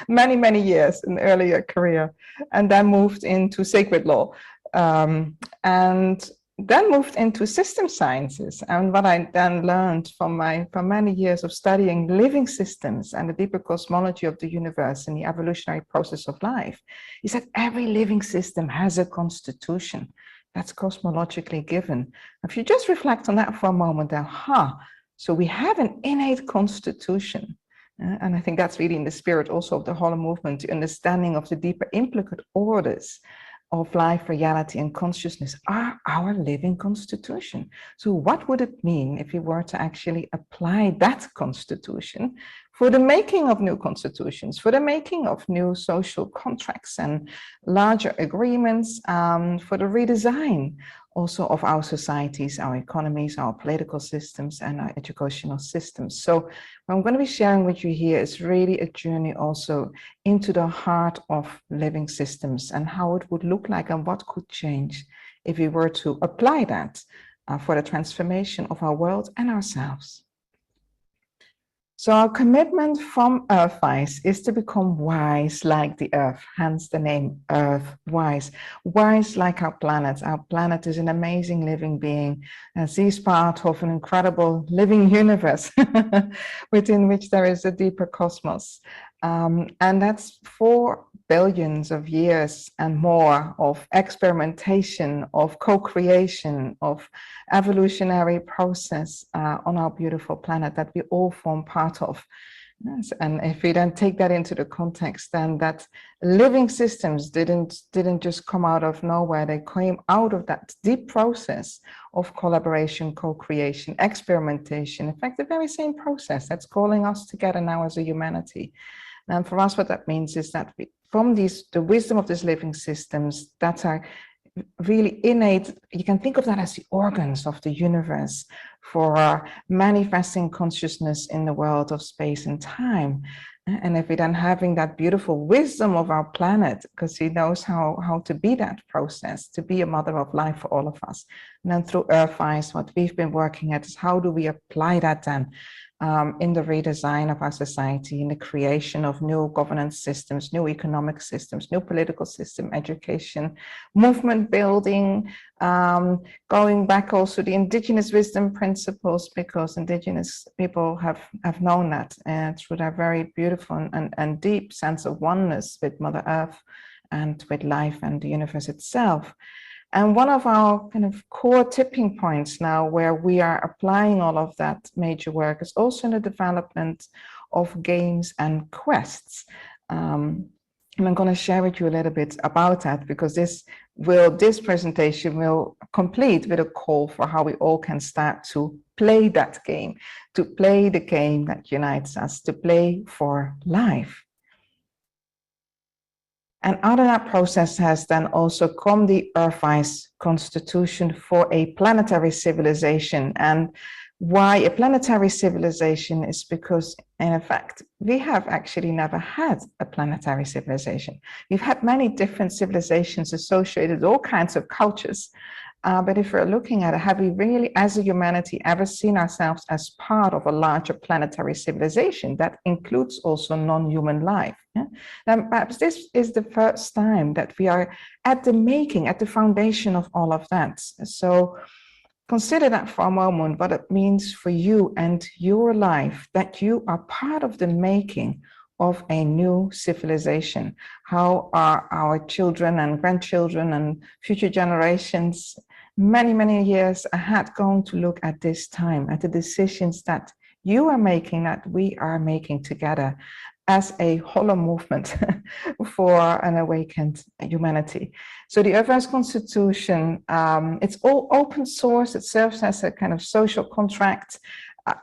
many, many years in earlier career, and then moved into sacred law, and then moved into system sciences. And what I then learned from many years of studying living systems and the deeper cosmology of the universe and the evolutionary process of life is that every living system has a constitution that's cosmologically given. If you just reflect on that for a moment, then, so we have an innate constitution. And I think that's really in the spirit also of the Holo movement, the understanding of the deeper implicate orders of life, reality, and consciousness are our living constitution. So what would it mean if we were to actually apply that constitution for the making of new constitutions, for the making of new social contracts and larger agreements, for the redesign also of our societies, our economies, our political systems, and our educational systems. So what I'm going to be sharing with you here is really a journey also into the heart of living systems and how it would look like and what could change if we were to apply that for the transformation of our world and ourselves. So our commitment from Earthwise is to become wise like the Earth, hence the name Earthwise. Wise like our planet. Our planet is an amazing living being, as he's part of an incredible living universe within which there is a deeper cosmos. And that's 4 billions of years and more of experimentation, of co-creation, of evolutionary process on our beautiful planet that we all form part of. Yes, and if we then take that into the context, then that living systems didn't just come out of nowhere. They came out of that deep process of collaboration, co-creation, experimentation. In fact, the very same process that's calling us together now as a humanity. And for us, what that means is that from the wisdom of these living systems that are really innate, you can think of that as the organs of the universe for manifesting consciousness in the world of space and time. And if we're then having that beautiful wisdom of our planet, because he knows how to be that process, to be a mother of life for all of us. And then through Earthwise, what we've been working at is how do we apply that then in the redesign of our society, in the creation of new governance systems, new economic systems, new political system, education, movement building, going back also the indigenous wisdom principles, because indigenous people have known that through their very beautiful and deep sense of oneness with Mother Earth and with life and the universe itself. And one of our kind of core tipping points now where we are applying all of that major work is also in the development of games and quests. And I'm going to share with you a little bit about that, because this presentation will complete with a call for how we all can start to play that game, to play the game that unites us, to play for life. And out of that process has then also come the Earthwise Constitution for a Planetary Civilization. And why a planetary civilization is because, in fact, we have actually never had a planetary civilization. We've had many different civilizations associated with all kinds of cultures. But if we're looking at it, have we really, as a humanity, ever seen ourselves as part of a larger planetary civilization that includes also non-human life? Yeah? Now, perhaps this is the first time that we are at the foundation of all of that. So consider that for a moment, what it means for you and your life, that you are part of the making of a new civilization. How are our children and grandchildren and future generations many, many years ahead going to look at this time, at the decisions that you are making, that we are making together as a HoloMovement for an awakened humanity. So the Earthwise Constitution, it's all open source. It serves as a kind of social contract.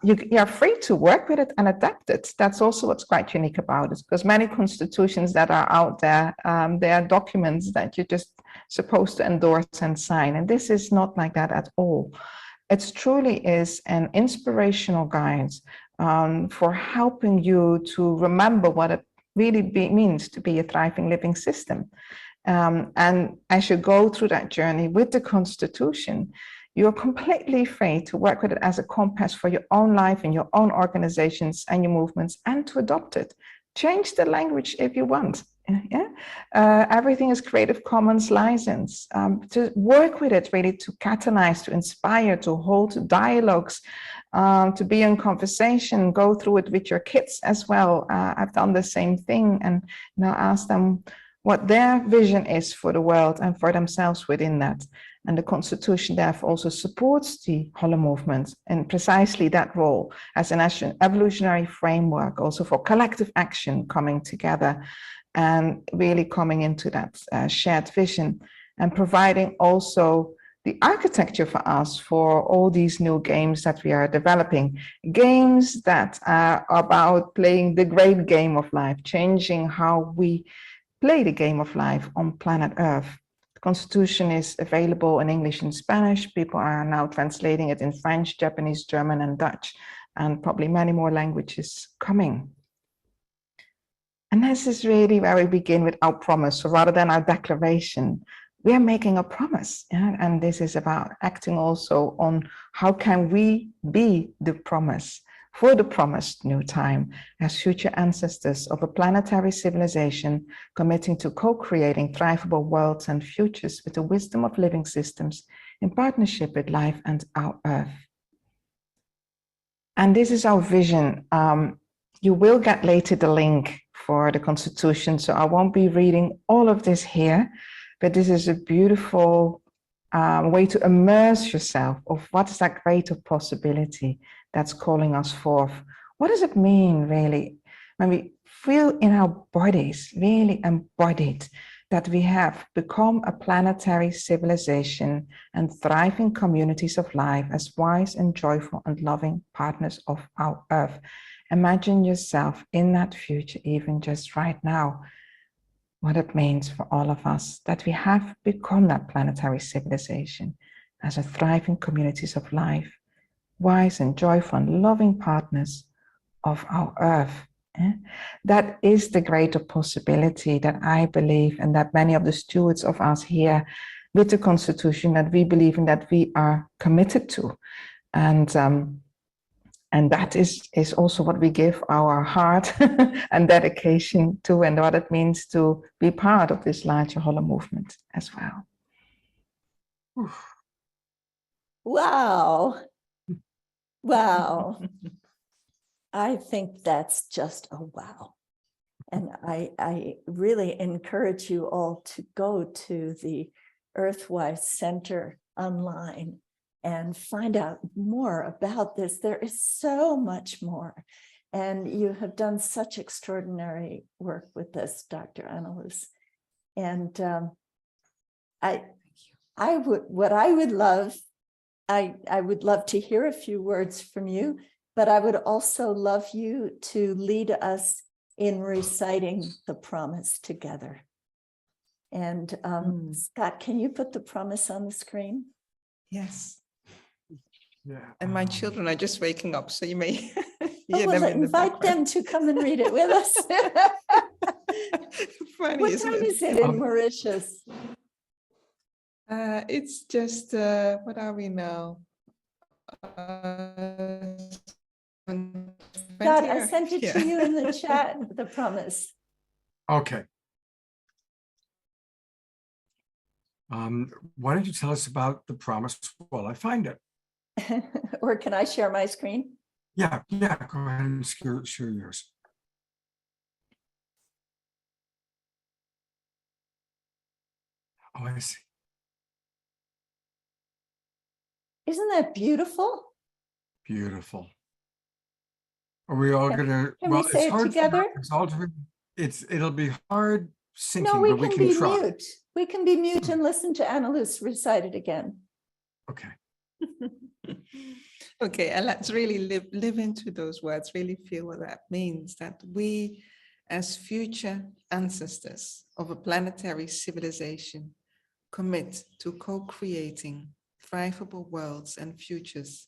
You are free to work with it and adapt it. That's also what's quite unique about it, because many constitutions that are out there, they are documents that you're just supposed to endorse and sign. And this is not like that at all. It truly is an inspirational guide for helping you to remember what it really means to be a thriving living system. And as you go through that journey with the Constitution, you're completely free to work with it as a compass for your own life and your own organizations and your movements, and to adopt it. Change the language if you want. Yeah, everything is Creative Commons license. To work with it, really, to catalyze, to inspire, to hold dialogues, to be in conversation, go through it with your kids as well. I've done the same thing, and now ask them what their vision is for the world and for themselves within that. And the Constitution therefore also supports the HoloMovement in precisely that role as an evolutionary framework, also for collective action coming together and really coming into that shared vision, and providing also the architecture for us for all these new games that we are developing. Games that are about playing the great game of life, changing how we play the game of life on planet Earth. The Constitution is available in English and Spanish. People are now translating it in French, Japanese, German, and Dutch, and probably many more languages coming. And this is really where we begin with our promise. So rather than our declaration, we are making a promise. Yeah? And this is about acting also on how can we be the promise for the promised new time as future ancestors of a planetary civilization committing to co-creating thrivable worlds and futures with the wisdom of living systems in partnership with life and our Earth. And this is our vision. You will get later the link for the Constitution, so I won't be reading all of this here, but this is a beautiful way to immerse yourself of what is that greater possibility that's calling us forth. What does it mean, really, when we feel in our bodies, really embodied, that we have become a planetary civilization and thriving communities of life as wise and joyful and loving partners of our Earth? Imagine yourself in that future, even just right now, what it means for all of us that we have become that planetary civilization as a thriving communities of life, wise and joyful and loving partners of our Earth. That is the greater possibility that I believe, and that many of the stewards of us here with the Constitution, that we believe in, that we are committed to. And that is also what we give our heart and dedication to, and what it means to be part of this larger HoloMovement as well. Wow. Wow. I think that's just a wow. And I really encourage you all to go to the Earthwise Center online and find out more about this. There is so much more. And you have done such extraordinary work with this, Dr. Anneloes. And I would love to hear a few words from you, but I would also love you to lead us in reciting the promise together. And Scott, can you put the promise on the screen? Yes. Yeah. And my children are just waking up, so you may hear them in the invite them to come and read it with us. Funny, what time is it in Mauritius? It's just, what are we now? God, I sent it to you in the chat, the promise. Okay. Why don't you tell us about the promise while I find it? Or can I share my screen? Yeah, go ahead and share yours. Oh, I see. Isn't that beautiful? Beautiful. Are we all gonna? Can we say it together? It'll be hard syncing, no, we but can we can be try. mute. We can be mute and listen to Anneloes recite it again. Okay. Okay, and let's really live into those words, really feel what that means, that we as future ancestors of a planetary civilization commit to co-creating thrivable worlds and futures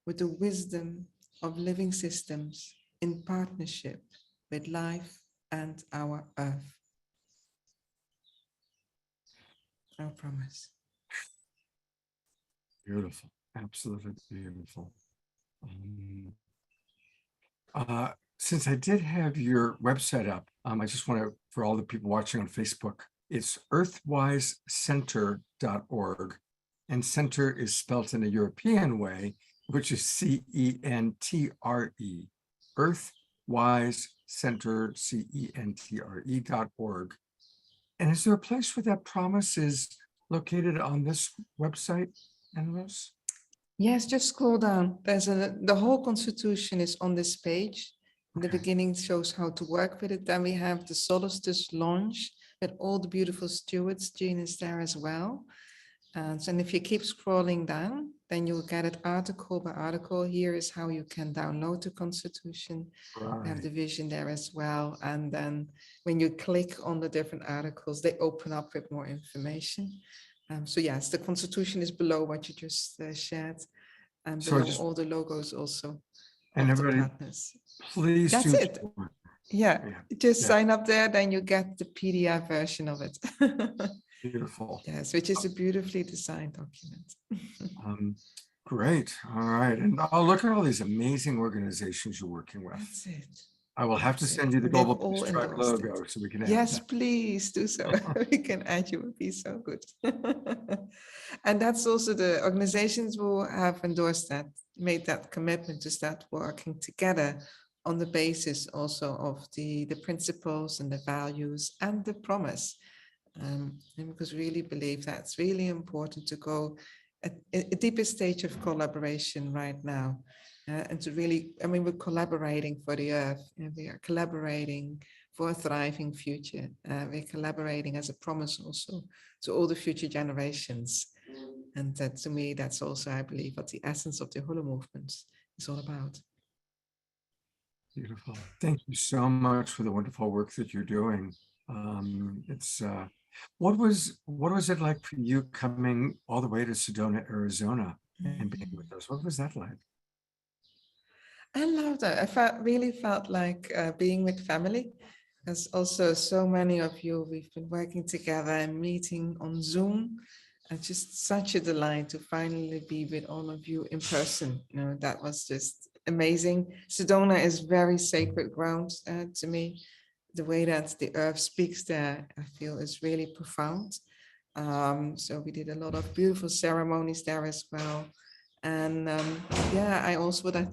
with the wisdom of living systems in partnership with life and our Earth. Our promise. Beautiful, absolutely beautiful. Since I did have your website up, I just want to, for all the people watching on Facebook, it's earthwisecenter.org, and center is spelt in a European way, which is C-E-N-T-R-E, earthwisecenter, C-E-N-T-R-E.org. And is there a place where that promise is located on this website, Anneloes? Yes, just scroll down. The whole Constitution is on this page. In the beginning shows how to work with it. Then we have the solstice launch with all the beautiful stewards. Jean is there as well. And if you keep scrolling down, then you'll get it article by article. Here is how you can download the Constitution. Right. We have the vision there as well. And then when you click on the different articles, they open up with more information. So yes, the Constitution is below what you just shared, and below all the logos also. And everybody, please That's do. it. Yeah, just sign up there, then you get the PDF version of it. Beautiful. Yes, which is a beautifully designed document. Great. All right. And look at all these amazing organizations you're working with. That's it. I will have to send you the They've Global all Peace Tribe endorsed logo it. so we can add Yes, that. please do so. We can add you, would be so good. And that's also the organizations who have endorsed that, made that commitment to start working together on the basis also of the principles and the values and the promise. And because we really believe that's really important to go at a deeper stage of collaboration right now. And to really, I mean, we're collaborating for the earth, and we are collaborating for a thriving future. We're collaborating as a promise also to all the future generations. And that, to me, that's also, I believe, what the essence of the HoloMovement is all about. Beautiful. Thank you so much for the wonderful work that you're doing. What was it like for you coming all the way to Sedona, Arizona, and being with us? What was that like? I loved it. Really felt like being with family. There's also so many of you, we've been working together and meeting on Zoom. And just such a delight to finally be with all of you in person. You know, that was just amazing. Sedona is very sacred ground to me. The way that the earth speaks there, I feel is really profound. So we did a lot of beautiful ceremonies there as well. And yeah, I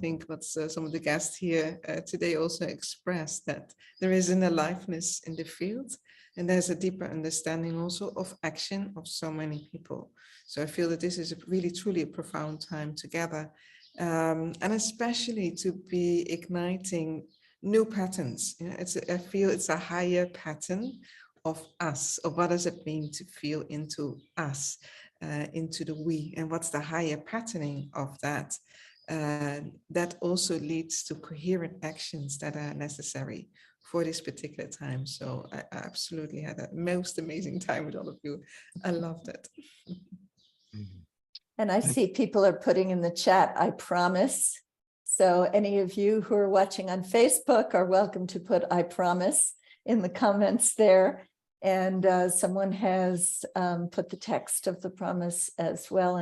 think what some of the guests here today also expressed, that there is an aliveness in the field, and there's a deeper understanding also of action of so many people. So I feel that this is really truly a profound time together, and especially to be igniting new patterns. You know, I feel it's a higher pattern of us, of what does it mean to feel into us. Into the we, and what's the higher patterning of that, that also leads to coherent actions that are necessary for this particular time. So I absolutely had a most amazing time with all of you. I loved it. And I see people are putting in the chat, I promise. So any of you who are watching on Facebook are welcome to put I promise in the comments there. And someone has put the text of the promise as well.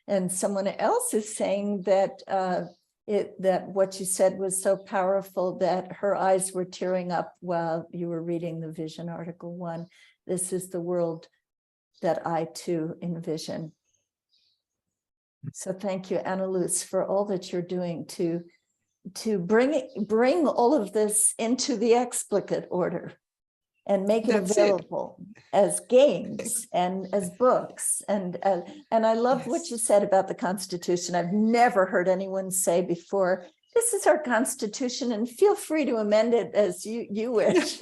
And someone else is saying that that what you said was so powerful that her eyes were tearing up while you were reading the Vision Article 1. This is the world that I too envision. So thank you, Anneloes, for all that you're doing to bring all of this into the explicate order. And make it available as games and as books. And I love what you said about the Constitution. I've never heard anyone say before, this is our Constitution and feel free to amend it as you wish.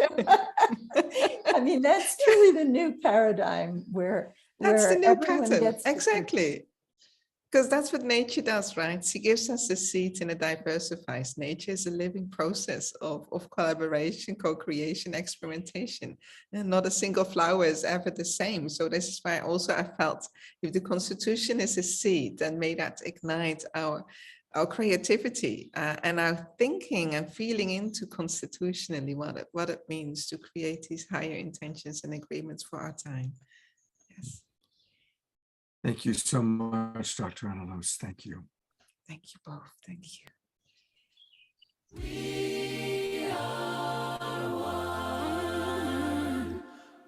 I mean, that's truly the new paradigm where the new everyone pattern. gets Exactly. Because that's what nature does, right? She gives us a seed and it diversifies. Nature is a living process of collaboration, co-creation, experimentation. And not a single flower is ever the same. So this is why also I felt if the Constitution is a seed, then may that ignite our creativity and our thinking and feeling into constitutionally what it means to create these higher intentions and agreements for our time. Yes. Thank you so much, Dr. Anneloes. Thank you. Thank you both. Thank you. We are one.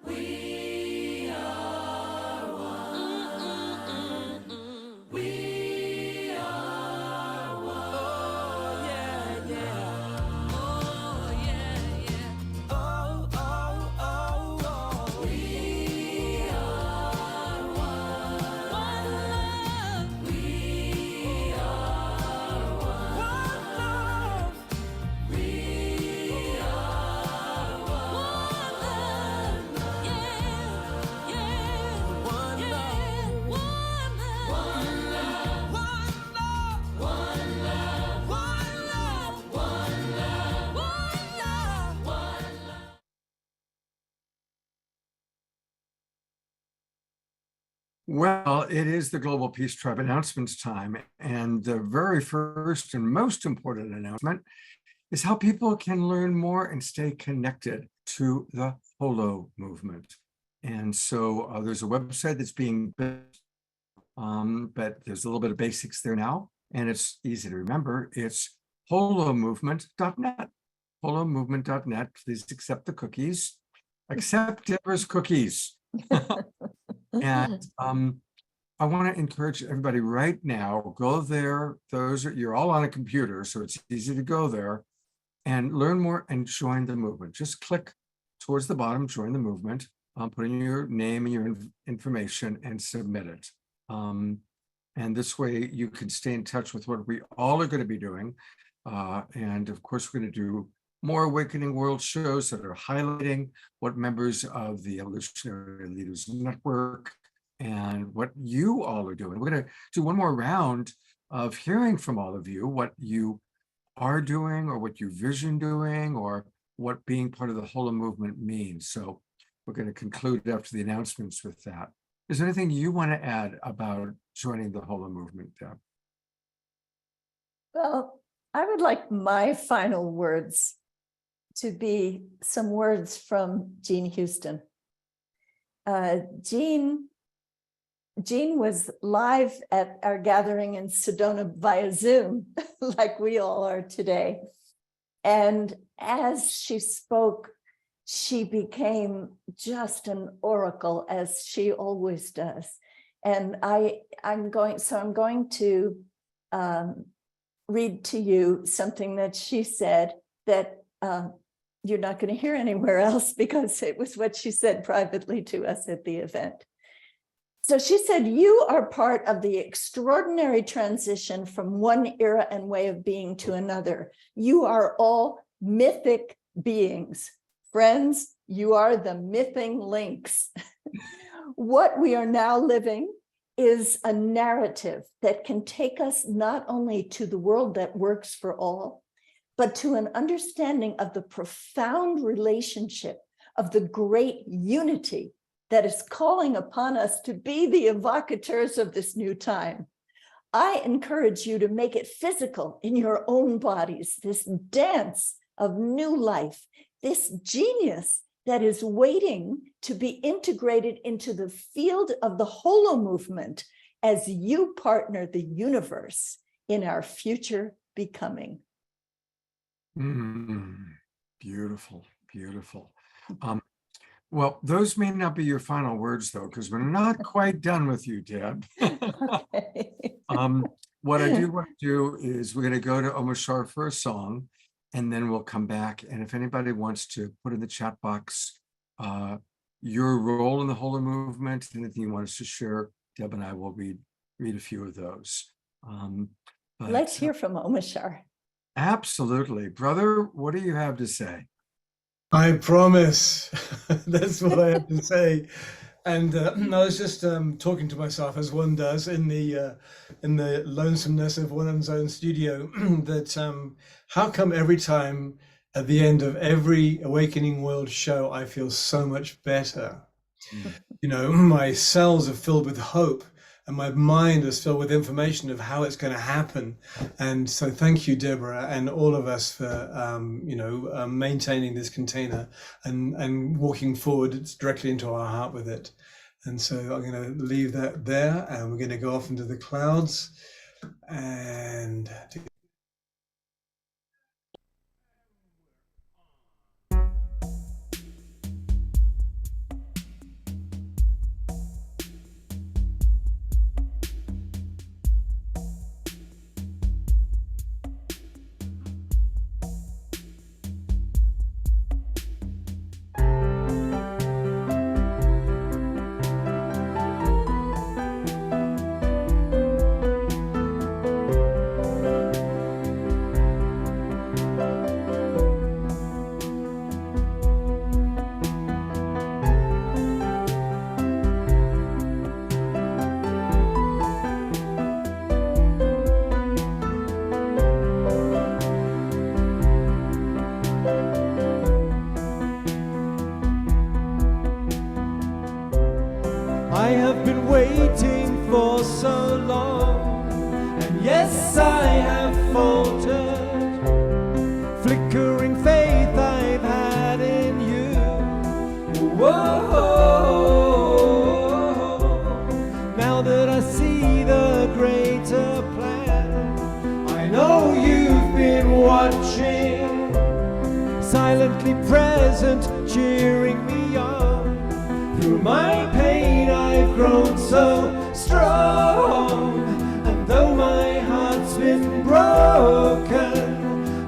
We are one. We are one. Oh, yeah, yeah. Oh, yeah, yeah. Oh, oh, oh, oh. We are one. One love. We are one. One love. We are one. One love. Yeah, yeah. One love. One love. One love. One love. One love. One love. One love. One love. One love. Well, it is the Global Peace Tribe announcements time. And the very first and most important announcement is how people can learn more and stay connected to the HoloMovement. And so there's a website that's being built but there's a little bit of basics there now, and it's easy to remember. It's HoloMovement.net. HoloMovement.net. Please accept the cookies. Accept Deborah's cookies. And I want to encourage everybody right now, go there. You're all on a computer, so it's easy to go there and learn more and join the movement. Just click towards the bottom, join the movement, put in your name and your information and submit it. And this way you can stay in touch with what we all are going to be doing. And of course, we're going to do more Awakening World shows that are highlighting what members of the Evolutionary Leaders Network and what you all are doing. We're going to do one more round of hearing from all of you, what you are doing or what you vision doing or what being part of the HoloMovement means. So we're going to conclude after the announcements with that. Is there anything you want to add about joining the HoloMovement, Deb? Well, I would like my final words to be some words from Jean Houston. Jean was live at our gathering in Sedona via Zoom, like we all are today. And as she spoke, she became just an oracle, as she always does. And I'm going to read to you something that she said that you're not going to hear anywhere else, because it was what she said privately to us at the event. So she said, "You are part of the extraordinary transition from one era and way of being to another. You are all mythic beings. Friends, you are the mything links." What we are now living is a narrative that can take us not only to the world that works for all, but to an understanding of the profound relationship of the great unity that is calling upon us to be the evocateurs of this new time. I encourage you to make it physical in your own bodies, this dance of new life, this genius that is waiting to be integrated into the field of the HoloMovement as you partner the universe in our future becoming. Beautiful, beautiful. Well, those may not be your final words, though, because we're not quite done with you, Deb. What I do want to do is we're going to go to Omashar for a song, and then we'll come back. And if anybody wants to put in the chat box your role in the HoloMovement, anything you want us to share, Deb and I will read a few of those. Let's hear from Omashar. Absolutely. Brother, what do you have to say? I promise. That's what I have to say. And I was just talking to myself, as one does in the lonesomeness of one's own studio, that how come every time at the end of every Awakening World show, I feel so much better? You know, my cells are filled with hope, and my mind is filled with information of how it's going to happen. And so thank you, Deborah, and all of us for, maintaining this container and walking forward directly into our heart with it. And so I'm going to leave that there, and we're going to go off into the clouds and I have been waiting for so long, and yes, I have faltered. Flickering faith I've had in you. Whoa, now that I see silently present, cheering me on. Through my pain I've grown so strong, and though my heart's been broken,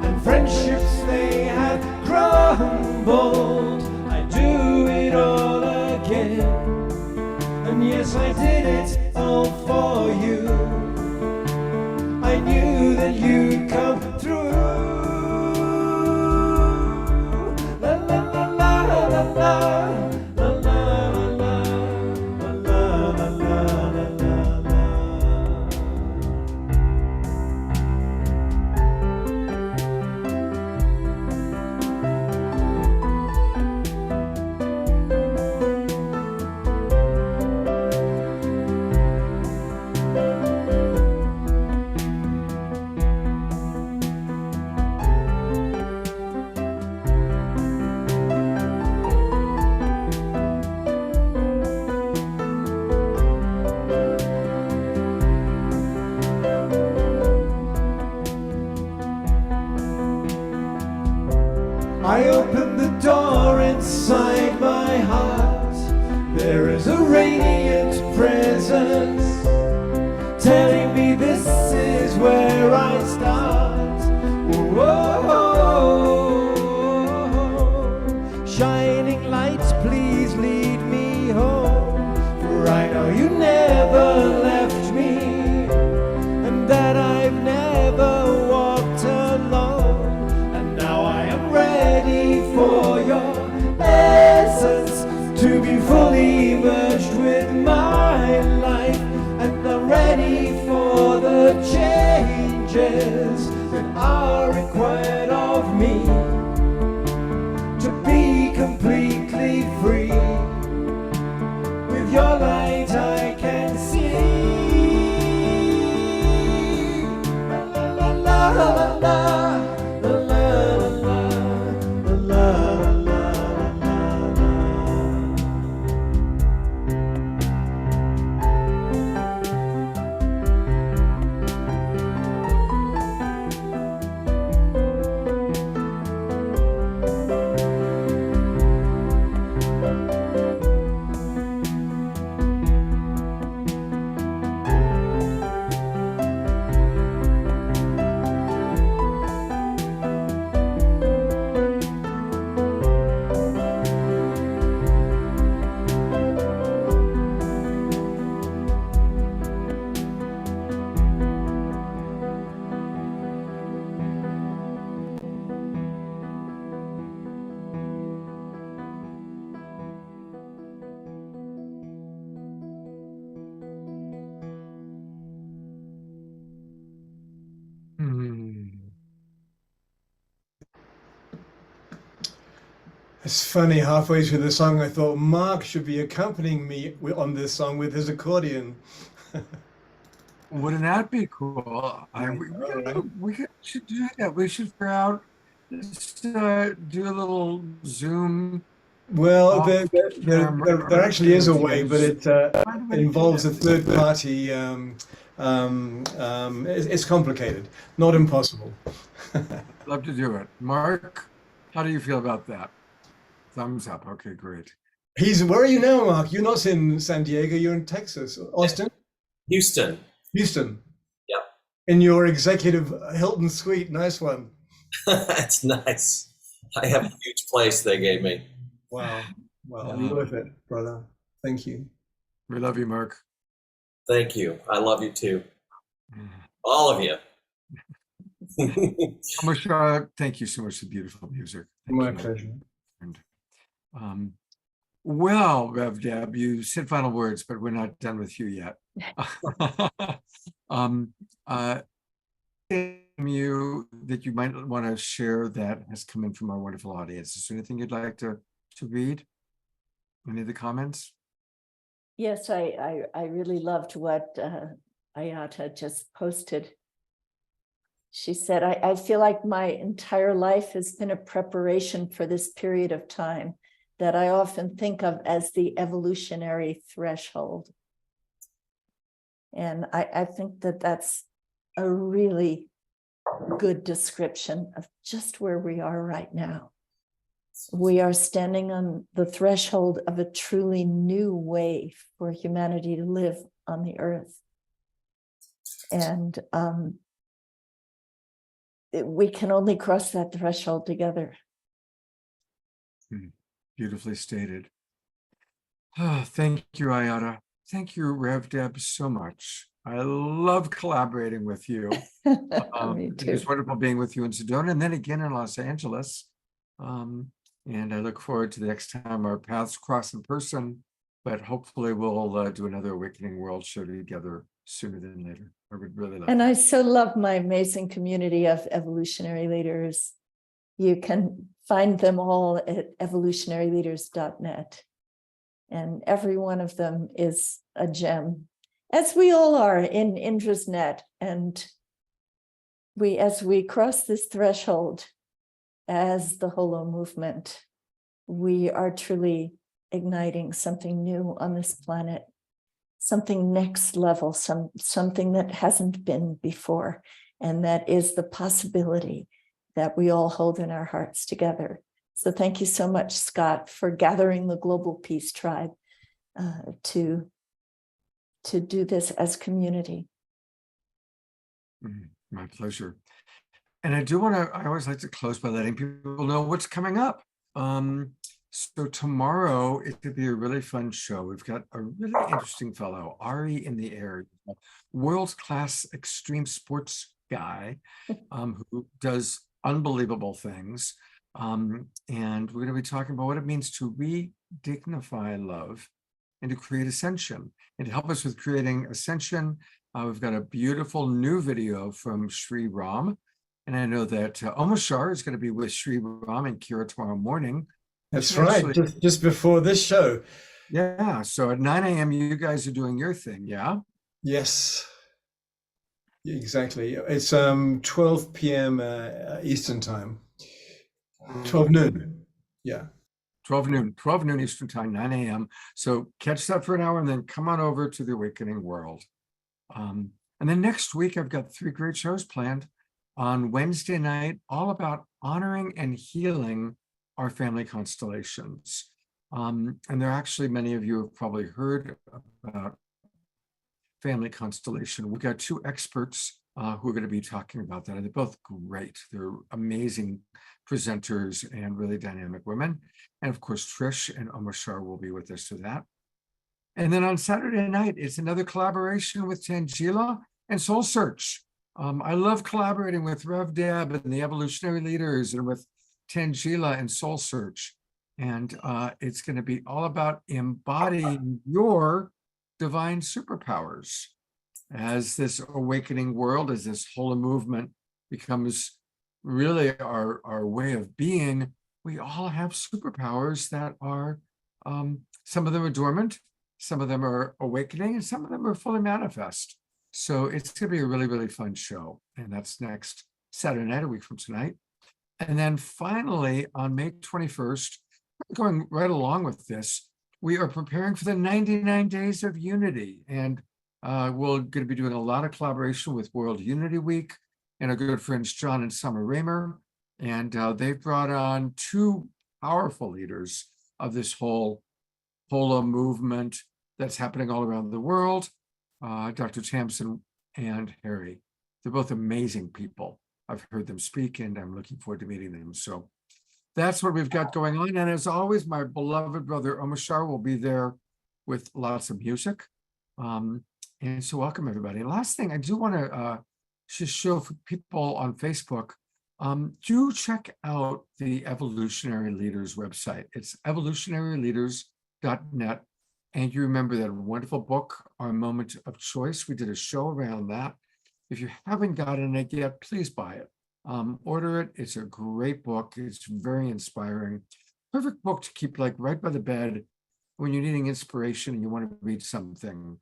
and friendships they have crumbled, I do it all again. And yes, I did it all for you. I knew that you'd come through. La la la la la la. I open the door inside my heart. There is a radiant presence telling me this is where I start. Whoa, shining lights, please lead me home. For I know you never left me, and that I've never walked alone. And now I am ready for your essence to be fully merged with my life, and I'm ready for the changes that are required of me to be completely free. With your light I can see. La la la la la. It's funny, halfway through the song, I thought Mark should be accompanying me on this song with his accordion. Wouldn't that be cool? We should do that. We should figure out, do a little Zoom. Well, there actually is a way, but it involves a third party. It's complicated, not impossible. Love to do it. Mark, how do you feel about that? Thumbs up. Okay, great. Where are you now, Mark? You're not in San Diego, you're in Texas. Austin? Houston. Houston. Yeah. In your executive Hilton suite. Nice one. That's nice. I have a huge place they gave me. Wow. Well, worth it, brother. Thank you. We love you, Mark. Thank you. I love you too. All of you. Omashar, thank you so much for beautiful music. My pleasure. And, well, Rev Deb, you said final words, but we're not done with you yet. You that you might want to share that has come in from our wonderful audience. Is there anything you'd like to read? Any of the comments? Yes, I really loved what Ayata just posted. She said, I feel like my entire life has been a preparation for this period of time that I often think of as the evolutionary threshold. And I think that that's a really good description of just where we are right now. We are standing on the threshold of a truly new way for humanity to live on the earth. And we can only cross that threshold together. Beautifully stated. Thank you, Ayada. Thank you, Rev Deb, so much. I love collaborating with you. Me too. It was wonderful being with you in Sedona and then again in Los Angeles. And I look forward to the next time our paths cross in person, but hopefully we'll do another Awakening World show together sooner than later. I would really love And that. I so love my amazing community of evolutionary leaders. You can find them all at evolutionaryleaders.net. And every one of them is a gem, as we all are in Indra's net. And as we cross this threshold as the HoloMovement, we are truly igniting something new on this planet, something next level, something that hasn't been before. And that is the possibility that we all hold in our hearts together. So thank you so much, Scott, for gathering the Global Peace Tribe to do this as community. My pleasure. And I always like to close by letting people know what's coming up. So tomorrow, it could be a really fun show. We've got a really interesting fellow, Ari in the Air, world-class extreme sports guy who does unbelievable things. And we're going to be talking about what it means to re-dignify love and to create ascension. And to help us with creating ascension, we've got a beautiful new video from Sri Ram. And I know that Omashar is going to be with Sri Ram and Kira tomorrow morning. That's right, just before this show. Yeah, so at 9 a.m. you guys are doing your thing, yeah? Yes, exactly. It's 12 p.m. Eastern time. 12 noon, yeah. 12 noon Eastern time, 9 a.m. So catch that for an hour and then come on over to the Awakening World. And then next week, I've got 3 great shows planned. On Wednesday night, all about honoring and healing our family constellations. And there are actually many of you have probably heard about family constellation. We've got 2 experts who are going to be talking about that. And they're both great. They're amazing presenters and really dynamic women. And of course, Trish and Omashar will be with us for that. And then on Saturday night, it's another collaboration with Tangela and Soul Search. I love collaborating with Rev Deb and the Evolutionary Leaders and with Tangela and Soul Search. And it's going to be all about embodying your divine superpowers. As this awakening world, as this HoloMovement becomes really our way of being, we all have superpowers that are, some of them are dormant, some of them are awakening, and some of them are fully manifest. So it's going to be a really, really fun show. And that's next Saturday night, a week from tonight. And then finally, on May 21st, going right along with this, we are preparing for the 99 Days of Unity. And we're going to be doing a lot of collaboration with World Unity Week and our good friends John and Summer Raymer. And they've brought on 2 powerful leaders of this whole HoloMovement that's happening all around the world, Dr. Tamsin and Harry. They're both amazing people. I've heard them speak and I'm looking forward to meeting them. So that's what we've got going on. And as always, my beloved brother Omashar will be there with lots of music. And so welcome everybody. Last thing I do want to just show for people on Facebook, do check out the Evolutionary Leaders website. It's evolutionaryleaders.net. And you remember that wonderful book, Our Moment of Choice. We did a show around that. If you haven't gotten it yet, please buy it. Order it. It's a great book. It's very inspiring. Perfect book to keep like right by the bed when you're needing inspiration and you want to read something.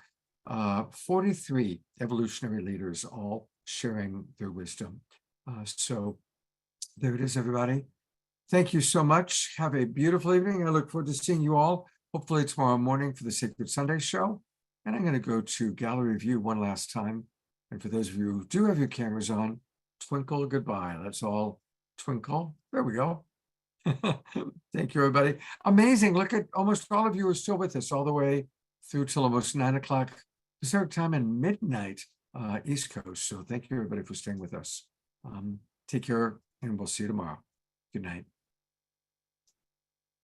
43 evolutionary leaders all sharing their wisdom. So there it is, everybody. Thank you so much. Have a beautiful evening. I look forward to seeing you all, hopefully tomorrow morning for the Sacred Sunday show. And I'm going to go to gallery view one last time. And for those of you who do have your cameras on, twinkle goodbye. Let's all twinkle. There we go. Thank you, everybody. Amazing. Look at almost all of you are still with us all the way through till almost 9 o'clock Pacific time and midnight East Coast. So thank you, everybody, for staying with us. Take care, and we'll see you tomorrow. Good night.